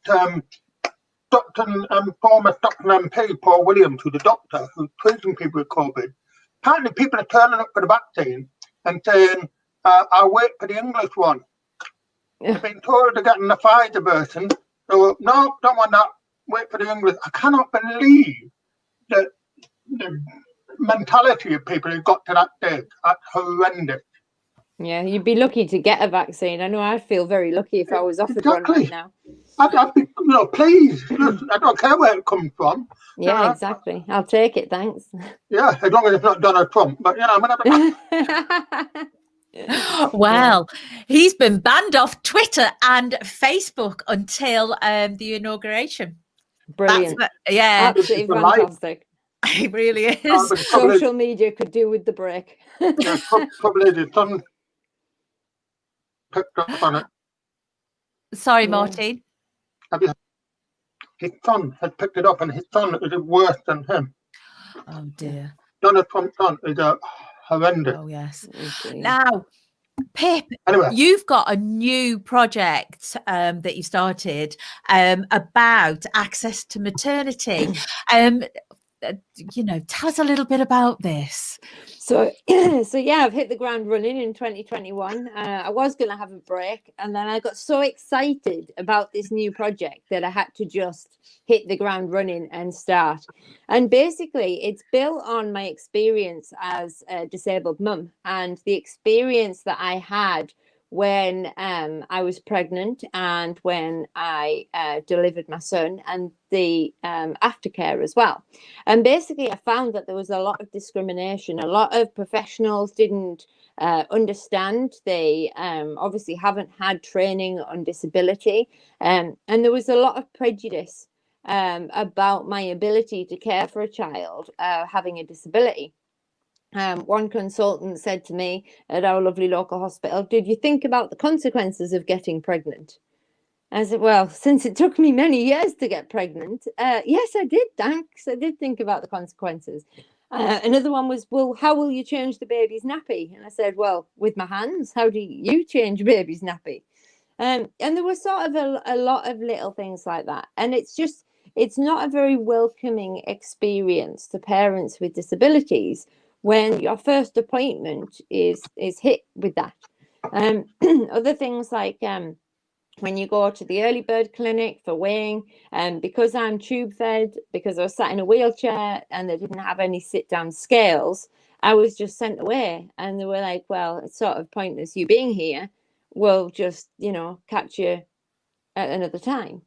former Stockton MP Paul Williams, who's a doctor who's treating people with COVID, apparently people are turning up for the vaccine and saying, I'll wait for the English one. They've been told they're getting the Pfizer version, so no, don't want that, wait for the English. I cannot believe that the mentality of people who got to that stage. That's horrendous. Yeah, you'd be lucky to get a vaccine. I know I'd feel very lucky if I was offered one right now. I'd be, please, I don't care where it comes from. Yeah, exactly. I'll take it, thanks. Yeah, as long as it's not Donald Trump. But, I mean, well, he's been banned off Twitter and Facebook until the inauguration. Brilliant. Absolutely fantastic. It really is. Social media could do with the break. Yeah, probably his son picked up on it. Sorry, Martin. His son had picked it up, and his son is worse than him. Oh dear. Donald Trump's son is horrendous. Oh yes. Okay. Now, Pip, anyway, you've got a new project that you started about access to maternity. Tell us a little bit about this. So yeah, I've hit the ground running in 2021. I was going to have a break, and then I got so excited about this new project that I had to just hit the ground running and start. And basically, it's built on my experience as a disabled mum and the experience that I had when I was pregnant and when I delivered my son, and the aftercare as well. And basically, I found that there was a lot of discrimination. A lot of professionals didn't understand. They obviously haven't had training on disability. And there was a lot of prejudice about my ability to care for a child having a disability. One consultant said to me at our lovely local hospital, "Did you think about the consequences of getting pregnant?" I said, "Well, since it took me many years to get pregnant, yes, I did, thanks. I did think about the consequences." Another one was, "Well, how will you change the baby's nappy?" And I said, "Well, with my hands. How do you change a baby's nappy?" And there was sort of a lot of little things like that. And it's not a very welcoming experience to parents with disabilities when your first appointment is hit with that. Other things like when you go to the early bird clinic for weighing, and because I'm tube fed, because I was sat in a wheelchair and they didn't have any sit down scales, I was just sent away. And they were like, well, it's sort of pointless you being here. We'll just, catch you at another time.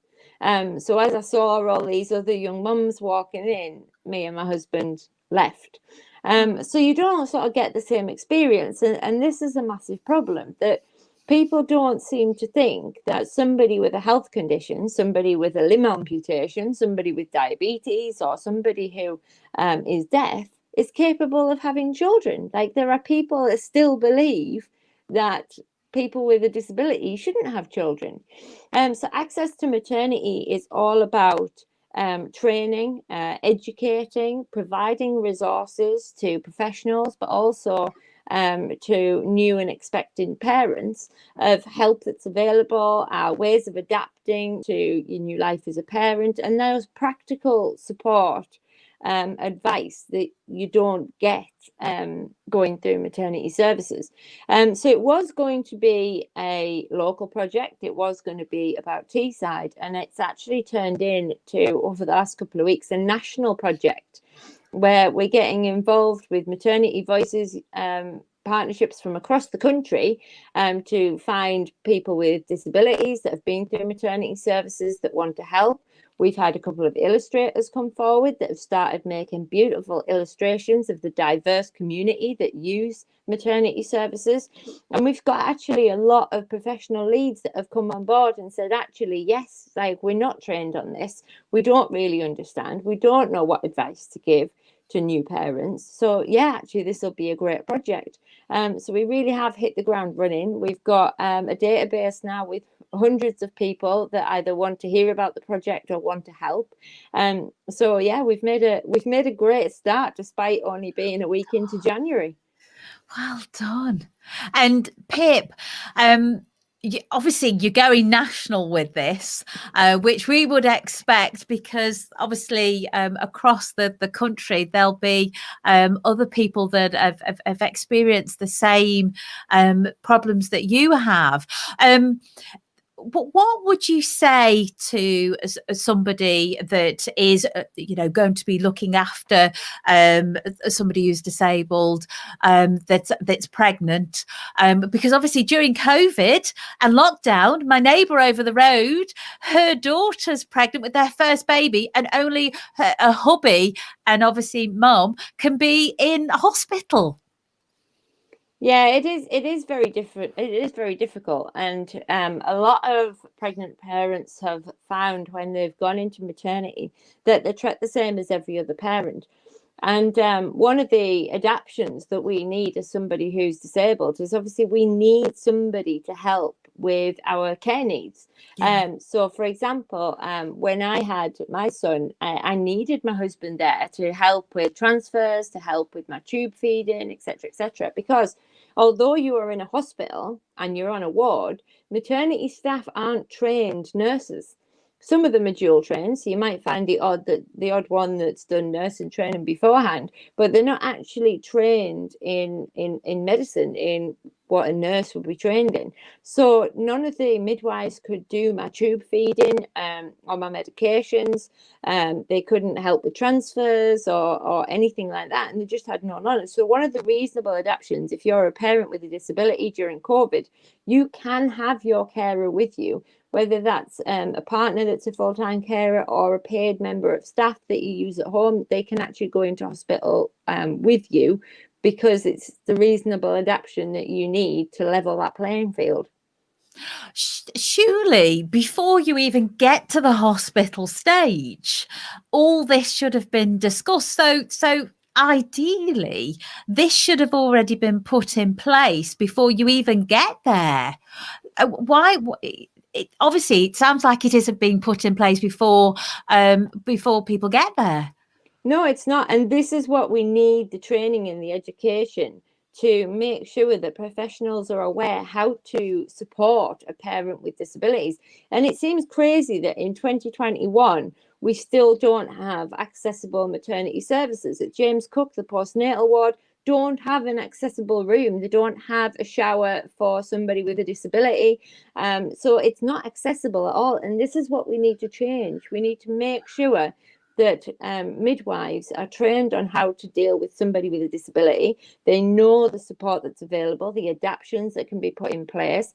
So as I saw all these other young mums walking in, me and my husband left. So you don't sort of get the same experience. And this is a massive problem, that people don't seem to think that somebody with a health condition, somebody with a limb amputation, somebody with diabetes, or somebody who is deaf is capable of having children. Like, there are people that still believe that people with a disability shouldn't have children. So access to maternity is all about training, educating, providing resources to professionals, but also to new and expecting parents of help that's available, ways of adapting to your new life as a parent, and those practical support advice that you don't get going through maternity services. So it was going to be a local project. It was going to be about Teesside, and it's actually turned into, over the last couple of weeks, a national project where we're getting involved with Maternity Voices partnerships from across the country to find people with disabilities that have been through maternity services that want to help. We've had a couple of illustrators come forward that have started making beautiful illustrations of the diverse community that use maternity services. And we've got actually a lot of professional leads that have come on board and said, actually, yes, like, we're not trained on this. We don't really understand. We don't know what advice to give to new parents. So yeah, actually, this will be a great project. So we really have hit the ground running. We've got a database now with hundreds of people that either want to hear about the project or want to help. So yeah, we've made a great start despite only being a week into January. Well done. And Pip, obviously you're going national with this, which we would expect, because obviously across the country there'll be other people that have experienced the same problems that you have. But what would you say to somebody that is, going to be looking after somebody who's disabled, that's pregnant? Because obviously during COVID and lockdown, my neighbour over the road, her daughter's pregnant with their first baby, and only a hubby and obviously mum can be in hospital. Yeah, it is very different. It is very difficult. And a lot of pregnant parents have found when they've gone into maternity that they're treated the same as every other parent. And one of the adaptations that we need as somebody who's disabled is, obviously, we need somebody to help with our care needs. Yeah. So, for example, when I had my son, I needed my husband there to help with transfers, to help with my tube feeding, etc., because although you are in a hospital and you're on a ward, maternity staff aren't trained nurses. Some of them are dual trained, so you might find the odd one that's done nursing training beforehand, but they're not actually trained in medicine, in what a nurse would be trained in. So none of the midwives could do my tube feeding or my medications. They couldn't help with transfers or anything like that, and they just had no knowledge. So one of the reasonable adaptations, if you're a parent with a disability during COVID, you can have your carer with you, whether that's a partner that's a full-time carer or a paid member of staff that you use at home. They can actually go into hospital with you, because it's the reasonable adaptation that you need to level that playing field. Surely, before you even get to the hospital stage, all this should have been discussed. So ideally, this should have already been put in place before you even get there. Why? Obviously, it sounds like it isn't being put in place before people get there. No, it's not. And this is what we need, the training and the education, to make sure that professionals are aware how to support a parent with disabilities. And it seems crazy that in 2021, we still don't have accessible maternity services. At James Cook, the postnatal ward, don't have an accessible room. They don't have a shower for somebody with a disability. So it's not accessible at all. And this is what we need to change. We need to make sure that midwives are trained on how to deal with somebody with a disability. They know the support that's available, the adaptations that can be put in place.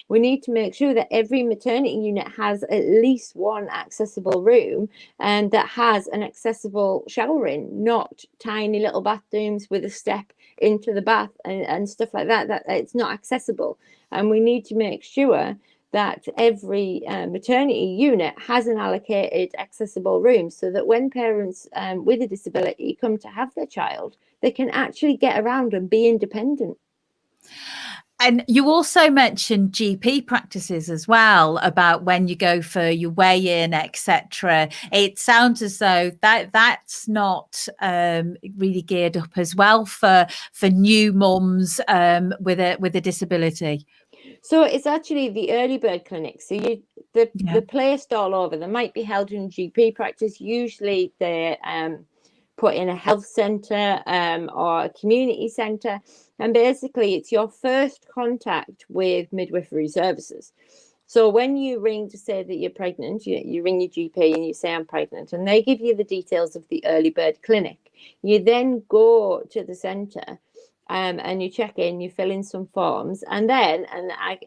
We need to make sure that every maternity unit has at least one accessible room and that has an accessible showering, not tiny little bathrooms with a step into the bath and stuff like that, that it's not accessible. And we need to make sure that every maternity unit has an allocated accessible room so that when parents with a disability come to have their child, they can actually get around and be independent. And you also mentioned GP practices as well, about when you go for your weigh-in, etc. It sounds as though that's not really geared up as well for new mums with a disability. So it's actually the early bird clinics. So they're placed all over. They might be held in GP practice. Usually they're put in a health centre or a community centre. And basically it's your first contact with midwifery services. So when you ring to say that you're pregnant, you ring your GP and you say I'm pregnant, and they give you the details of the early bird clinic. You then go to the centre and you check in, you fill in some forms, and then, and I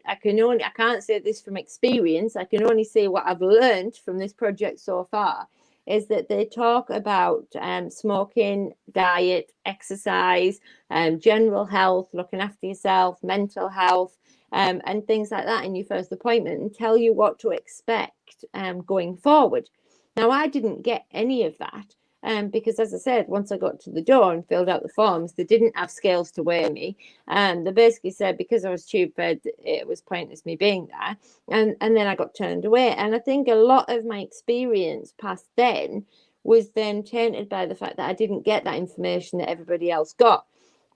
can't say this from experience, I can only say what I've learned from this project so far, is that they talk about smoking, diet, exercise, general health, looking after yourself, mental health, and things like that in your first appointment, and tell you what to expect going forward. Now, I didn't get any of that. Because, as I said, once I got to the door and filled out the forms, they didn't have scales to weigh me. And they basically said because I was tube fed, it was pointless me being there. And then I got turned away. And I think a lot of my experience past then was then tainted by the fact that I didn't get that information that everybody else got.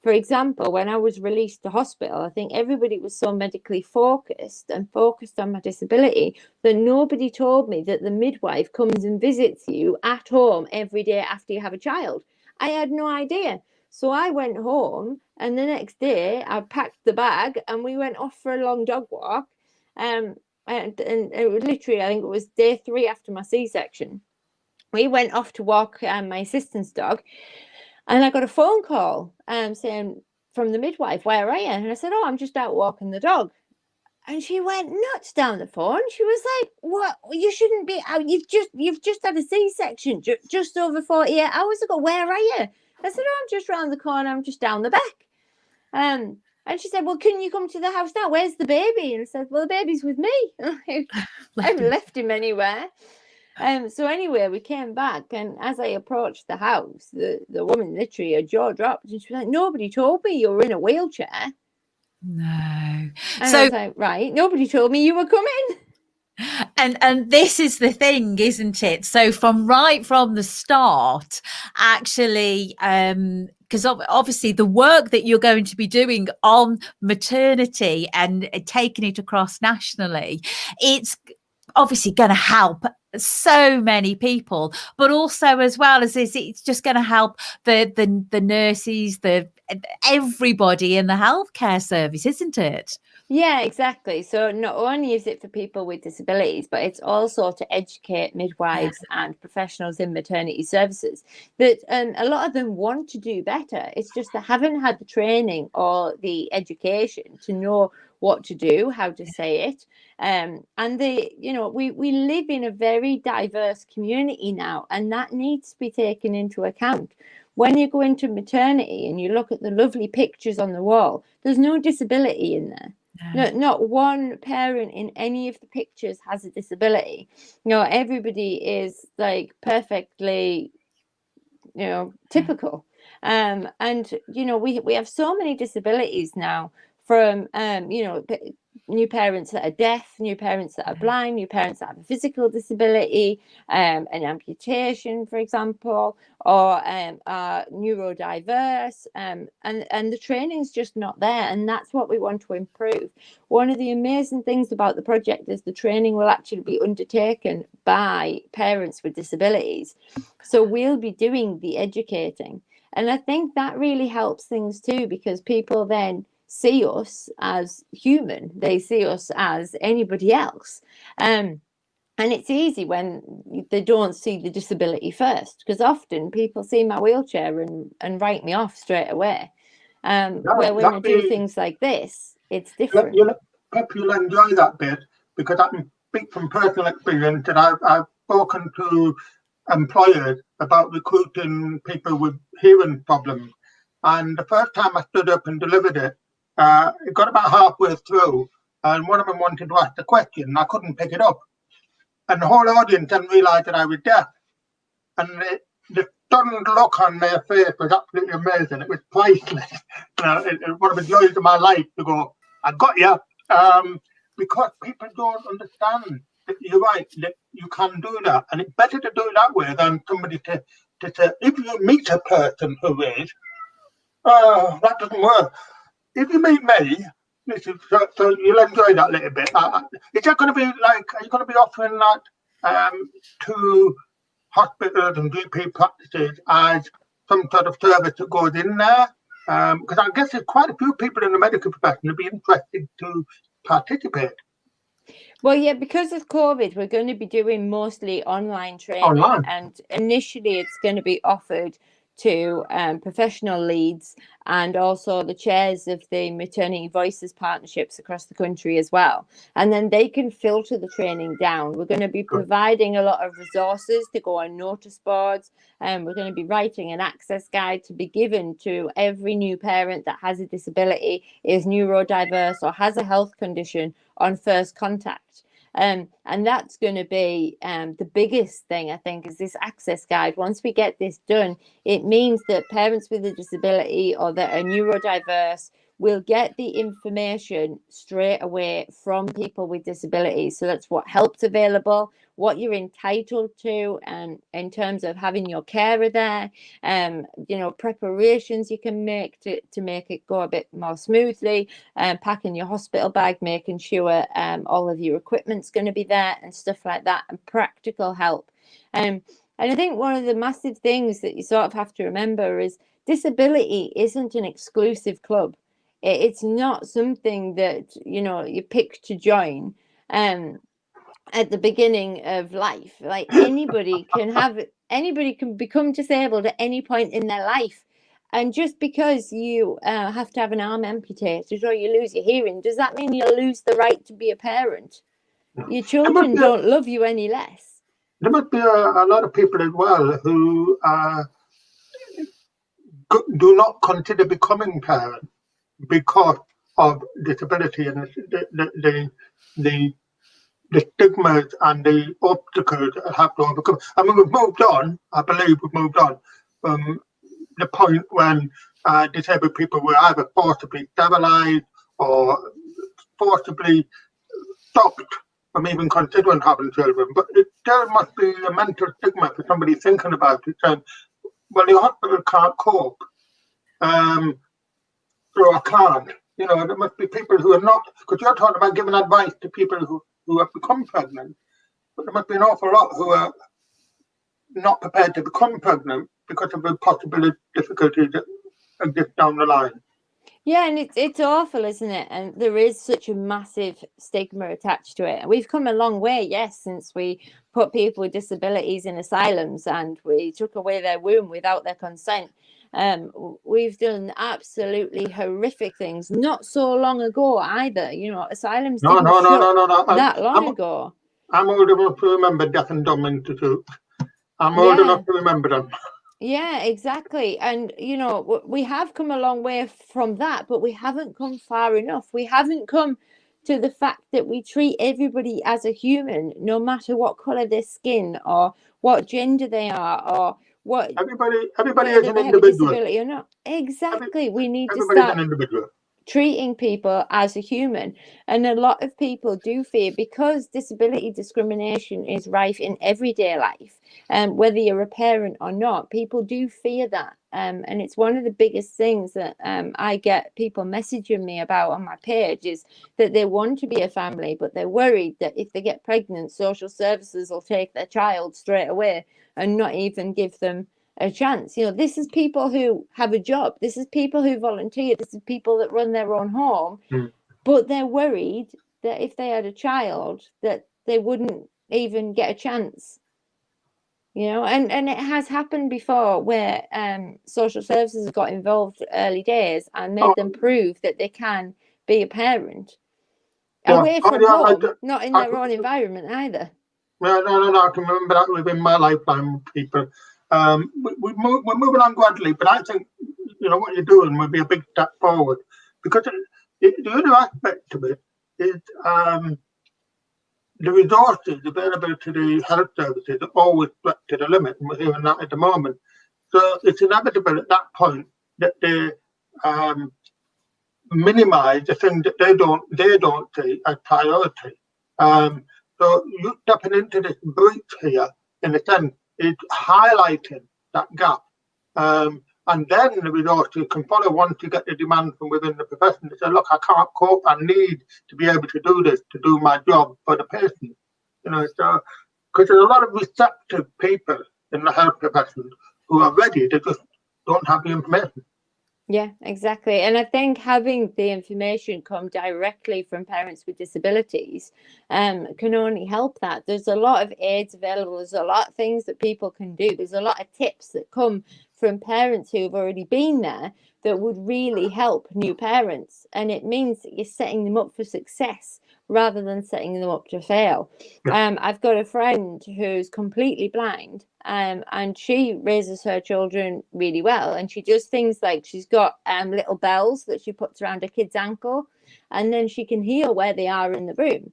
For example, when I was released to hospital, I think everybody was so medically focused on my disability that nobody told me that the midwife comes and visits you at home every day after you have a child. I had no idea. So I went home, and the next day I packed the bag and we went off for a long dog walk. And it was literally, I think it was day 3 after my C-section. We went off to walk my assistant's dog. And I got a phone call saying from the midwife, "Where are you?" And I said, "Oh, I'm just out walking the dog." And she went nuts down the phone. She was like, "What? You shouldn't be out. You've just had a C-section just over 48 hours ago. Where are you?" I said, "Oh, I'm just round the corner. I'm just down the back." And she said, "Well, can you come to the house now? Where's the baby?" And I said, "Well, the baby's with me. I haven't left him anywhere." So anyway, we came back, and as I approached the house, the woman literally, her jaw dropped, and she was like, "Nobody told me you were in a wheelchair." No. And So I was like, "Right, nobody told me you were coming." And this is the thing, isn't it? So from the start, actually, because obviously the work that you're going to be doing on maternity and taking it across nationally, it's obviously going to help so many people, but also as well as this, it's just going to help the nurses, everybody in the healthcare service, isn't it? Yeah, exactly. So not only is it for people with disabilities, but it's also to educate midwives and professionals in maternity services that a lot of them want to do better. It's just they haven't had the training or the education to know what to do, how to say it. And we live in a very diverse community now, and that needs to be taken into account. When you go into maternity and you look at the lovely pictures on the wall, there's no disability in there. No, not one parent in any of the pictures has a disability. Everybody is like perfectly, typical. And we have so many disabilities now, from new parents that are deaf, new parents that are blind, new parents that have a physical disability, an amputation, for example, or are neurodiverse, and the training's just not there, and that's what we want to improve. One of the amazing things about the project is the training will actually be undertaken by parents with disabilities, so we'll be doing the educating. And I think that really helps things too, because people then see us as human. They see us as anybody else. And it's easy when they don't see the disability first, because often people see my wheelchair and write me off straight away. Where when I do things like this, it's different. People enjoy that bit, because I can speak from personal experience that I've spoken to employers about recruiting people with hearing problems. And the first time I stood up and delivered it, it got about halfway through, and one of them wanted to ask the question, and I couldn't pick it up. And the whole audience didn't realise that I was deaf. And the stunned look on their face was absolutely amazing. It was priceless. It was one of the joys of my life to go, I got you. Because people don't understand that you're right, that you can do that. And it's better to do it that way than somebody to say, if you meet a person who is, that doesn't work. If you meet me, so you'll enjoy that little bit. Is that going to be like, are you going to be offering that to hospitals and GP practices as some sort of service that goes in there? Because I guess there's quite a few people in the medical profession who'd be interested to participate. Well, yeah, because of COVID, we're going to be doing mostly online training. And initially it's going to be offered to professional leads and also the chairs of the Maternity Voices partnerships across the country as well. And then they can filter the training down. We're going to be providing a lot of resources to go on notice boards, and we're going to be writing an access guide to be given to every new parent that has a disability, is neurodiverse, or has a health condition on first contact. And that's going to be the biggest thing, I think, is this access guide. Once we get this done, it means that parents with a disability or that are neurodiverse will get the information straight away from people with disabilities. So that's what help's available, what you're entitled to, and in terms of having your carer there, preparations you can make to make it go a bit more smoothly, packing your hospital bag, making sure all of your equipment's going to be there and stuff like that, and practical help. And I think one of the massive things that you sort of have to remember is disability isn't an exclusive club. It's not something that, you pick to join at the beginning of life. Like anybody can become disabled at any point in their life. And just because you have to have an arm amputated or you lose your hearing, does that mean you lose the right to be a parent? Your children don't love you any less. There must be a lot of people as well who do not consider becoming parents because of disability and the stigmas and the obstacles that have to overcome. I mean, we've moved on. I believe we've moved on from the point when disabled people were either forcibly sterilised or forcibly stopped from even considering having children. But it still must be a mental stigma for somebody thinking about it, saying, well, the hospital can't cope, so I can't. There must be people who are not, because you're talking about giving advice to people who have become pregnant, but there must be an awful lot who are not prepared to become pregnant because of the possible difficulties that exist down the line. Yeah, and it's awful, isn't it? And there is such a massive stigma attached to it. And we've come a long way, yes, since we put people with disabilities in asylums and we took away their womb without their consent. We've done absolutely horrific things not so long ago either. Asylums didn't shut that long ago. I'm old enough to remember Deaf and Dumb Institute. I'm old enough to remember them. Yeah, exactly. And, we have come a long way from that, but we haven't come far enough. We haven't come to the fact that we treat everybody as a human, no matter what colour their skin or what gender they are or what. Everybody is an individual. Disability or not. Exactly. We need to start treating people as a human. And a lot of people do fear, because disability discrimination is rife in everyday life, whether you're a parent or not, people do fear that. And it's one of the biggest things that I get people messaging me about on my page, is that they want to be a family, but they're worried that if they get pregnant, social services will take their child straight away and not even give them a chance. You know, this is people who have a job. This is people who volunteer. This is people that run their own home, but they're worried that if they had a child, that they wouldn't even get a chance. You know, and it has happened before where social services got involved early days and made them prove that they can be a parent away from home, not in their own environment either. No, I can remember that within my lifetime with people. We're moving on gradually, but I think, you know, what you're doing will be a big step forward, because the other aspect of it is the resources available to the health services are always stretched to the limit, and we're hearing that at the moment. So it's inevitable at that point that they minimise the things that they don't see as priority. So you stepping into this breach here, in a sense, is highlighting that gap. And then the resources can follow once you get the demand from within the profession to say, look, I can't cope, I need to be able to do this, to do my job for the patient. You know, so, because there's a lot of receptive people in the health profession who are ready, they just don't have the information. Yeah, exactly. And I think having the information come directly from parents with disabilities can only help that. There's a lot of aids available. There's a lot of things that people can do. There's a lot of tips that come from parents who've already been there that would really help new parents. And it means that you're setting them up for success rather than setting them up to fail. I've got a friend who's completely blind, and she raises her children really well, and she does things like she's got little bells that she puts around her kid's ankle, and then she can hear where they are in the room.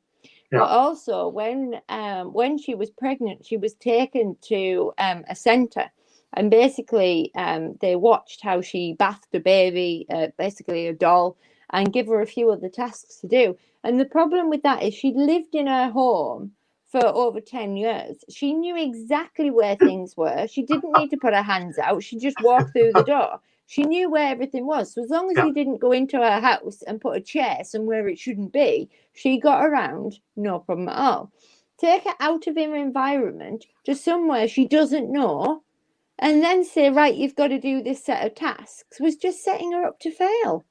But also when she was pregnant, she was taken to a centre, and basically they watched how she bathed a baby, basically a doll, and give her a few other tasks to do. And the problem with that is she'd lived in her home for over 10 years. She knew exactly where things were. She didn't need to put her hands out. She just walked through the door. She knew where everything was. So as long as you didn't go into her house and put a chair somewhere it shouldn't be, she got around, no problem at all. Take her out of her environment to somewhere she doesn't know, and then say, right, you've got to do this set of tasks, was just setting her up to fail.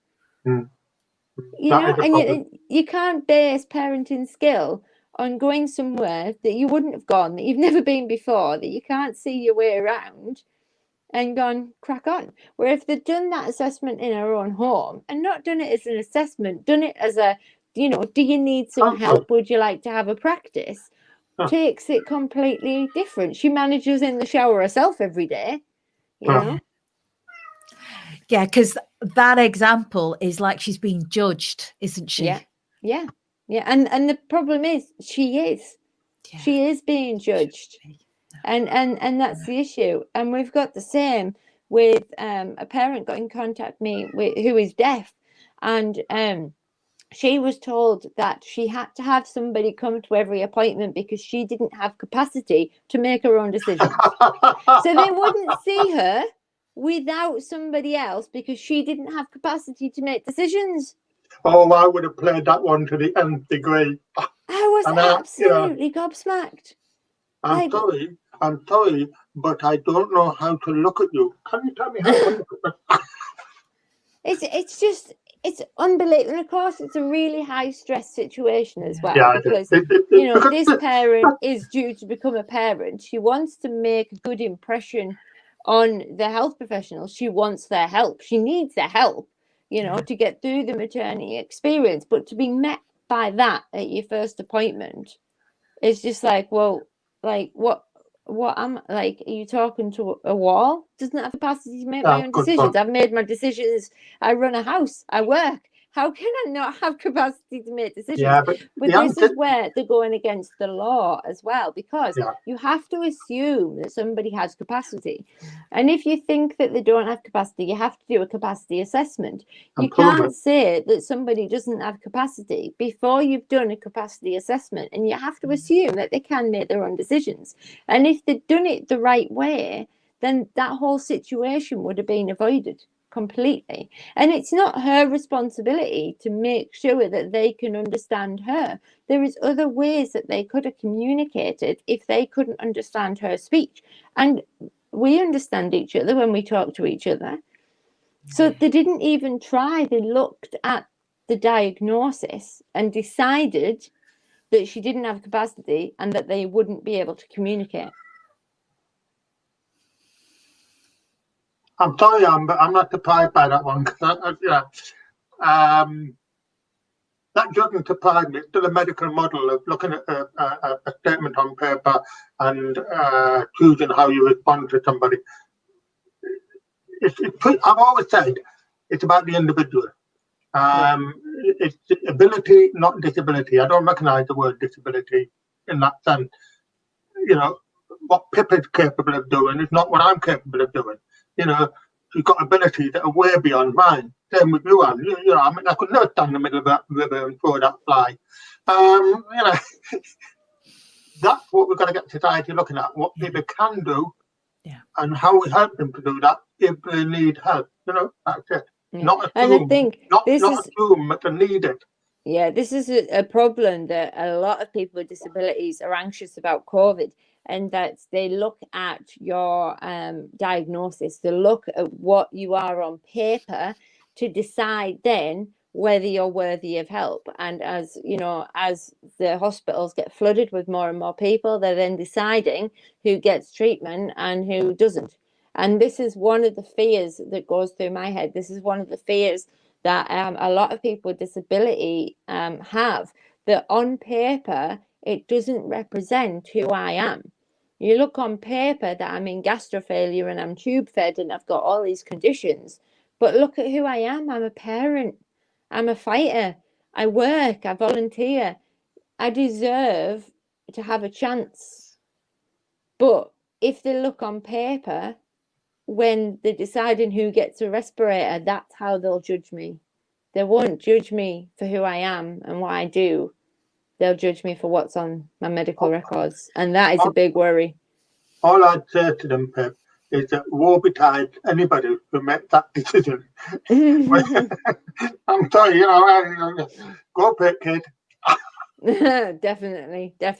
You know, and you can't base parenting skill on going somewhere that you wouldn't have gone, that you've never been before, that you can't see your way around, and gone, crack on. Where if they'd done that assessment in our own home and not done it as an assessment, done it as a, you know, do you need some help? Would you like to have a practice? Takes it completely different. She manages in the shower herself every day, you know? Yeah, because that example is like she's being judged, isn't she? Yeah. And the problem is she is being judged. And that's the issue. And we've got the same with a parent got in contact with me who is deaf, and she was told that she had to have somebody come to every appointment because she didn't have capacity to make her own decisions. So they wouldn't see her without somebody else because she didn't have capacity to make decisions. Oh, I would have played that one to the nth degree. I was absolutely gobsmacked. I'm sorry, but I don't know how to look at you. Can you tell me how to look at me? It's unbelievable. And of course, it's a really high stress situation as well, because you know, this parent is due to become a parent. She wants to make a good impression on the health professionals. She wants their help. She needs their help, you know, to get through the maternity experience. But to be met by that at your first appointment is just like, well, like what am like? Are you talking to a wall? Doesn't have capacity to make my own decisions. I've made my decisions. I run a house. I work. How can I not have capacity to make decisions? Yeah, but this is where they're going against the law as well, because you have to assume that somebody has capacity. And if you think that they don't have capacity, you have to do a capacity assessment. You can't say that somebody doesn't have capacity before you've done a capacity assessment, and you have to assume that they can make their own decisions. And if they'd done it the right way, then that whole situation would have been avoided completely. And it's not her responsibility to make sure that they can understand her. There is other ways that they could have communicated if they couldn't understand her speech. And We understand each other when we talk to each other. So they didn't even try. They looked at the diagnosis and decided that she didn't have capacity and that they wouldn't be able to communicate. I'm sorry, but I'm not surprised by that one. That doesn't surprise me. It's still a medical model of looking at a statement on paper and choosing how you respond to somebody. I've always said it's about the individual. It's ability, not disability. I don't recognise the word disability in that sense. You know, what Pip is capable of doing is not what I'm capable of doing. You know, you've got abilities that are way beyond mine. Same with you, Anne. You know, I mean, I could never stand in the middle of that river and throw that fly. You know, that's what we've got to get society looking at, what people can do and how we help them to do that if they need help. You know, that's it. Not assume, And I think not this is assume that they need it. Yeah, this is a problem that a lot of people with disabilities are anxious about COVID, and that they look at your diagnosis, they look at what you are on paper to decide then whether you're worthy of help. And as you know, as the hospitals get flooded with more and more people, they're then deciding who gets treatment and who doesn't. And this is one of the fears that goes through my head. This is one of the fears that a lot of people with disability have, that on paper it doesn't represent who I am. You look on paper that I'm in gastro failure and I'm tube fed and I've got all these conditions, but look at who I am. I'm a parent, I'm a fighter, I work, I volunteer, I deserve to have a chance. But if they look on paper, when they're deciding who gets a respirator, that's how they'll judge me. They won't judge me for who I am and what I do. They'll judge me for what's on my medical records. And that is a big worry. All I'd say to them, Pip, is that woe betide anybody who makes that decision. I'm sorry, you know, go Pip, kid. Definitely.